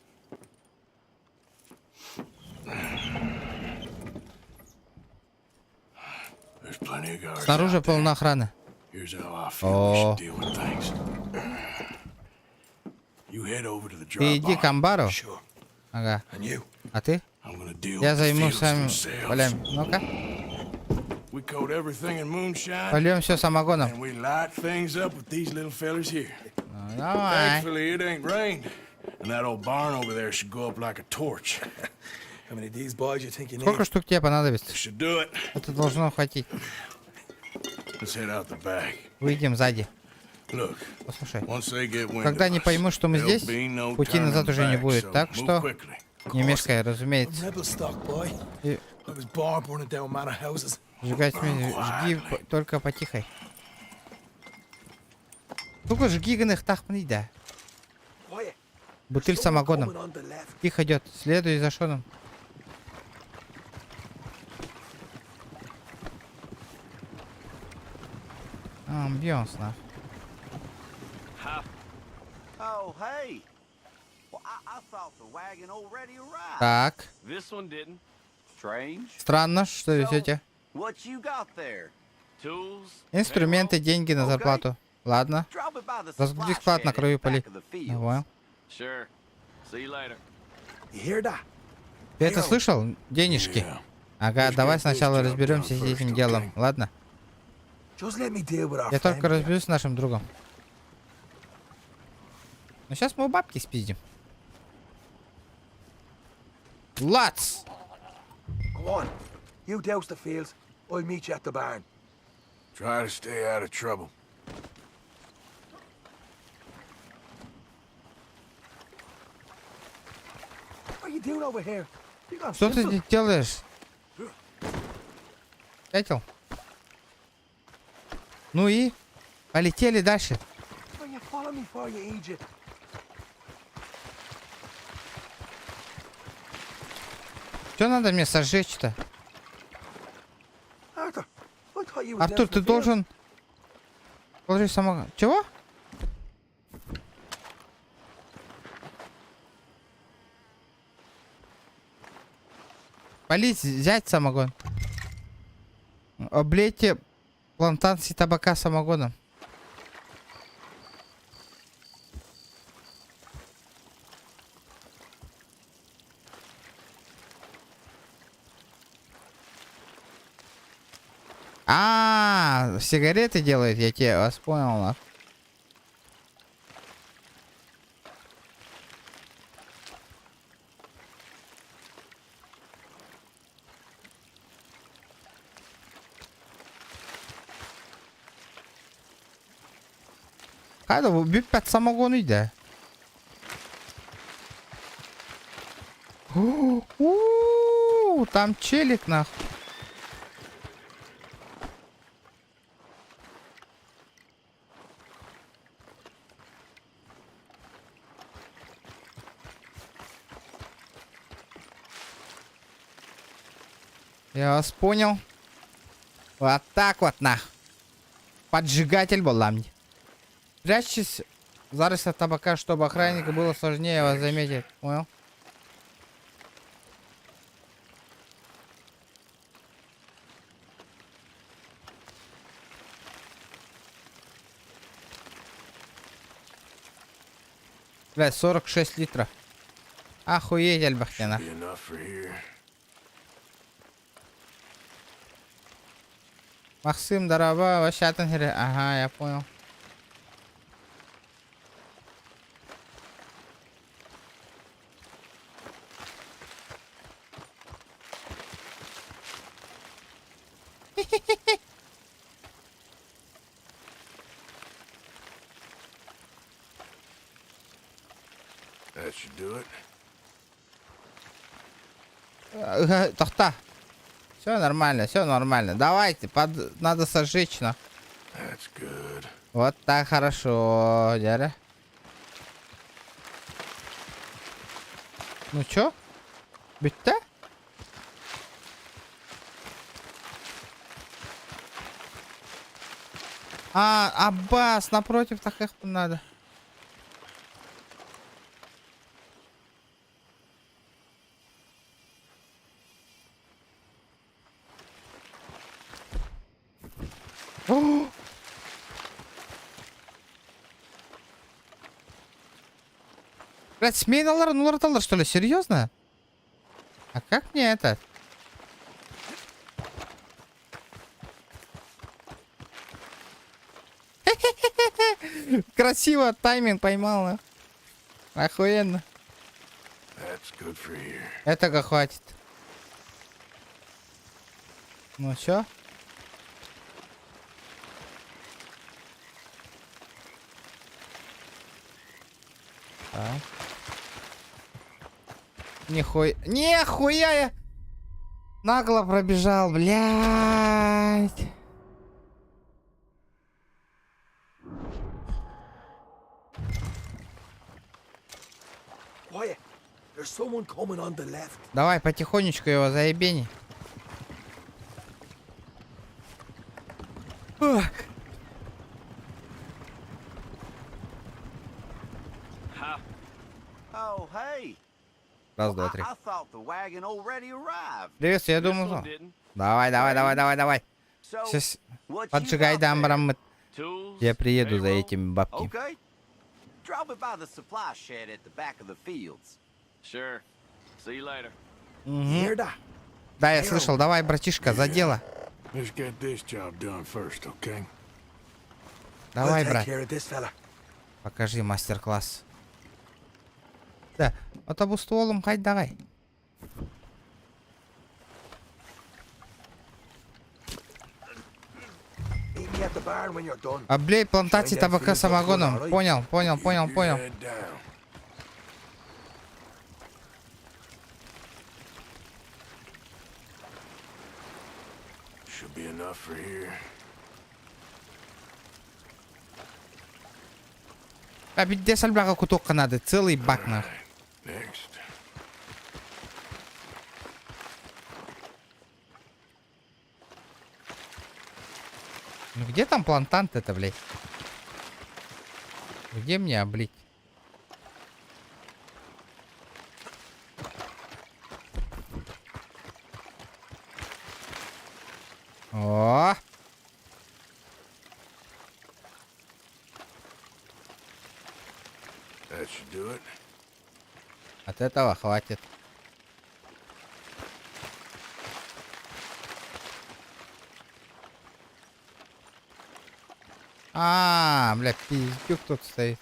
There's plenty of guards. Снаружи полно охраны. Here's how I feel we О, should deal with things. You head over to the ты drop иди к амбару. Ага. And you, А ты? I'm gonna deal Я with the займусь fields своими themselves. полями. Ну-ка. We coat everything in moonshine, Польем все самогоном. and we light things up with these little fellers here. Ну, давай. Thankfully, it ain't rained, and that old barn over there should go up like a torch. How many of these boys you think you need? Сколько штук тебе понадобится? Should do it. Это должно хватить. Let's head out the back. Выйдем сзади. Look, Послушай. once they get wind Когда of они us, поймут, что мы there'll здесь, be no пути назад turning уже не back, будет. so Так move что quickly. не мешкай, разумеется. Rebel stock, boy. И I was born burning down manor houses. сжигать жги только потихой. Только жгиганых тахмни, да. Quiet. Бутыль с самогоном. Coming on the left. Тихо идет. Следуй за Шоном. Амбионс, на. Oh, hey. Well, I thought the wagon already arrived. Так. This one didn't. Strange. Странно, что везете. What you got there? Tools? Инструменты, деньги на зарплату. Ладно. Drop it by the Разгрузи supply склад на shed краю at the полей. back of the fields. Понял. Sure. See you later. You hear that? Ты это слышал? Денежки. Ага, давай сначала разберемся с этим делом. Ладно? Just let me deal with our Я только friend. разберусь с нашим другом. Ну сейчас мы у бабки спиздим. Лац! Go on. You douse the fields. I'll meet you at the barn. Try to stay out of trouble. What are you doing over here? You got Что ты simple. здесь делаешь? Пятел? Ну и? Полетели дальше. What you follow me for, you Egypt? Что надо мне сожечь-то? Arthur, I thought you was Артур, down ты for the fields. должен... Положи самогон. Чего? Полить, взять самогон. Облейте плантации табака самогоном. сигареты делает, я тебе вас понял, нахуй. Haydi bu büyük pet samagonuydu. Там челик нахуй. Я вас понял. Вот так вот нахуй. Поджигатель была мне. Прячьтесь в зарослях табака, чтобы охраннику было сложнее вас заметить. Понял? Блядь, 46 литров. Охуеть, Альбахтина. Максим, дорога, вообще атангири. Ага, я понял. That should do it. Тохта. Все нормально, все нормально. Давайте, надо сожечь, на. That's good. Вот так хорошо, дядя. Ну чё? Битте? Аббас, напротив таких надо. О! Блядь, смейналар, нуларталар, что ли? Серьезно? А как мне это? Красиво, тайминг поймал. Охуенно. Этого хватит. Ну чё? Так. Нихуя я нагло пробежал, блядь. Давай потихонечку его заебени. Oh, hey. Раз, два, три. I thought the wagon already arrived. Привет, я думал. Давай. Сейчас поджигай дамбаром. Я приеду за этими бабки. Okay. Drop it by the supply shed at the back of the fields. Sure. See you later. Да, я слышал. Давай, братишка, за дело. Let's get this job done first, okay? Давай, брат. Покажи мастер-класс. Да, отобу стволом хоть давай. Облей плантации табака самогоном. Понял. Should be enough for here. А ведь где сальбака куток надо? Целый бак нах. Next. Ну где там плантант это, блядь? Где мне облить? О! That should do it. От этого хватит. А, бля, пиздюк тут стоит.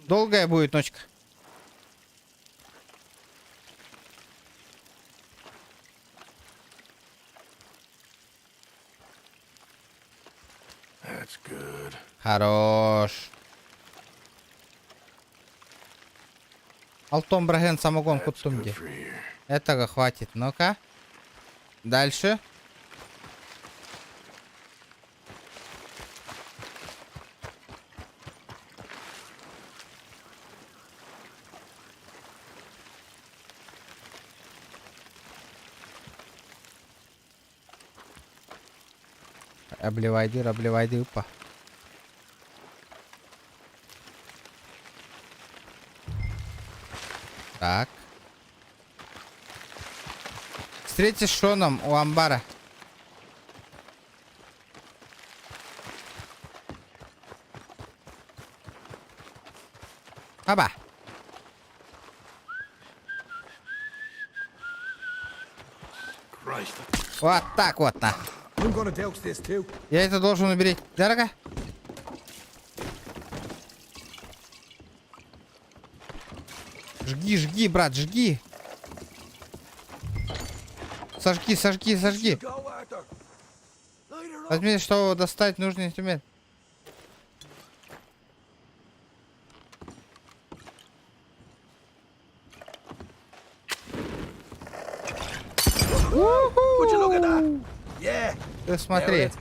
Долгая будет ночка. That's good. Хорош. Алтон Браген самогон куттумди. Этого хватит. Ну-ка. Дальше. Обливайды, упа. Так. Встретишь с Шоном у амбара. Аба. Вот так вот на. Я это должен уберечь. Дорого? Жги, жги, брат, жги. Сожги, сожги, сожги. Возьми, что достать нужный инструмент. Ты смотри.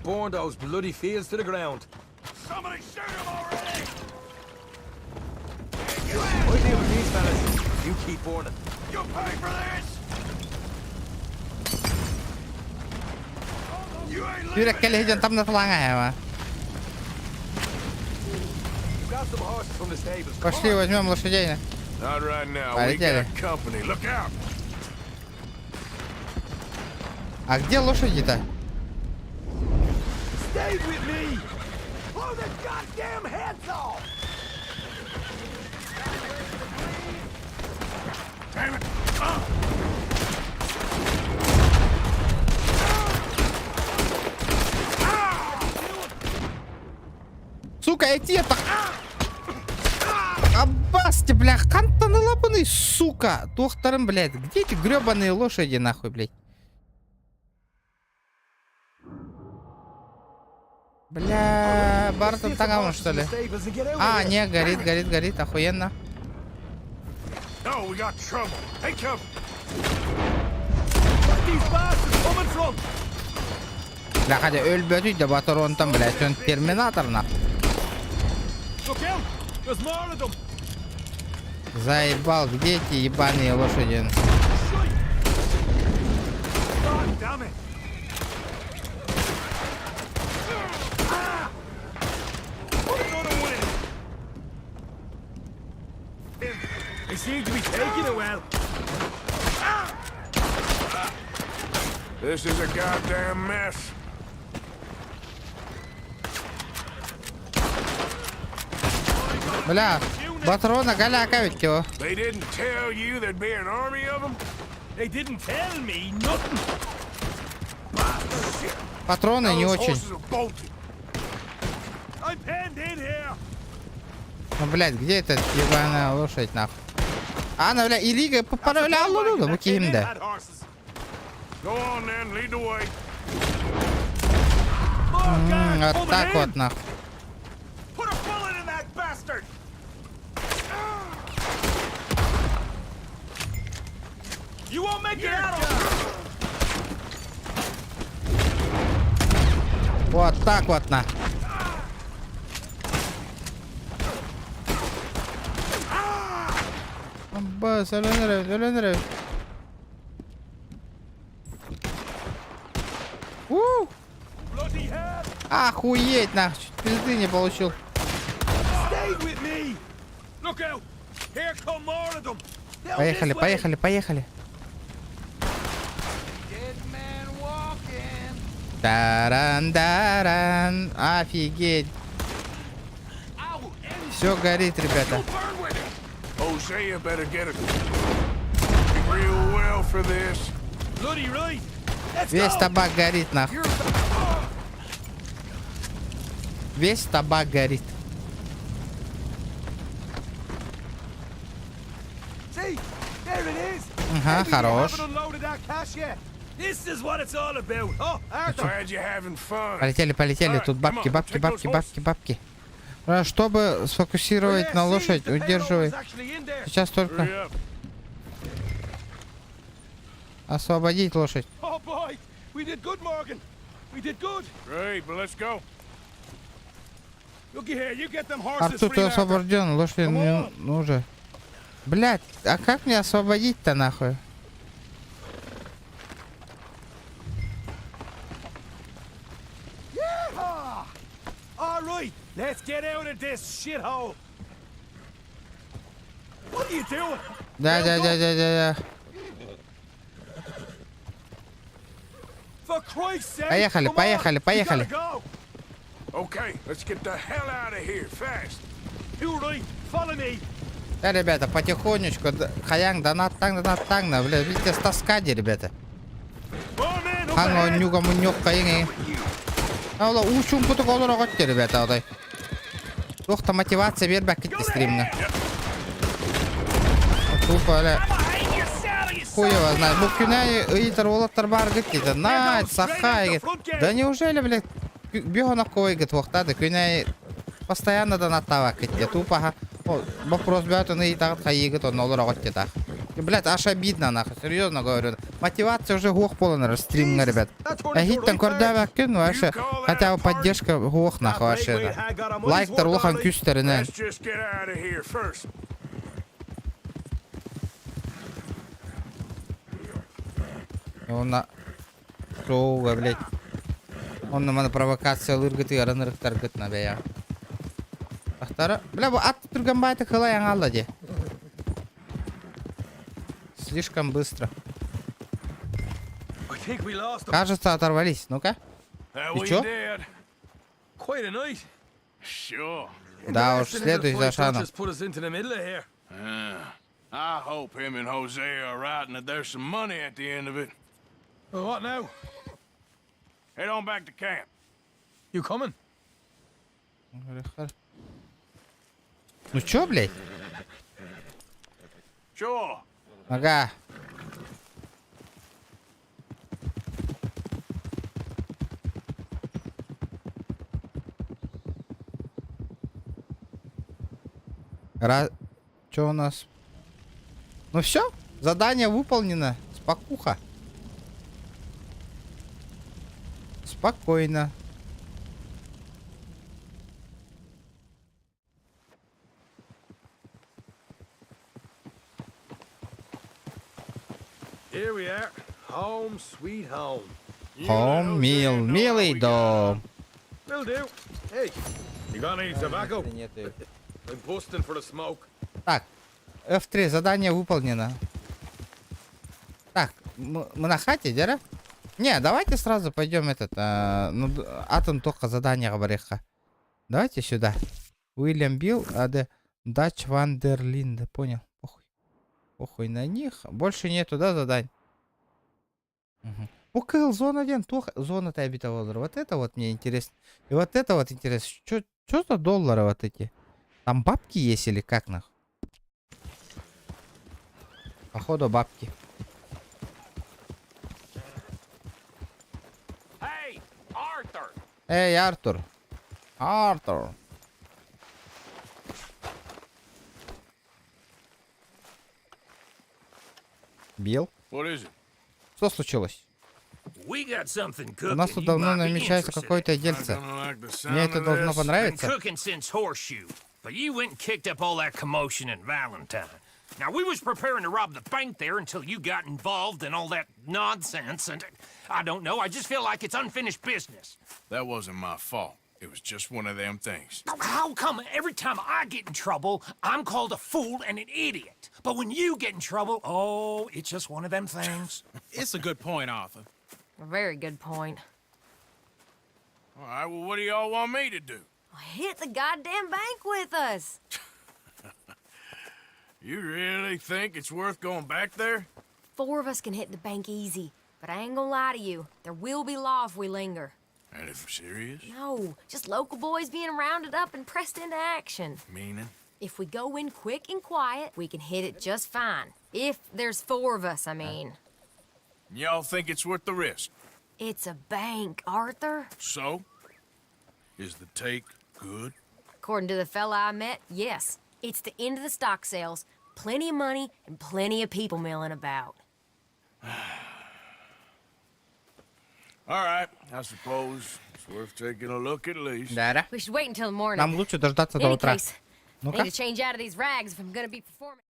Юрик, Келлигиден там нафлагаем. Пошли, возьмем лошадей. Полетели. А где лошади-то? Сука, эти это... Абасти, бля, кантаны лапаны, сука. Докторым, блядь, где эти гребаные лошади, нахуй, блядь? Бля, Бартон Тагамон, что ли? А, не, горит, горит, горит, охуенно. Бля, хотя өлбөтүй де батыр он там, блядь, он терминатор, нахуй. Заебал, где эти ебаные лошади? This is a goddamn mess. Бля, патрона галяка ведь его. They didn't tell you there'd be an army of them? They didn't tell me nothing. Патроны не очень. Ну, блядь, где эта ебаная лошадь, нахуй? А, ну, бля, и лига поправляла, ну, выкинем, да. Вот так вот, нахуй. Вот так вот, на. Бас, Аленрев. Охуеть, нахуй, чуть пизды не получил. Поехали, поехали, поехали. Таран-даран. Офигеть. Все горит, ребята. for this? Bloody right. Let's Весь go. табак горит, нахуй. Весь табак горит. See, there it is. Ага, Maybe you хорош. haven't unloaded that cash yet. This is what it's all about. Oh, Arthur. Glad you're having fun. Полетели. Тут бабки, бабки, бабки, бабки, бабки. Чтобы сфокусировать на лошадь, удерживай. Сейчас только Hurry up. освободить лошадь. Oh boy, we did good, Morgan. We did good. Great, but let's go. Looky here, you get them horses Артур, free, ты Arthur. освобожден, лошадь ну уже. Блять, а как мне освободить-то нахуй? Yeehaw! All right, let's get out of this shithole. What are you doing? Да. For Christ's sake! Поехали, come on, поехали, we поехали. gotta go. Okay, let's get the hell out of here fast. You right, follow me. Да, ребята, потихонечку. Хаян, донат, тang, бля, видите, с таскади, ребята. Bowman, up Ханго, ahead. нюга, муньок, кайын. Аула, учун куту колора готти, ребята, одай. Тохта мотивация бербәк китти стримне. Тупо, бля. Хуй его знает. Бу күнәй ыйтыр олаттар бар гит дейді. Найт, сахай гит. Да неужели, блядь, бёгана кой гит вақтады. Күнәй постоянно донаттава китти. Тупо, вопрос бәті ны итағыт хайы гит, он олар готти так. Блядь, аж обидно, нахуй, серьезно говорю. Мотивация уже гух полон стримне, ребят. А хиттен кордавак күн, вообще, хотя бы поддержка гух, нахуй, вообще. Лайктар улахан күстерінен. Let's just get out of here first. Онна шоуга, блядь. Онна мана провокация лыргыты аранырыктар гытна бәя. Ахтара, бля, бу ат турган байты кыла яңалла де. Слишком быстро. I think we lost them. Кажется, оторвались. Ну-ка. That И we чё? did. Quite a night. Sure. Да уж, следуй за Шаном. Just put us into the middle of here. I hope him and Jose are right and that there's some money at the end of it. Well, what now? Head on back to camp. You coming? Ну чё, блядь? Sure. Ага. Чё у нас? Ну все, задание выполнено. Спокуха. Спокойно. Here we are. Home, sweet home. Home, милый дом. Will do. Hey, you got any tobacco? I'm busting for the smoke. Так, F3, задание выполнено. Так, мы на хате, дера? Не, давайте сразу пойдем ну, атом только задание говориха. Давайте сюда. Уильям Билл, Дач Вандерлинда, понял? Похуй. Похуй на них. Больше нету, да, заданий? Угу. Покыл, зона 1, зона обитового. Вот это вот мне интересно. И вот это вот интересно. Что за доллары вот эти? Там бабки есть или как нах? Походу бабки. Hey, Arthur! Эй, Артур. Артур. Билл? What is it? Что случилось? We got something У cooking. нас тут You давно might be намечается interested. какое-то дельце. Мне это должно Been понравиться. cooking since Horseshoe, but you went and kicked up all that commotion in Valentine. Now, we was preparing to rob the bank there until you got involved in all that nonsense, and I don't know, I just feel like it's unfinished business. That wasn't my fault. It was just one of them things. How come every time I get in trouble, I'm called a fool and an idiot? But when you get in trouble, oh, it's just one of them things. It's a good point, Arthur. A very good point. All right, well, what do y'all want me to do? Hit the goddamn bank with us. You really think it's worth going back there? 4 of us can hit the bank easy. But I ain't gonna lie to you. There will be law if we linger. And if we're serious? No, just local boys being rounded up and pressed into action. Meaning? If we go in quick and quiet, we can hit it just fine. If there's 4 of us, I mean. Y'all think it's worth the risk? It's a bank, Arthur. So? Is the take good? According to the fella I met, yes. It's the end of the stock sales. Plenty of money and plenty of people milling about. All right, I suppose it's worth taking a look at least. Да-да. We should wait until the morning. Нам лучше дождаться In до any утра. case, I Ну-ка. need to change out of these rags if I'm gonna be performing.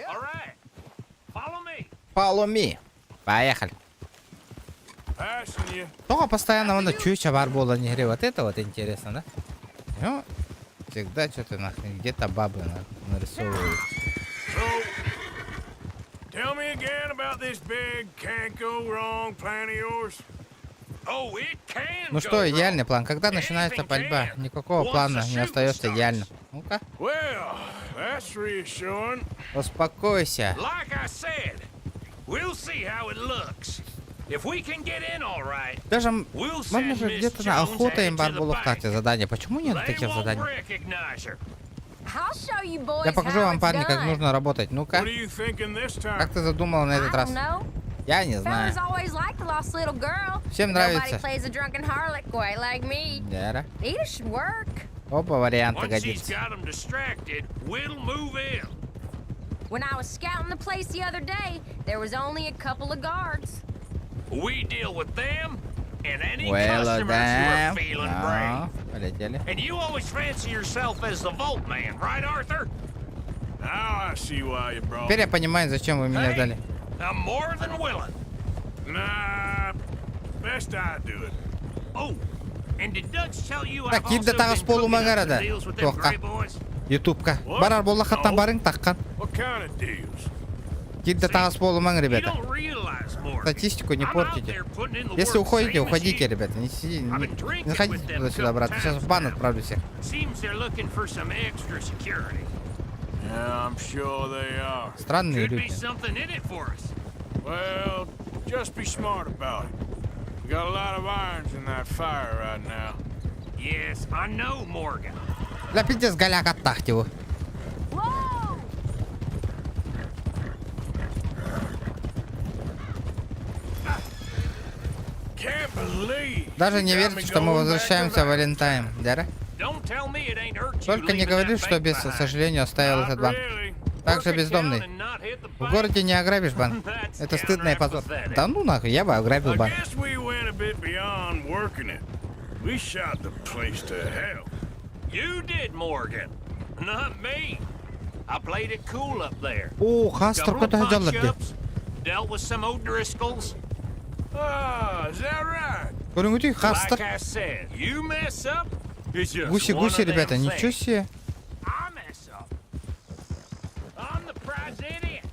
All right. Follow me. Follow me. Поехали. Passing you. Только постоянно вон чуча бар было не гре. Вот это вот интересно, да? Ну, всегда что-то нахрен. Где-то бабы нарисовывают. So, tell me again about this big can't go wrong plan of yours. Oh, it can Ну что, идеальный план. Когда начинается пальба, никакого плана не остается идеальным. Ну-ка. Well, that's reassuring. Успокойся. Like I said, we'll see how it looks. If we can get in all right, Даже we'll можно send же Miss где-то на Jones охота ahead им to бар the было в bank. карте задания. Почему нет They таких won't заданий? recognize her. I'll show you boys Я покажу how вам, it's парни, как done. нужно работать. Ну-ка. What are you thinking this time? Как ты задумал на этот I раз? don't know. Я не знаю. Fellas always like the lost little girl. Всем Nobody нравится. plays a drunken harlot quite like me. Да. Either should work. Оба варианта Once he's годится. got them distracted, we'll move in. When I was scouting the place the other day, there was only a couple of guards. We deal with them and any Well, customers who are damn. feeling No, brave. полетели. And you always fancy yourself as the Vault Man, right, Arthur? Now I see why you brought Теперь я понимаю, зачем вы меня ждали. I'm more than willing. Nah, best I do it. Oh, and did Dutch tell you I've Так, also кидді тағы been сполу cooking up магара some да. deals with them Тоққа. Grey Boys? Ютубка. Барар болла хаттан барың таққан. What kind of deals? Кидді тағы сполу маң, You ребята. don't realize, Morgan. Статистику не I'm out портите. there putting in the Если work, уходите, same as уходите, you. ребята. Не сидите, I've been не drinking ходите with them туда-сюда, a брат. couple Сейчас в times бан now. отправлю всех. Seems they're looking for some extra security. Yeah, I'm sure they are. Странные Could be люди. something in it for us. Well, just be smart about it. We got a lot of irons in that fire right now. Yes, I know, Morgan. Да пиздец, голяк, оттахте его. Can't believe. Даже не верьте, что мы возвращаемся в Валентайн. Да? Don't tell me it ain't hurt you Только не leaving говори, that что bank без behind. сожаления оставил этот банк. Также бездомный. В городе не ограбишь банк. Это стыдно и позор. Да ну нахуй, я бы ограбил I банк. guess we went a bit beyond working it. We shot the place to hell. You did, Morgan. Not me. I played it cool up there. О, Хастер, Couple куда of делать? punch-ups, dealt with some O'Driscolls. Ah, is that right? Говорю, Хастер. Like I said, you mess up, it's just one Гуси-гуси, of them ребята, things. ничего себе. I mess up. I'm the prize idiot.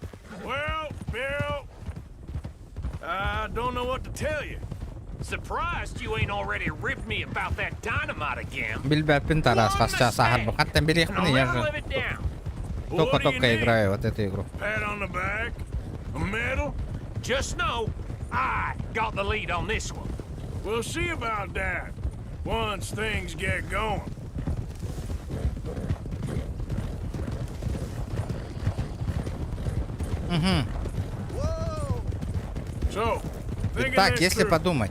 Well, Bill, I don't know what to tell you. Surprised you ain't already ripped me about that dynamite again. Билбер Пинтарас, сейчас Ахар Бахаттан берег Now я I'll же live it down. только играю вот эту игру. Pat on the back, a medal. Just know, I got the lead on this one. We'll see about that once things get going. Угу. So, thinking Итак, this если through, подумать,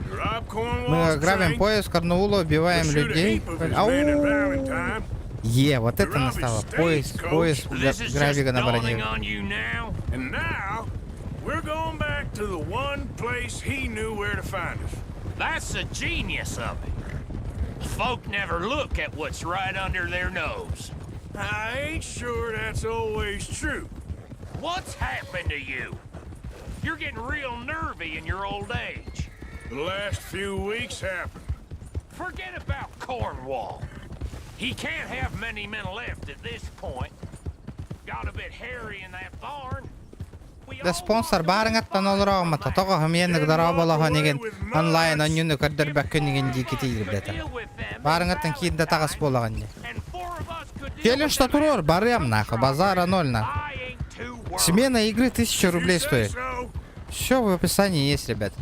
you rob Cornwall's мы грабим train, поезд Корнуула, убиваем you shoot a людей. heap of his Ау! men at Valentine. Вот это настало. Поезд This is грабига just на dawning броне. on you now. And now, we're going back to the one place he knew where to find us. That's the genius of it. Folk never look at what's right under their nose. I ain't sure that's always true. What's happened to you? You're getting real nervy in your old age. The last few weeks happened. Forget about Cornwall. He can't have many men left at this point. Got a bit hairy in that barn. Да спонсор барыңат панолрамата. Тога хэмьянэг дарабалаха нэгэн онлайн онюны каддар баккэнигэн дикити ребята. Барыңатын кийдэ тагас болаган. And 4 of us Челлендж Татурор, барем нахуй, базара 0 нахуй. Смена игры 1000 рублей стоит. Все в описании есть, ребят.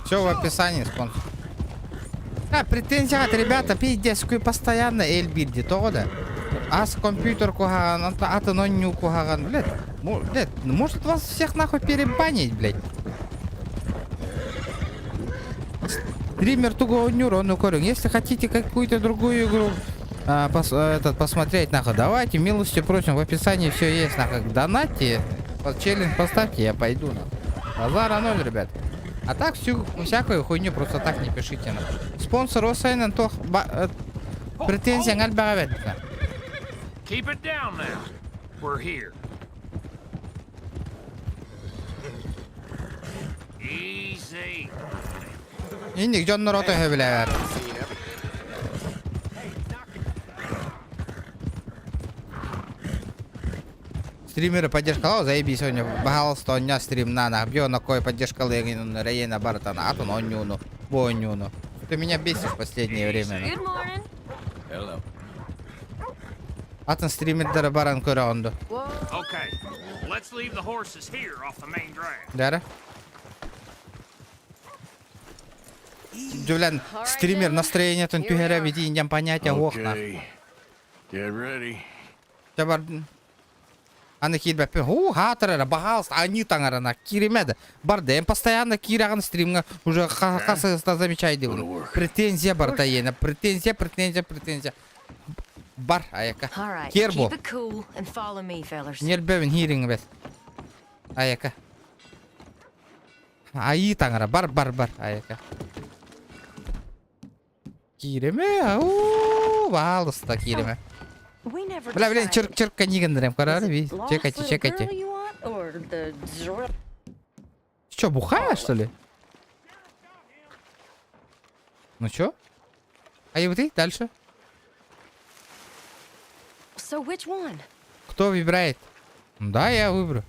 Все в описании, спонсор. Претензия от ребята, пиздец, постоянно эльбирди, то да. Ас компьютер кугаган, ата ноню кугаган, блядь. Блядь, может вас всех нахуй перебанить, блядь. Стример туго нюрону корень. Если хотите какую-то другую игру посмотреть, нахуй, давайте, милостью просим, в описании все есть, нахуй. Донатьте, под челлендж поставьте, я пойду, нахуй. Базара 0, ребят. А так всякую хуйню просто так не пишите, нахуй. Спонсор Осайнен тох претензия альбагавет. Keep it down now. We're here. Easy. Инdik Джон Рото хевлер. Стримеры поддержка, заебись сегодня. Пожалуйста, у меня стрим на бьё на кой поддержка Легина, Рейна Бартана, а то на нюну, бонюну. Ты меня бесишь в последнее время. А то стримит дара баран коронду. Okay, let's leave the horses here off the main drag. Дара? Джулиан, стример настроение тон тюгера види индям понятия охна. Get ready. Чабар. Аны кирбе хатырара пожалуйста, они таңарана киремеді. Бардем постоянно кираган стримга уже хасыста замечай делаю. Претензия бартаена, претензия. Бар аяка. Кербо. Нербевен хиринг бет. Аяка. Аи таңара бар аяка. Киреме, пожалуйста, киреме. Бля, блин, черк канигандерем, карары, ви. Чекайте. Что, бухаешь, что ли? Ну чё? А и вот ты дальше? Кто выбирает? Да, я выберу.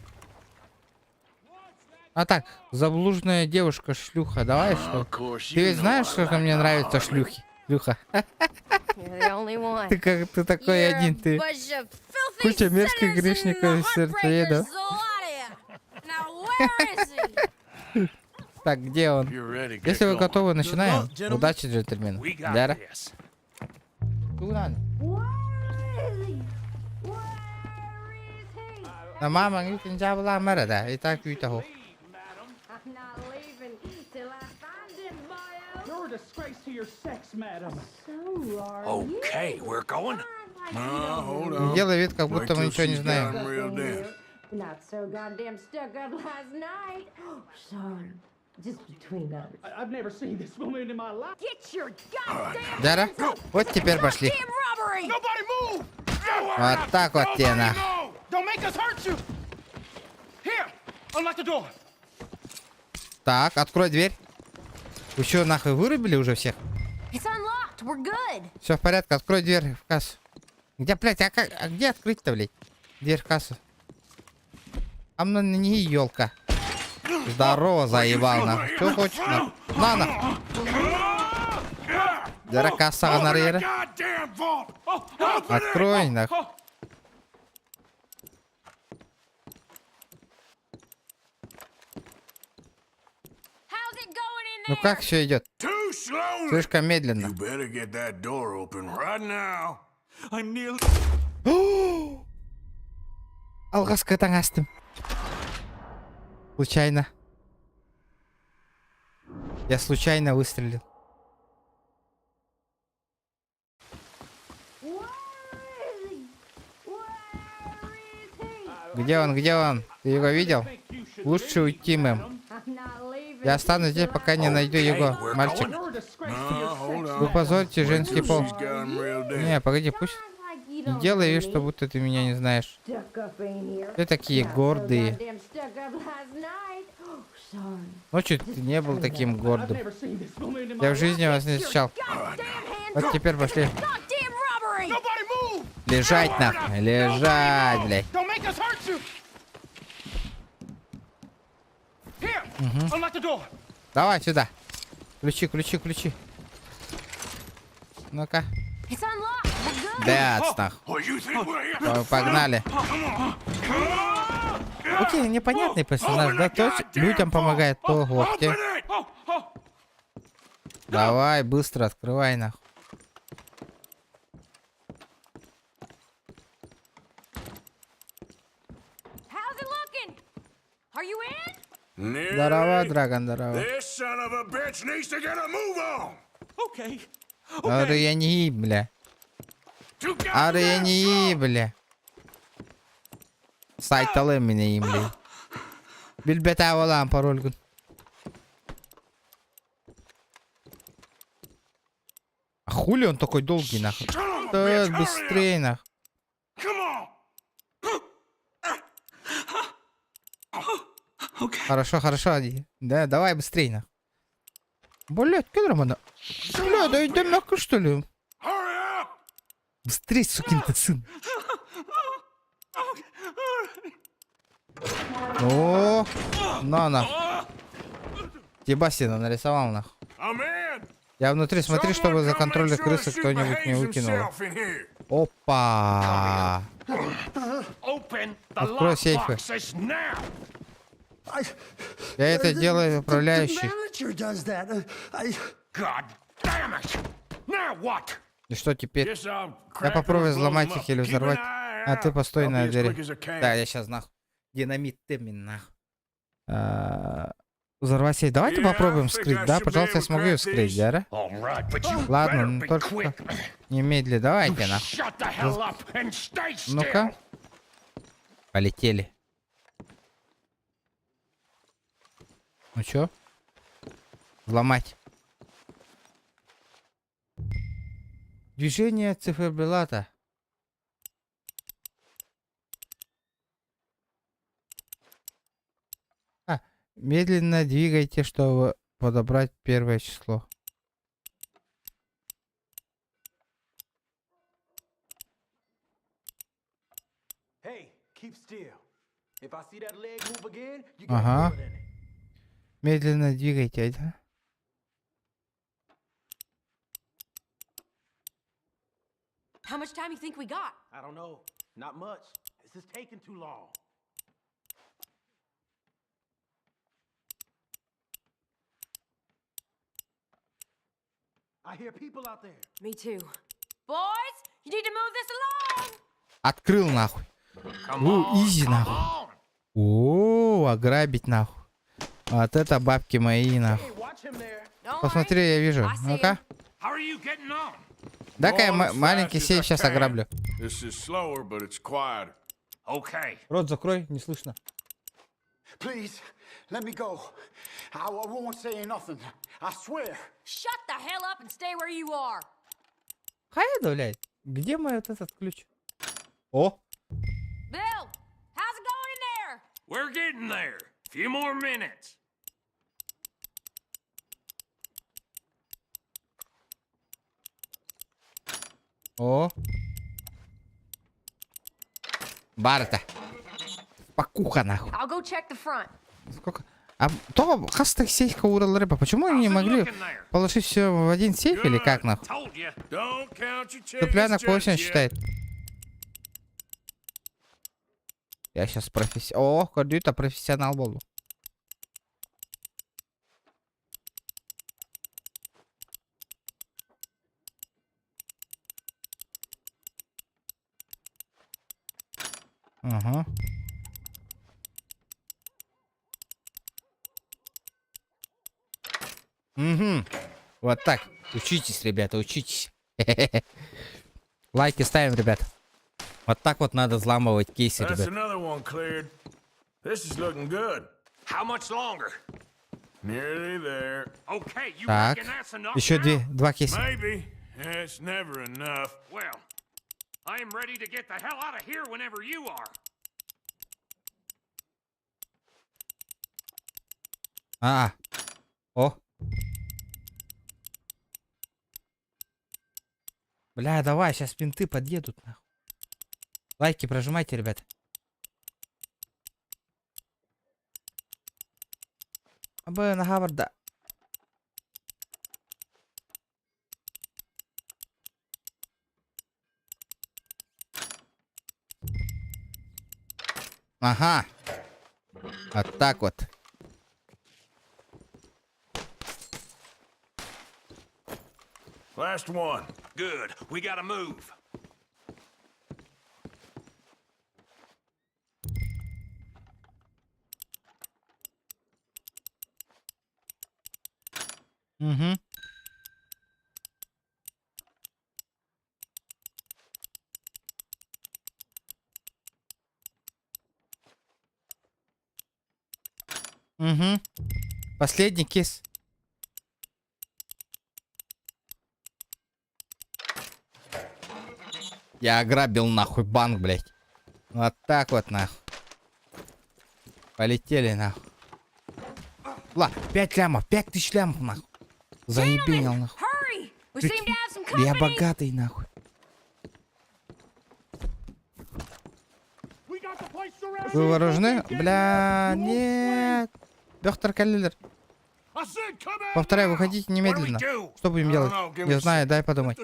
А так, заблуженная девушка шлюха, давай что? Ты ведь знаешь, что мне нравятся шлюхи? Шлюха. Ты такой один, ты. Куча мерзких грешников сердцеедов. Так, где он? Если вы готовы, начинаем. Удачи, джентльмен. Дара. На мама не была мэра, да? И так и того. Okay, we're going. Делай вид, как будто мы ничего не знаем. Not so goddamn stuck up last night. Oh, sorry. Just between us. I've never seen this woman in my life. Get your goddamn Дара, вот теперь пошли. Nobody move! Вот так вот тебе на. Don't make us hurt you. Here, unlock the door. Так, открой дверь. Вы что, нахуй вырубили уже всех? Все в порядке, открой дверь в кассу. Где, блядь, а где открыть-то, блядь? Дверь в кассу. А на не елка. Здорово, заебал, на. Что хочешь, на? Дара касса на рейра. Открой, нахуй. Ну как все идет? Слишком медленно. Алгаска тангастым. Случайно. Я случайно выстрелил. Где он? Где он? Ты его видел? Лучше уйти, мэм. Я останусь здесь, пока не найду его, мальчик. Вы позорите женский пол. Не, погоди, пусть. Не делай вид, что будто ты меня не знаешь. Вы такие гордые. Ночью ты не был таким гордым. Я в жизни вас не встречал. Вот теперь пошли. Лежать нахуй. Лежать, блядь. Don't make us hurt you. Here, unlock the door. Давай сюда. Ключи, ключи, ключи. Ну-ка. It's unlocked. We're good. Да, нахуй. Погнали. Окей, непонятный персонаж, да? То людям помогает, то локти. Давай, быстро открывай, нахуй. How's it looking? Are you in? Здорово, Драгон, здорово. This son of a bitch needs to get a move on. Okay. Арияни, бля. Арияни, бля. Сайталы меня им, бля. Билбета валам пароль. А хули он такой долгий, нахуй? Да, быстрее, нахуй. Хорошо, хорошо. Да, давай быстрее, нахуй. Блять, кедромана. Бля, да иди нахуй, что ли? Быстрее, сукин-то сын. О, на. Ебасина нарисовал, нахуй. Я внутри, смотри, чтобы за контроль крысы кто-нибудь не выкинул. Опа. Открой сейфы. Я это делаю управляющий. И что теперь? Я попробую взломать их или взорвать. А ты постой на двери. Да, я сейчас нахуй. Динамит ты мне нахуй. Взорвать сейф. Давайте попробуем вскрыть, да? Пожалуйста, я смогу ее вскрыть, да? Ладно, ну только немедли. Давайте нахуй. Ну-ка. Полетели. Ну чё? Взломать. Движение циферблата. Медленно двигайте, чтобы подобрать первое число. Ага. Медленно двигайте, да? How much time you think we got? I don't know. Not much. This is taking too long. I hear people out there. Me too. Boys, you need to move this along. Открыл нахуй. Изи нахуй. О, ограбить нахуй. Вот это бабки мои нахуй. Посмотри, я вижу. Ну-ка. Дай-ка я маленький сейф сейчас ограблю. Рот закрой, не слышно. Please, let me go. I won't say nothing. I swear. Shut the hell up and stay where you are. Хайда, блядь. Где мой вот этот ключ? О! Bill, how's it going in there? We're getting there. Few more minutes. О! Барта. Покуха нахуй. I'll go check the front. Сколько? А то хастых сейфка урал рыба. Почему они не могли положить все в один сейф или как нахуй? Цыпленок 8 считает. Я сейчас О, это профессионал был. Ага. Угу. Вот так. Учитесь, ребята, учитесь. Лайки ставим, ребят. Вот так вот надо взламывать кейсы, ребят. Так. Еще два кейса. О. Бля, давай, сейчас менты подъедут, нахуй. Лайки прожимайте, ребята. Абы на Хаварда. Ага. Вот так вот. Last one. Good. We gotta move. Угу. Угу. Последний кис. Я ограбил нахуй банк, блядь. Вот так вот нахуй. Полетели нахуй. 5 лямов, 5000 лямов нахуй. Заебенил нахуй. Я богатый нахуй. Вы вооружены? Бля, нет. Доктор Каллер. Повторяю, выходите немедленно. Что будем делать? Я знаю, дай подумать.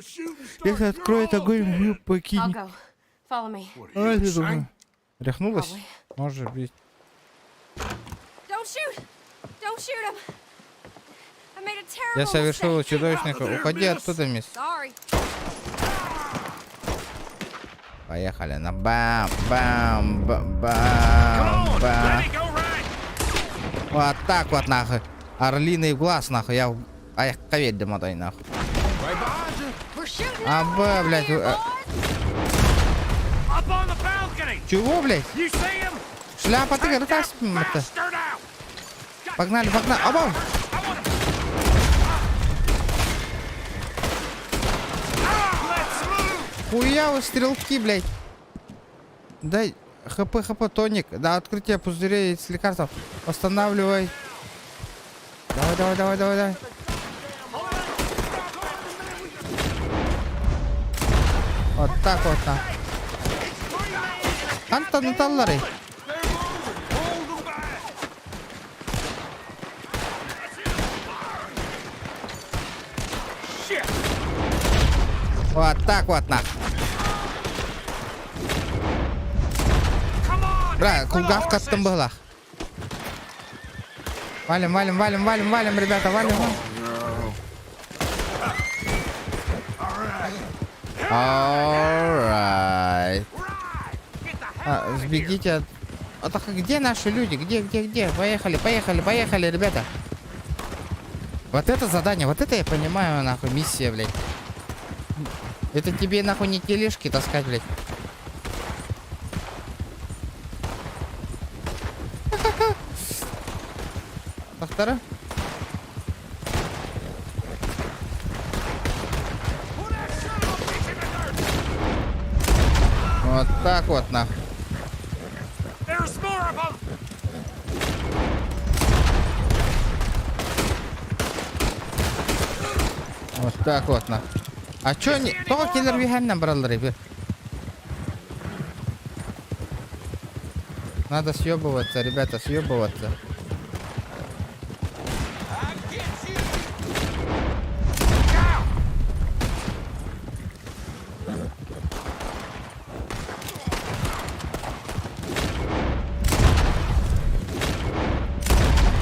Если откроет огонь, вы покинете. Рехнулась? Может быть. Я совершил чудовищный... Уходи оттуда, мисс. Поехали на бам-бам-бам-бам. Вот так вот нахуй. Орлиный глаз нахуй. Я коведь домотай нахуй. Аба, блядь. Чего, блядь? Шляпа ты гордась? Погнали, погнали. Оба! Хуя стрелки, блядь. Дай хп, тоник. Да, открытие пузырей с лекарством. Восстанавливай. Давай. Вот так вот. Антон Таллары. Вот так вот на. Бля, кулгав каттым была. Валим, ребята, валим. Alright. Сбегите от... А так где наши люди? Где? Поехали, ребята. Вот это задание, вот это я понимаю, нахуй, миссия, блядь. Это тебе, нахуй, не тележки таскать, блядь. Доктора? Вот так вот, нахуй. Вот так вот, нахуй. А чё не... Только киллер виганна бралар, ребят. Надо съебываться, ребята, съебываться.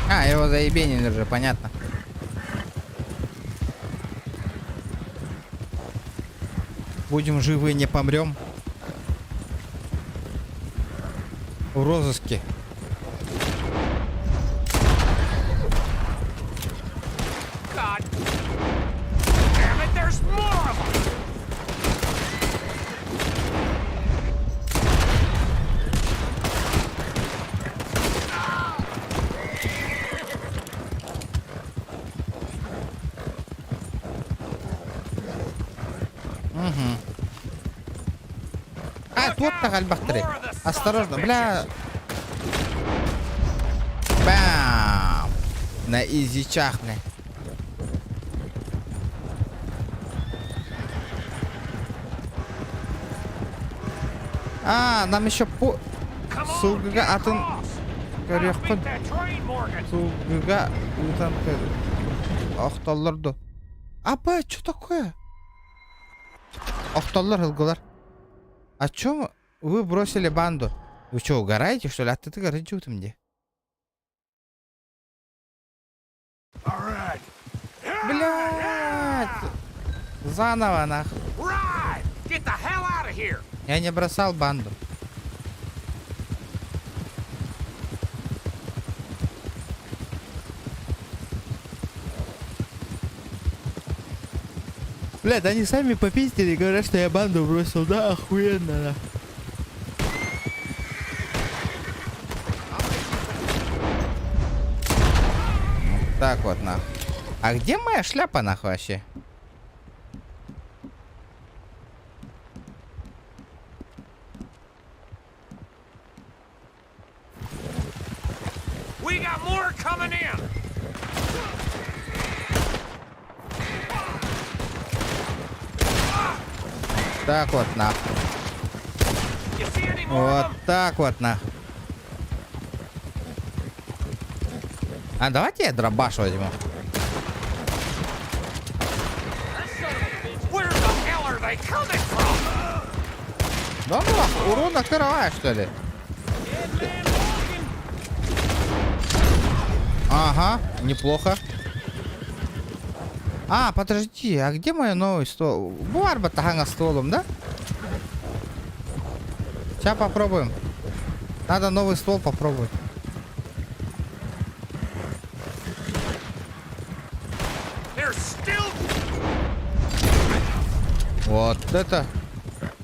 А, его заебенили уже, понятно. Будем живы, не помрем. В розыске. Вот так, альбахтри. Осторожно, бля. Бам! На изичах, бля. А, нам еще по... Сугга, атын... Көрөкпін. Сугга... Ақталларды. Апа, что такое? Ақталлар, хылгылар. А чё вы бросили банду? Вы что, угораете, что ли? А ты горыч утым где? Блядь! Заново, нахуй. Я не бросал банду. Блядь, они сами попиздили и говорят, что я банду бросил. Да, охуенно, да. Так вот, нахуй. А где моя шляпа, нахуй, вообще? We got more coming in. Так вот, нахуй. Вот так вот, нахуй. А давайте я дробаш возьму. Да ну нахуй, урон накрываешь, что ли? Ага, неплохо. А, подожди, а где мой новый ствол? Барба тага стволом, да? Сейчас попробуем. Надо новый ствол попробовать.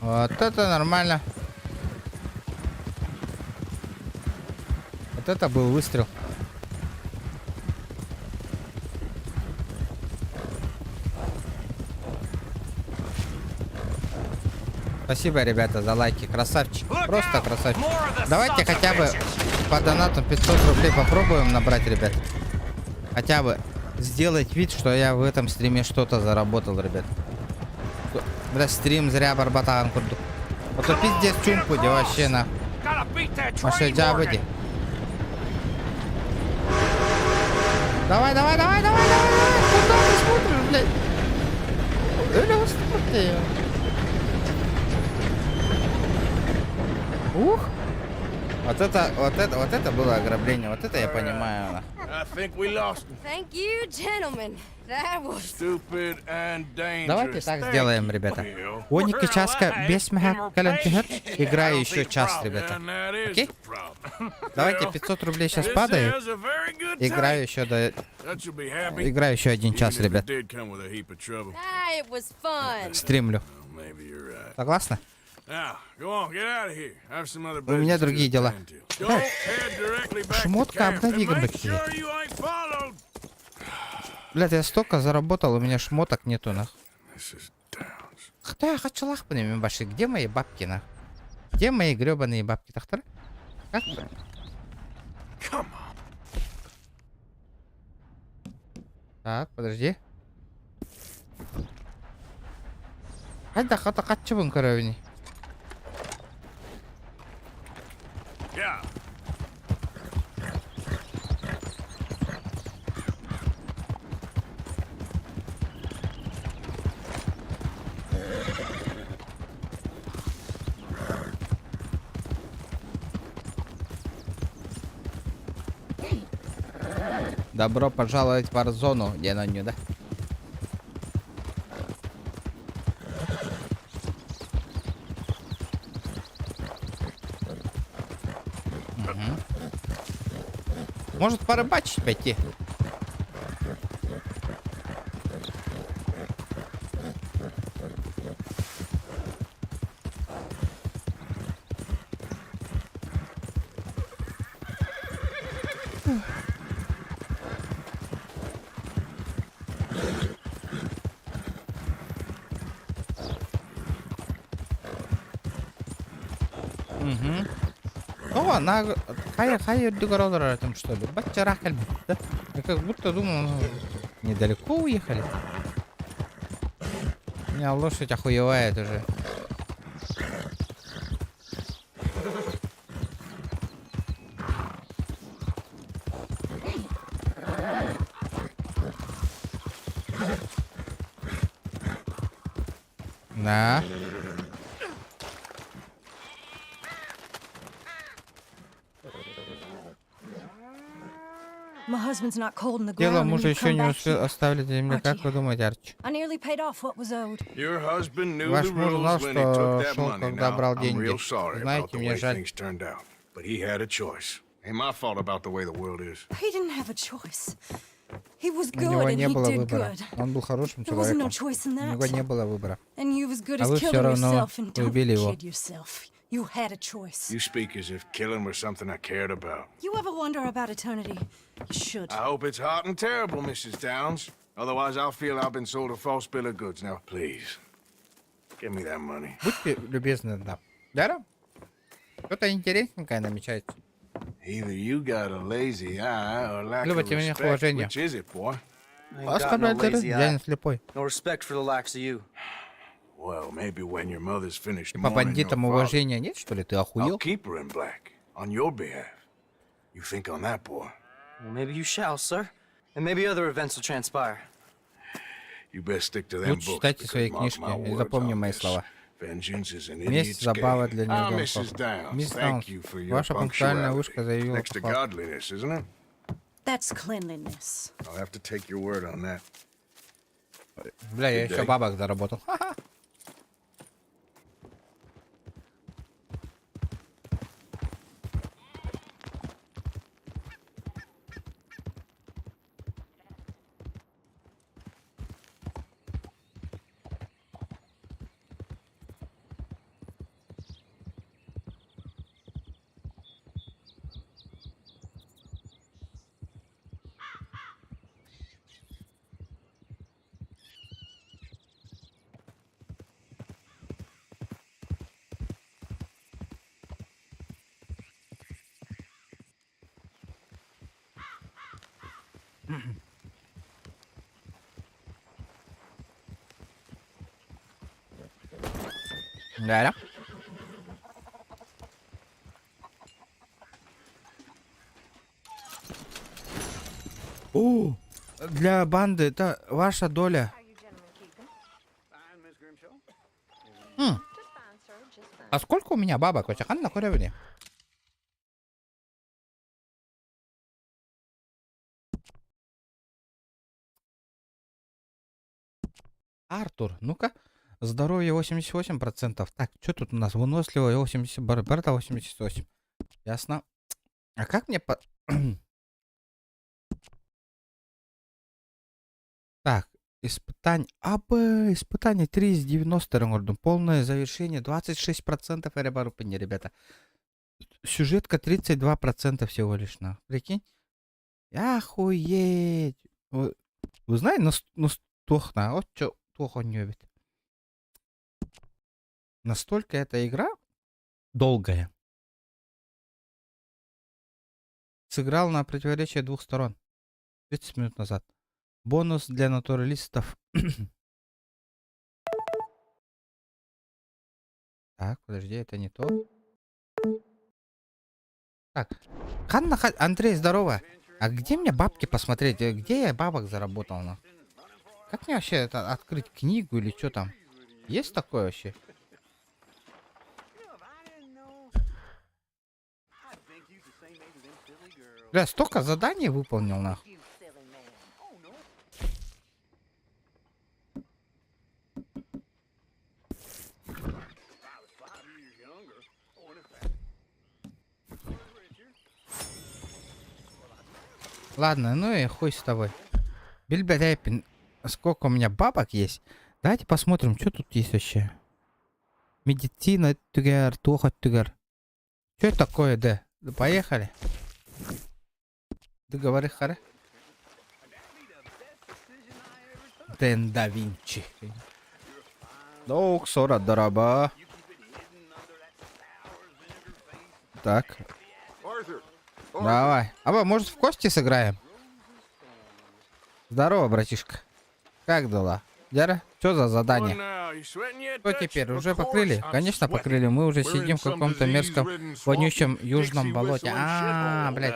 Вот это нормально. Вот это был выстрел. Спасибо, ребята, за лайки. Красавчик. Просто красавчик. Давайте хотя бы по донату 500 рублей попробуем набрать, ребят. Хотя бы сделать вид, что я в этом стриме что-то заработал, ребят. Бля, стрим зря барбатаган курду. Вот то пиздец чумпу, где вообще на. Вообще джабыди. Давай. Куда ты смотришь, блядь? Бля, смотри. Ух! Вот это было ограбление. Вот это я понимаю. Thank you, gentlemen. That was stupid and dangerous. Давайте так сделаем, ребята. Оники часка без мягких калентигер. Играю еще час, ребята. Окей? Давайте 500 рублей сейчас падает. Играю еще до... Играю еще 1 час, ребят. it was fun. Стримлю. Согласны? У меня другие дела. Шмотка обнови, гамбаки. Блядь, я столько заработал, у меня шмоток нету, нах. Кто я хочу лахпанами баши? Где мои бабки, нах? Где мои гребаные бабки, тахтар? Как? Так, подожди. Айда хата катчыбын көрөбүни. Добро пожаловать в Warzone, где на нее, да? Может порыбачить пойти? О, на хай дегородера там что ли? Бачара кальбит, да? Я как будто думал, недалеко уехали. У меня лошадь охуевает уже. Да. My husband's not cold in the Тело ground. and мужа you еще come не back успел here. оставили на земле. Как вы думаете, Арчи? I nearly paid off what was owed. Your husband knew Ваш the муж знал, rules when he took что that шел, money. когда Now, брал I'm деньги. real sorry about Знаете, the мне way жаль. things turned out. But he had a choice. Ain't my fault about the way the world is. He didn't have a choice. He was У него good and не he было did выбора. good. Он был хорошим There wasn't no человеком. choice in У него не that. было выбора. And you as good А as вы все killing равно yourself, and don't убили его. kid yourself. You had a choice. You speak as if killing was something I cared about. You ever wonder about eternity? You should. I hope it's hot and terrible, Mrs. Downs. Otherwise, I'll feel I've been sold a false bill of goods. Now, please, give me that money. Будьте любезны, да. Да? Что-то интересненькое намечается. Either you got a lazy eye or lack of Любите меня respect. уважение. Which is it, boy? Оскорблять я не слепой. No respect for the likes of you. Well, maybe when your mother's finished По mourning your бандитам father, уважения нет, что ли? Ты I'll охуел? keep her in black on your behalf. You think on that, boy? Well, maybe you shall, sir. And maybe other events will transpire. You best stick to them Лучше books, читайте because свои mark книжки my и words запомни on мои this. слова. Vengeance is an Месть — idiot's забава game. для Ah, неудобцев. Mrs. Downs, Мисс thank Даунс, you for your ваша пунктуальная punctuality. вышка заявила Next to похвалу. godliness, isn't it? That's cleanliness. I'll have to take your word on that. Бля, я Good еще day. бабок заработал. Ха-ха. Да. О, для банды это ваша доля. А сколько у меня бабок? Очахан на куревне. Артур, ну-ка. Здоровье 88%. Так, что тут у нас? Выносливое 80, Барта 88. Ясно. А как мне по... Так, испытание. Испытание 3 из 90. Полное завершение 26%. Не, ребята. Сюжетка 32% всего лишь. На. Прикинь? Охуеть. Вы знаете, ну стохна. Вот что плохо не любит. Настолько эта игра долгая. Сыграл на противоречие двух сторон. 30 минут назад. Бонус для натуралистов. Так, подожди, это не то. Так, Андрей, здорово. А где мне бабки посмотреть? Где я бабок заработал? На? Как мне вообще это открыть книгу или что там? Есть такое вообще? Бля, столько заданий выполнил, нахуй. Ладно, ну и хуй с тобой. Бильберепин, сколько у меня бабок есть? Давайте посмотрим, что тут есть вообще. Медицина, тюгер, тухо, тюгер. Что это такое, да? Поехали. Договоры, харе. Дэн да Винчи. Доксора дораба. Так. Давай. А может в кости сыграем? Здорово, братишка. Как дела? Дяра, что за задание? Что теперь? Уже покрыли? Конечно, покрыли. Мы уже сидим в каком-то мерзком, вонючем южном болоте. А, блядь.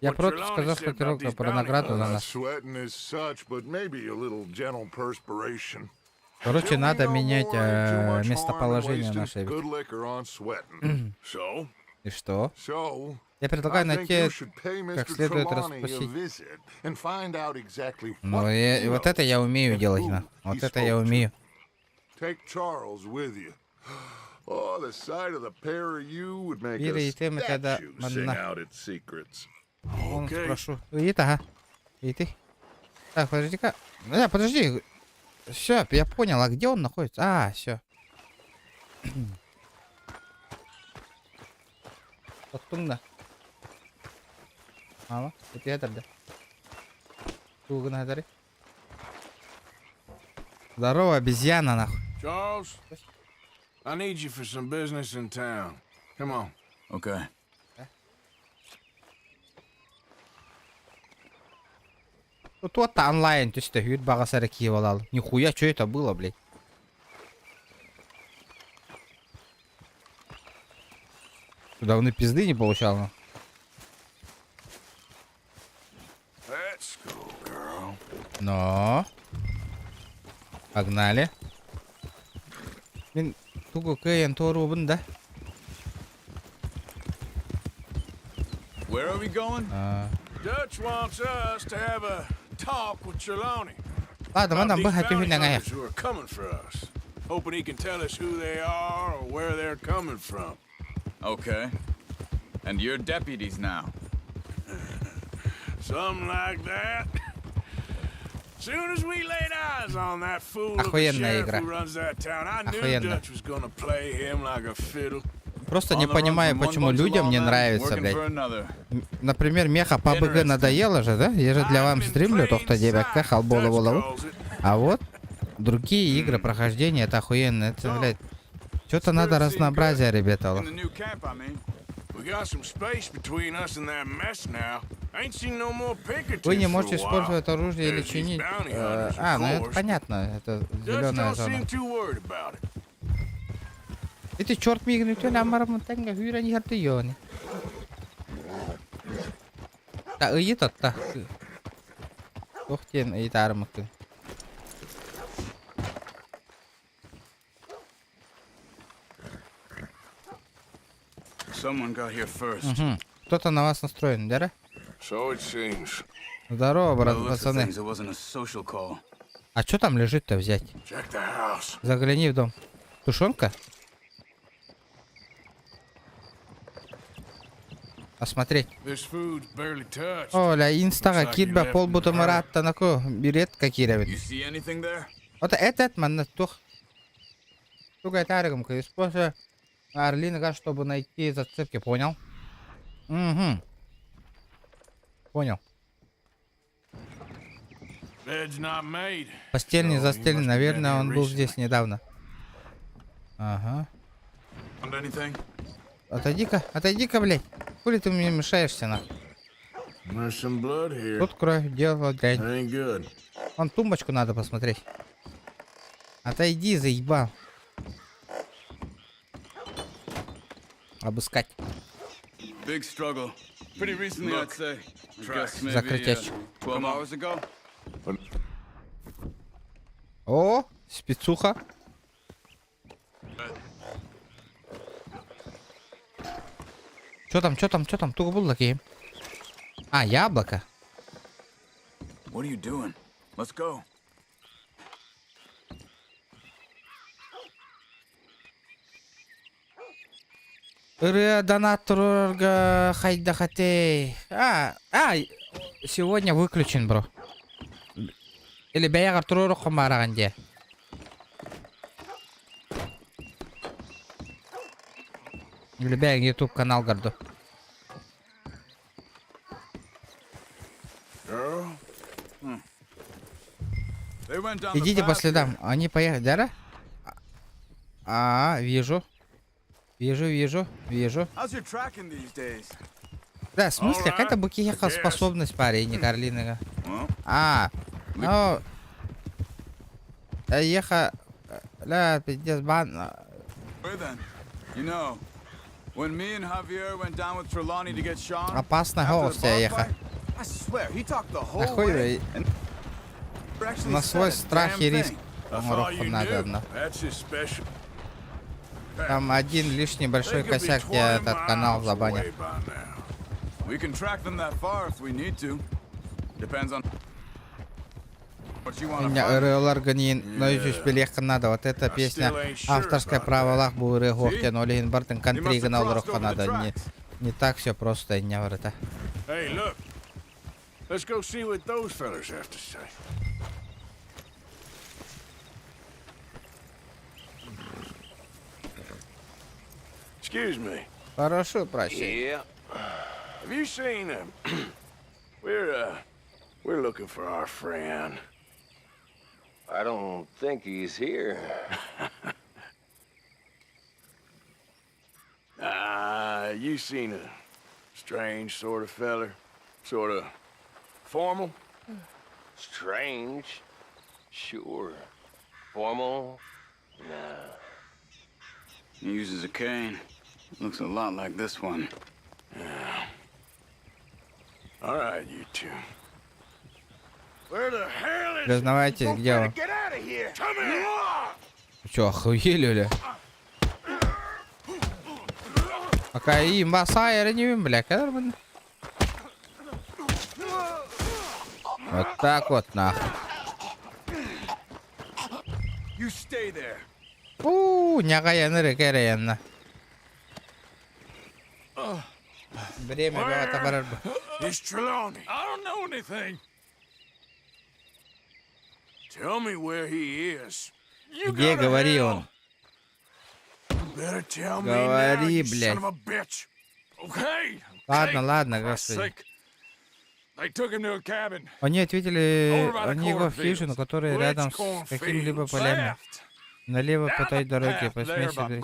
Я просто сказал, что про награду за нас. Короче, надо менять местоположение нашей. И что? Я предлагаю найти, как следует расспросить. Ну, и вот это я умею делать, на. Вот это я умею. Или и ты, мы тогда... Он спрошу. Иди, ага. И ты. Так, подожди-ка. Да, подожди. Все, я понял, а где он находится? А, все. Оттуда. Мама, это я тогда. Здорово, обезьяна, нахуй. Charles, I need you for some business in town. Come on. Okay. Тут онлайн, то есть это хют багасары киев алал. Нихуя, что это было, блядь? Давно пизды не получал, но. Но. Погнали. Блин, туго кэйн тору бында. Where are we going? Dutch wants us to have a talk with Trelawney. Ладно, мы там бы хотели на гаях. Who are coming for us? Hoping he can tell us who they are or where they're coming from. Okay. And you're deputies now. Something like that. Soon as we laid eyes on that fool of a Охуенная sheriff игра. who runs that town, I knew Охуенно. Dutch was gonna play him like a fiddle. Просто не понимаю, почему людям не нравится, блядь. Например, меха PUBG надоело же, да? Я же для вам стримлю, то, кто дебякта, халбола волову. А вот другие игры, прохождения, это охуенно. Это, блядь, что-то надо разнообразие, ребята. Вы не можете использовать оружие или чинить. Ну это понятно, это зеленая зона. Эти черт мигнут, я намарам тенга хюра не хартиони. Так, и этот-то. Ох, тем и тармаки. Кто-то на вас настроен, да? Здорово, брат, пацаны. А что там лежит-то взять? Загляни в дом. Тушенка? Осмотреть. Оля, инстага кидба полбута маратта нако билет какие-то. Вот этот манна тух. Тугай тариком, используя Арлинга, чтобы найти зацепки, понял? Угу. Понял. Постель не застелен, наверное, он был здесь недавно. Ага. Отойди-ка, блядь. Хули ты мне мешаешься, на? Тут кровь, дело дрянь. Вон тумбочку надо посмотреть. Отойди, заебал. Обыскать. Закрыть. О, спецуха. Чё там? Туго был такие. А, яблоко. What are you doing? Let's go. Донаторга хайдахатей. Сегодня выключен, бро. Или бәяғар тұрыры құмарағанде. Или бәяғ YouTube канал горду. Идите по следам. Они поехали, да? Вижу. Вижу. Да, в смысле, какая-то бы ехал способность парень, Карлина. Еха... Ля, пиздец, бан... Опасная гостья еха. Нахуй, на свой страх и риск. Руку надо одна. Там один лишний большой косяк, я этот канал забанил. We can track them that far if we need to. Depends on what you want to find. Ырыларга нейін наизусть білек надо. Вот эта песня авторское право бұл ыры хоқтен олеген бартын контригін алырыққа надо. Не так все просто, не варыта. Hey, look. Let's go see what those fellas have to say. Excuse me. Прошу прощения. Yeah. Have you seen him? We're looking for our friend. I don't think he's here. You seen a strange sort of feller? Sort of formal? Strange? Sure. Formal? Nah. He uses a cane. Looks a lot like this one. Yeah. All right, you two. Where the hell is Признавайтесь, где он? Get out of here! Come here! Чё, охуели ли? Пока им басайра не вим, бля, когда вот так вот, нахуй. You stay there. Нягаяны рекереянна. Время было табарар. It's Trelawney. I don't know anything. Tell me where he is. Где, говори он? Better tell me Говори, now, you блядь. son of a bitch. Okay. Ладно, ладно, господи. They took him to a cabin. Они ответили, они его в хижину, которая рядом с какими-либо полями. Налево по той дороге, по смеси.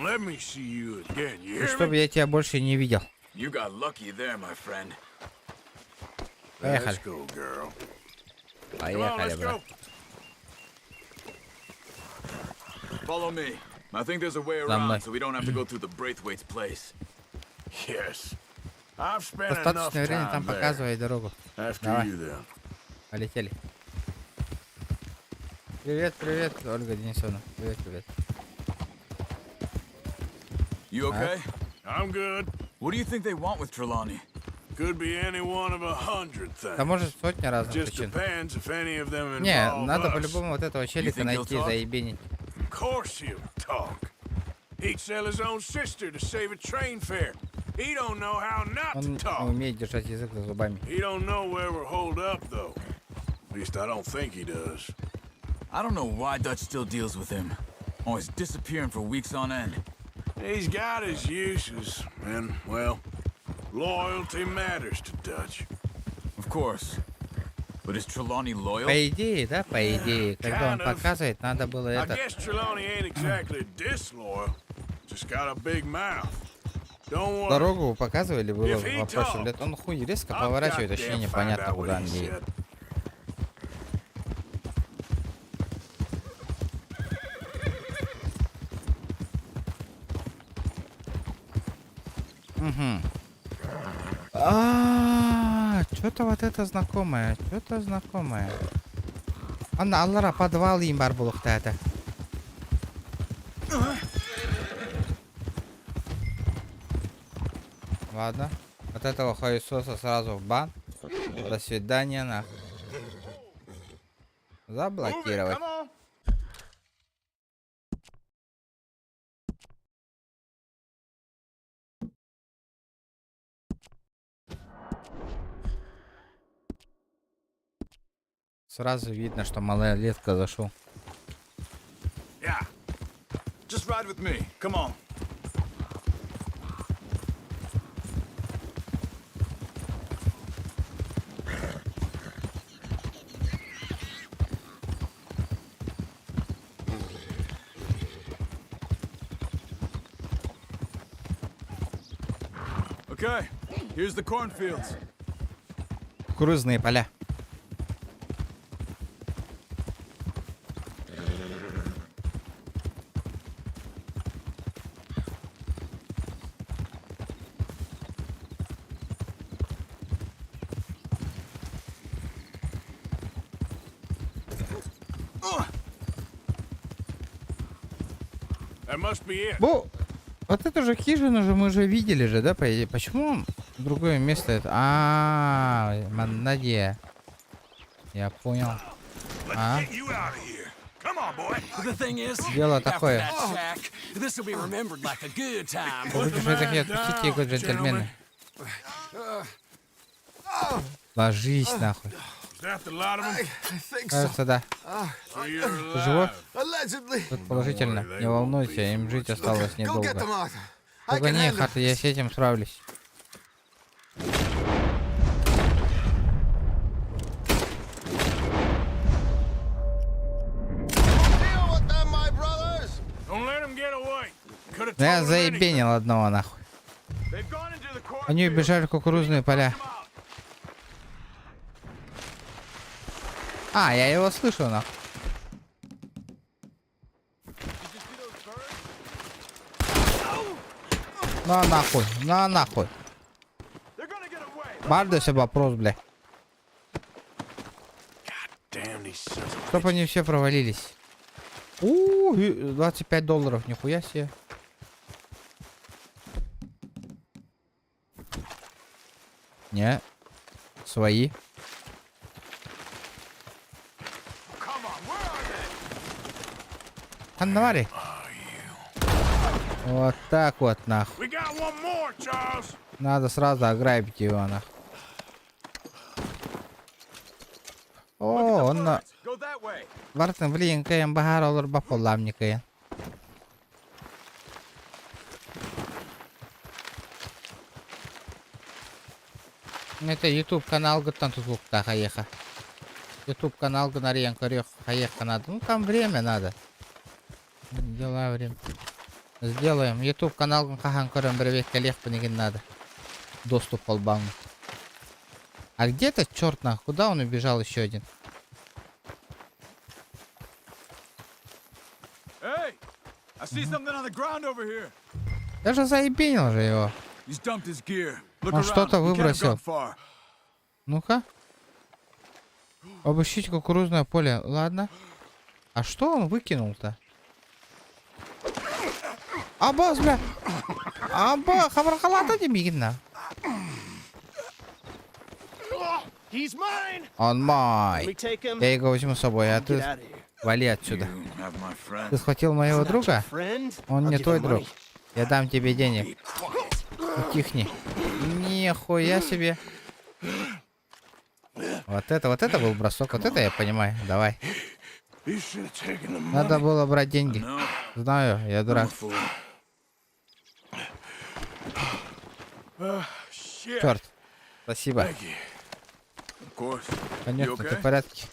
Let me see you again. You hear Чтобы me? я тебя больше не видел. You got lucky there, my friend. Поехали. Let's go, girl. Поехали, брат. Follow me. I think there's a way around, so we don't have to go through the Braithwaite's place. Yes. I've spent enough Достаточное время time там there. показывай дорогу. After Давай. you, then. Полетели. Привет, привет, Ольга Денисовна. Привет, привет. You okay? I'm good. What do you think they want with Trelawney? Could be any one of 100 things. Да может сотни разных Just причин. depends if any of them Не, involve надо us. по-любому вот этого челика найти, заебенить. Of course he'll talk. He'd sell his own sister to save a train fare. He don't know how not to Он talk. умеет держать язык за зубами. He don't know where we're holed up, though. At least I don't think he does. I don't know why Dutch still deals with him. Always disappearing for weeks on end. He's got his uses, and, well, loyalty matters to Dutch. Of course. But is Trelawney loyal? По идее, да, по идее. Когда он показывает, надо было I это... guess Trelawney ain't exactly disloyal. Just got a big mouth. Don't worry. Дорогу показывали, было If he вопросов talk, лет. Он хуй резко I'll поворачивает, вообще goddamn непонятно, find out куда what он he едет. said. Что-то вот это знакомое, что-то знакомое. Анна, Аллара, подвал им бар булыкта это. Ладно. От этого хуесоса сразу в бан. До свидания, нахуй. Заблокировать. Сразу видно, что малолетка зашел. Yeah. Just ride with me. Come on. Okay, here's the cornfields. Кукурузные поля. Бо, вот эту же хижину же мы же видели же, да, по идее. Почему другое место это? Манадия. Я понял. Дело такое. Будешь вы такие, отпустите его, джентльмены. Ложись нахуй. Кажется, да. Ты живой? Тут положительно. Не волнуйся, им жить осталось недолго. Только не, Харта, я с этим справлюсь. Я заебенил одного нахуй. Они убежали в кукурузные поля. Я его слышу нахуй. На нахуй, на нахуй. Бардуйся вопрос, бля. Чтоб они все провалились. $25, нихуя себе. Не, свои. Анвари. Вот так вот нахуй. Надо сразу ограбить его нахуй. Он на... Вартен влияние каем багаролор бафоламника. Это YouTube канал готан тут лукта хаеха. YouTube канал гонарен корёх хаеха надо. Ну там время надо. Дела время. Сделаем. YouTube канал хахан корём бревек коллег понигин надо. Доступ к албану. А где-то черт нахуй, куда он убежал еще один? Я же заебенил же его. Он что-то выбросил. Ну-ка. Обыщите кукурузное поле. Ладно. А что он выкинул-то? Абаз, бля. Аба, хабрахалата не бегина. Он мой. Я его возьму с собой, а ты вали отсюда. Ты схватил моего друга? Он не твой друг. Я дам тебе денег. Утихни. Нихуя себе. Вот это был бросок. Вот это я понимаю. Давай. Надо было брать деньги. Знаю, я дурак. Черт. Спасибо. Конечно, ты в порядке?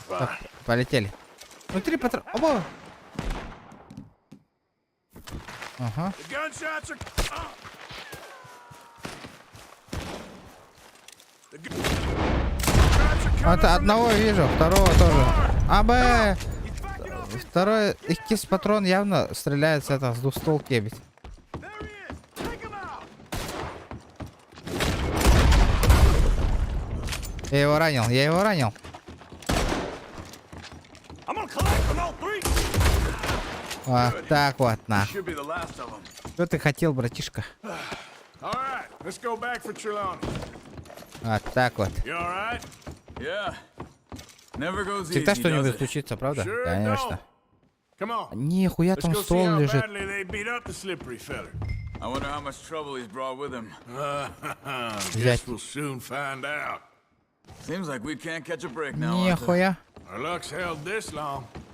Так, полетели. Внутри патрон. Оба! Ага. Вот одного вижу, второго тоже. АБ! Второй экис патрон явно стреляет с этого, с двустволки ведь. Я его ранил. Вот так вот, на. Что ты хотел, братишка? Вот так вот. Всегда что-нибудь случится, правда? Конечно. Нихуя там стол лежит. Взять. Нихуя.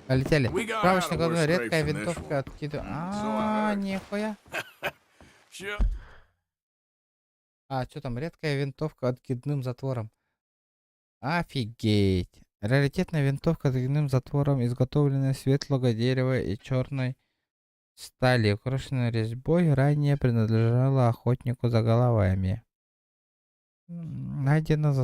Полетели. Справочная главная редкая винтовка откидываю. Нихуя. Что там? Редкая винтовка откидным затвором. Офигеть. Раритетная винтовка с откидным затвором, изготовленная из светлого дерева и черной стали, украшенная резьбой, ранее принадлежала охотнику за головами. Найдено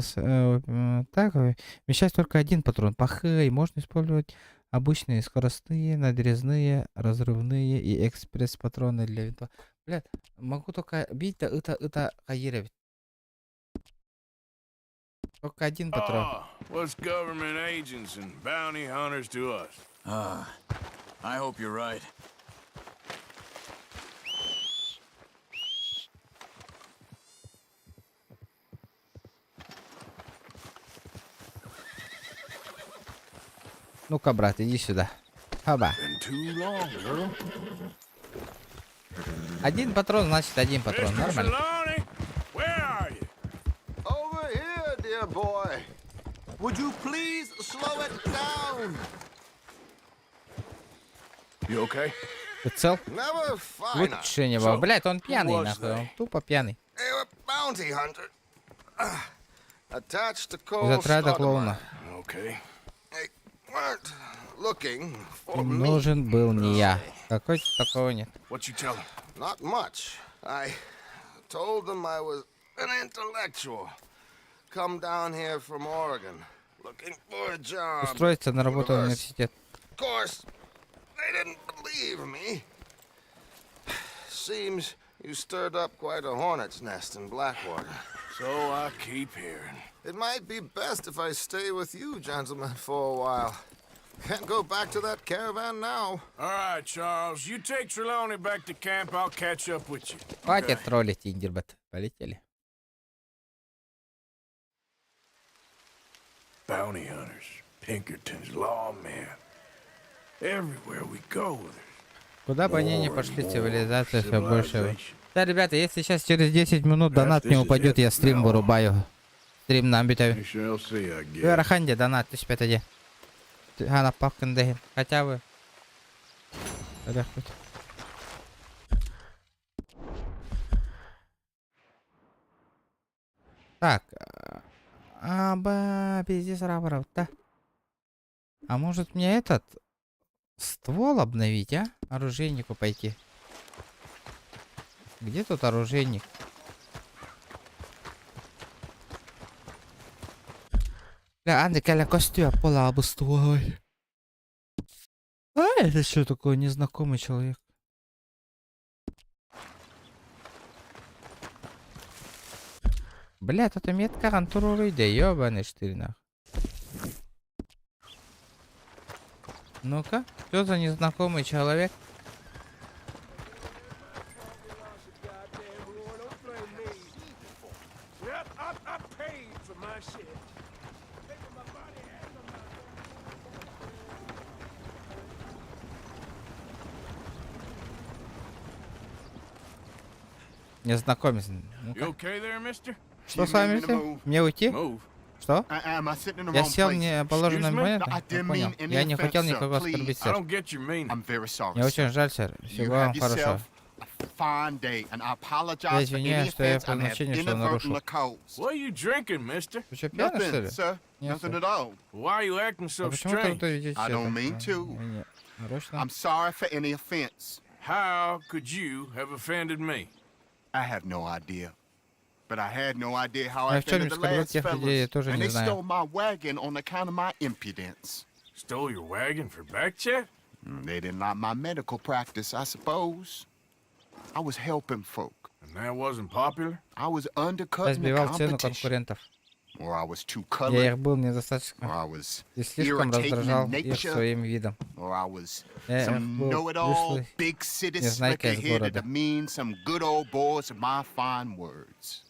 так, вмещает только один патрон. Пахэй. Можно использовать обычные скоростные, надрезные, разрывные и экспресс-патроны для винтовки. Блядь, могу только бить, это хаировать. Только один патрон. I hope you're right. Ну-ка, брат, иди сюда. Хаба. Один патрон, значит один патрон. Нормально. Over here, dear boy. Would you please slow it down? You okay? Ты цел? Never finer. Лучше него. Блядь, он пьяный, нахуй. Он тупо пьяный. They were bounty hunter. Attached to Из Cole отряда клоуна. Okay. They weren't looking for Им me. нужен был не я. Какой-то такого нет. What you tell them? Not much. I told them I was an intellectual. Come down here from Oregon, looking for a job. Устроиться на работу в университет. Of course, they didn't believe me. Seems you stirred up quite a hornet's nest in Blackwater. So I keep hearing. It might be best if I stay with you, gentlemen, for a while. Can't go back to that caravan now. All right, Charles. You take Trelawney back to camp. I'll catch up with you. Хватит троллить, Индербет. Полетели. Bounty hunters, Pinkertons, lawmen. Everywhere we go. Куда бы они ни пошли, цивилизация все больше. Да, ребята, если сейчас через 10 минут донат не упадет, я стрим вырубаю. Стрим на амбитове. Раханде донат, ты спят иди. Хана папкин дехин. Хотя бы. Так. Пиздец, да. А может мне этот ствол обновить, а? Оружейнику пойти. Где тут оружейник? Бля, Андрей, каля костюм пола обустроил. А, это что такое незнакомый человек? Бля, тут метка антуру выйдет, ёбаный штырь. Ну-ка, что за незнакомый человек? Незнакомец. Что с вами все? Мне уйти? Что? Я сел в неположенном месте? Не понял. Я не хотел никого оскорбить, сэр. Мне очень жаль, сэр. Всего вам хорошего. Я извиняюсь, что я по назначению что нарушил. Вы что, пьяный, что ли? Нет, сэр. А почему ты тут ведете себя? I'm sorry for any offense. How could you have offended me? I have no idea. But I had no idea how I в чем offended the last тех людей, я fellas. тоже And не they знаю. stole my wagon on account of my impudence. Stole your wagon for back check? They didn't like my medical practice, I suppose. I was helping folk. And that wasn't popular? I was undercutting the Разбивал цену competition. конкурентов. Or I was too Я colored. их был недостаточно. Or I was И слишком irritating раздражал in их nature. своим видом. Or I was Я some был know-it-all, вышлый big city незнайка slicker из here to города. demean some good old boys of my fine words.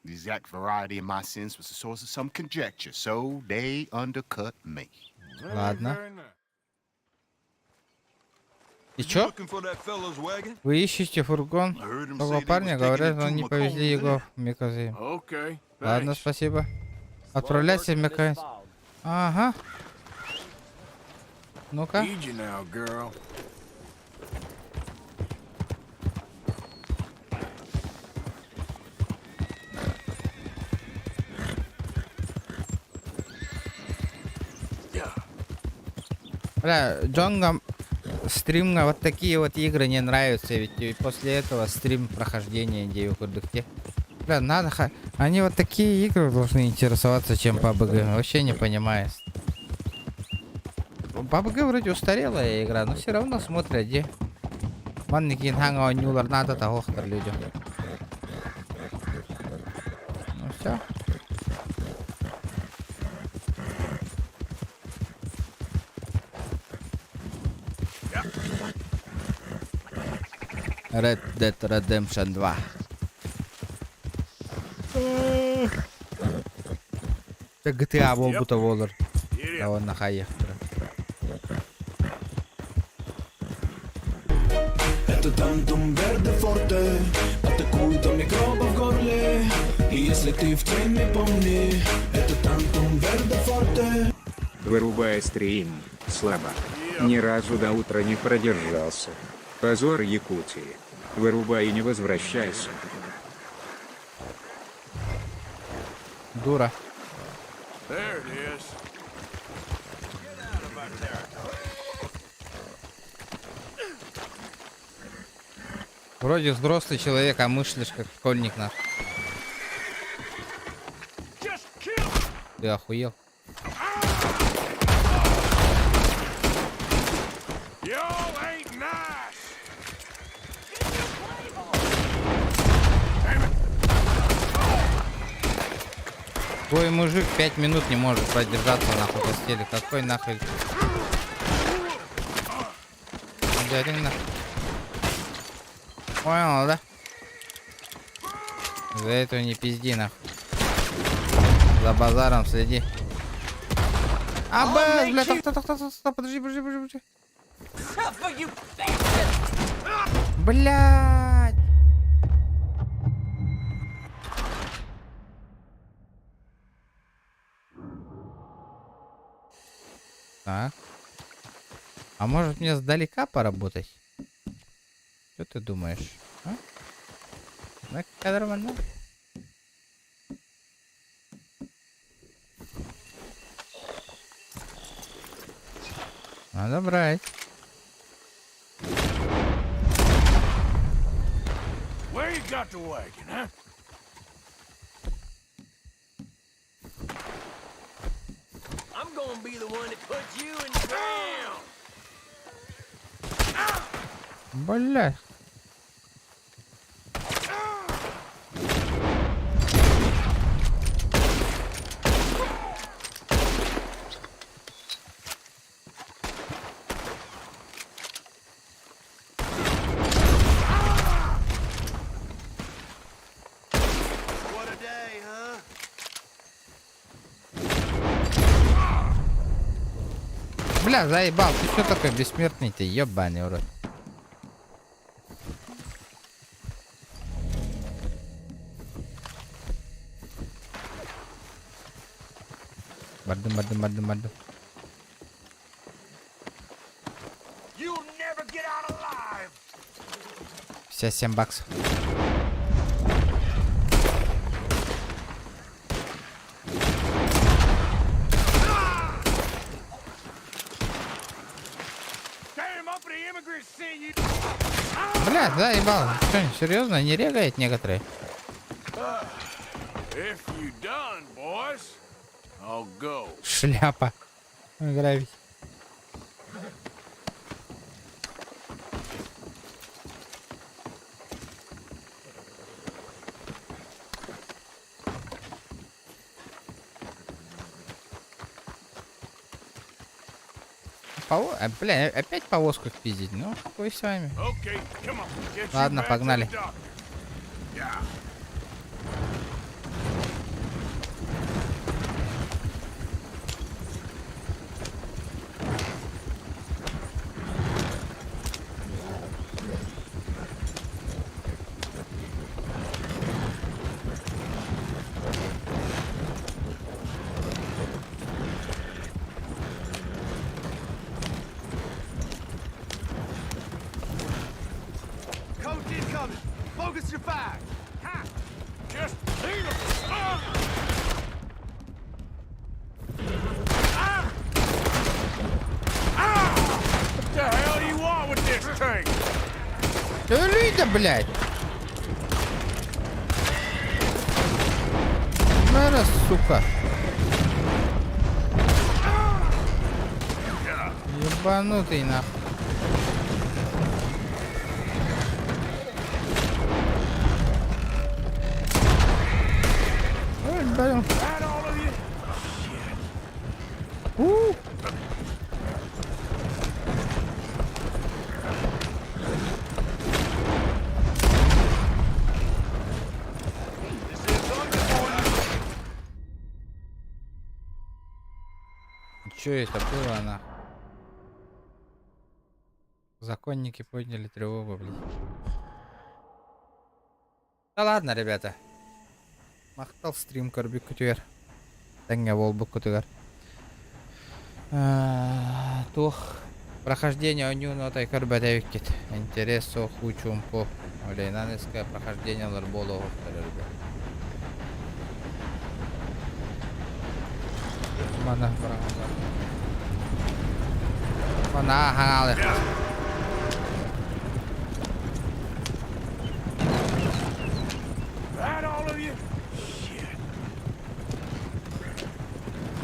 The exact variety of my sins was the source of some conjecture, so they undercut me. Ладно. И чё? Вы ищете фургон того парня, говорят, что они повезли его в Микозы. Ладно, спасибо. Отправляйся в Микозы. Ага. Ну-ка. Бля, Джонгам стрим на вот такие вот игры не нравятся, ведь и после этого стрим прохождения идеи курдыхте. Бля, надо они вот такие игры должны интересоваться, чем PUBG. Вообще не понимаю. PUBG вроде устарелая игра, но все равно смотрят, где. Манники ханга нюлар надо того людям. Ну все. Red Dead Redemption 2. Это GTA был будто воллер. А он на хаях. Это тантум верде форте, атакует он микроба в горле. И если ты в теме, помни, это тантум верде форте. Вырубай стрим, слабо. Ни разу до утра не продержался. Позор Якутии. Вырубай и не возвращайся. Дура. There it is. Вроде взрослый человек, а мыслишь как школьник наш. Ты охуел? Твой мужик 5 минут не может продержаться нахуй в постели. Какой нахуй? Дядя нахуй. Понял, да? За этого не пизди нахуй. За базаром следи. Бля, стоп, подожди. Блядь. Так. А может мне сдалека поработать? Что ты думаешь? А? Ну, нормально. Надо брать. Where you got the wagon, huh? I'm gonna be the one that puts you in the ground. Бля. What a day, huh? Бля, заебал. Ты что такой бессмертный-то, ебаный урод? Барды. 57 баксов. Бля, заебал. Что, серьезно? Не регает некоторые? If you done, boys, I'll go. Шляпа. Гравить. Бля, опять повозку пиздить. Ну, хуй с вами. Ладно, погнали. Focus your fire. Ha! Just leave him. What the hell do you want with this tank? Люди, блядь. Мара, сука. Ебанутый нахуй. Блин. Что это было, она? Законники подняли тревогу, блин. Да ладно, ребята. Мақтал стрим көрбік күтігер. Тәңге болбық күтігер. Тух. Прохождение онюн отай көрбәдәвік кет. Интересо хучум по. Олейнанеская прохождение олар болу оқтар, ребят. Mana barang-barang. Mana hal ya?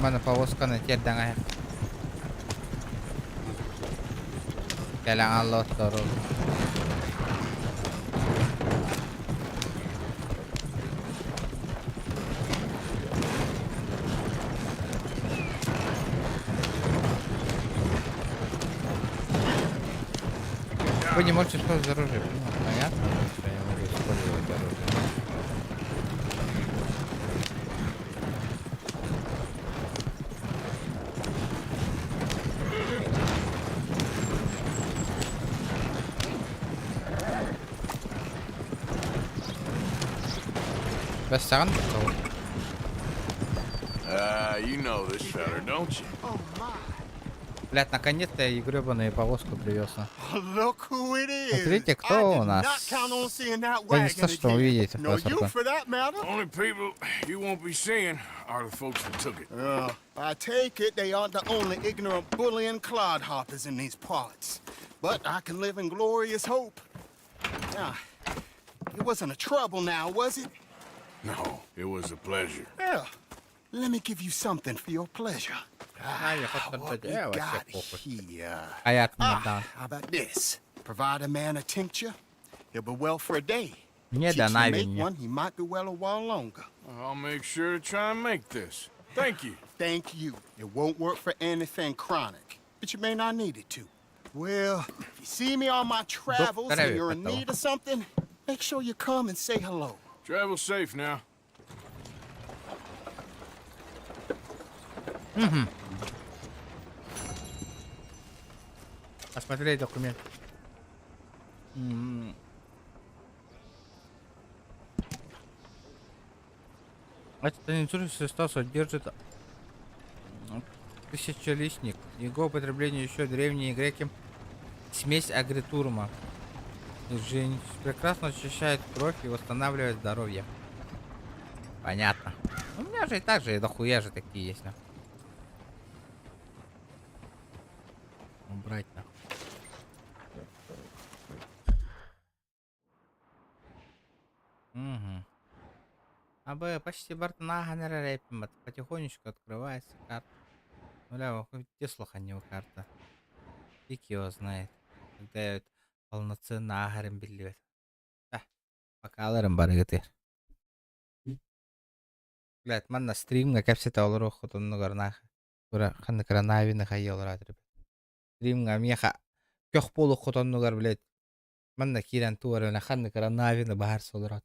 Mana повозка на тердаңа. Келең алло тору. Вы не можете использовать оружие. Понятно, что я могу использовать оружие. Best sound. You know this fella, don't you? Блядь, наконец-то и гребаную повозку привез. Look who it is. Смотрите, кто у нас. Я не знаю, что увидите. Only people you won't be seeing are the folks that took it. I take it they aren't the only ignorant bullying clodhoppers in these parts. But I can live in glorious hope. Now, it wasn't a trouble now, was it? No, it was a pleasure. Yeah. Let me give you something for your pleasure. What we got here. How about this? Provide a man a tincture, he'll be well for a day. Teach him to make one, he might be well a while longer. I'll make sure to try and make this. Thank you. Thank you. It won't work for anything chronic, but you may not need it to. Well, if you see me on my travels and you're in need of something, make sure you come and say hello. Travel safe now. Посмотреть документ. Этот индустрия содержит тысячелистник. Его употребление еще древние греки. Смесь агритурма. Женщина прекрасно очищает кровь и восстанавливает здоровье. Понятно. У меня же и так же дохуя же такие есть. Убрать нахуй. Угу. АБ почти бортна генералепим. Потихонечку открывается карта. Бля, где слуханева карта? Фиг его знает. Когда я полноценно агарем билет. Пока аларым барыгаты. Блять, man на стрим на капсите олорох хотон горнах. Ура ханны кранави на хайол ратриб. Стрим на меха кёх полу хотон гор, блять. Man на киран туара на ханны кранави на бахар солрат.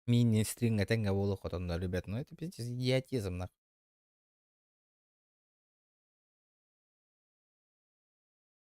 Мини стрим на тенга болу хотон, ребят. Ну это пиздец идиотизм нахуй.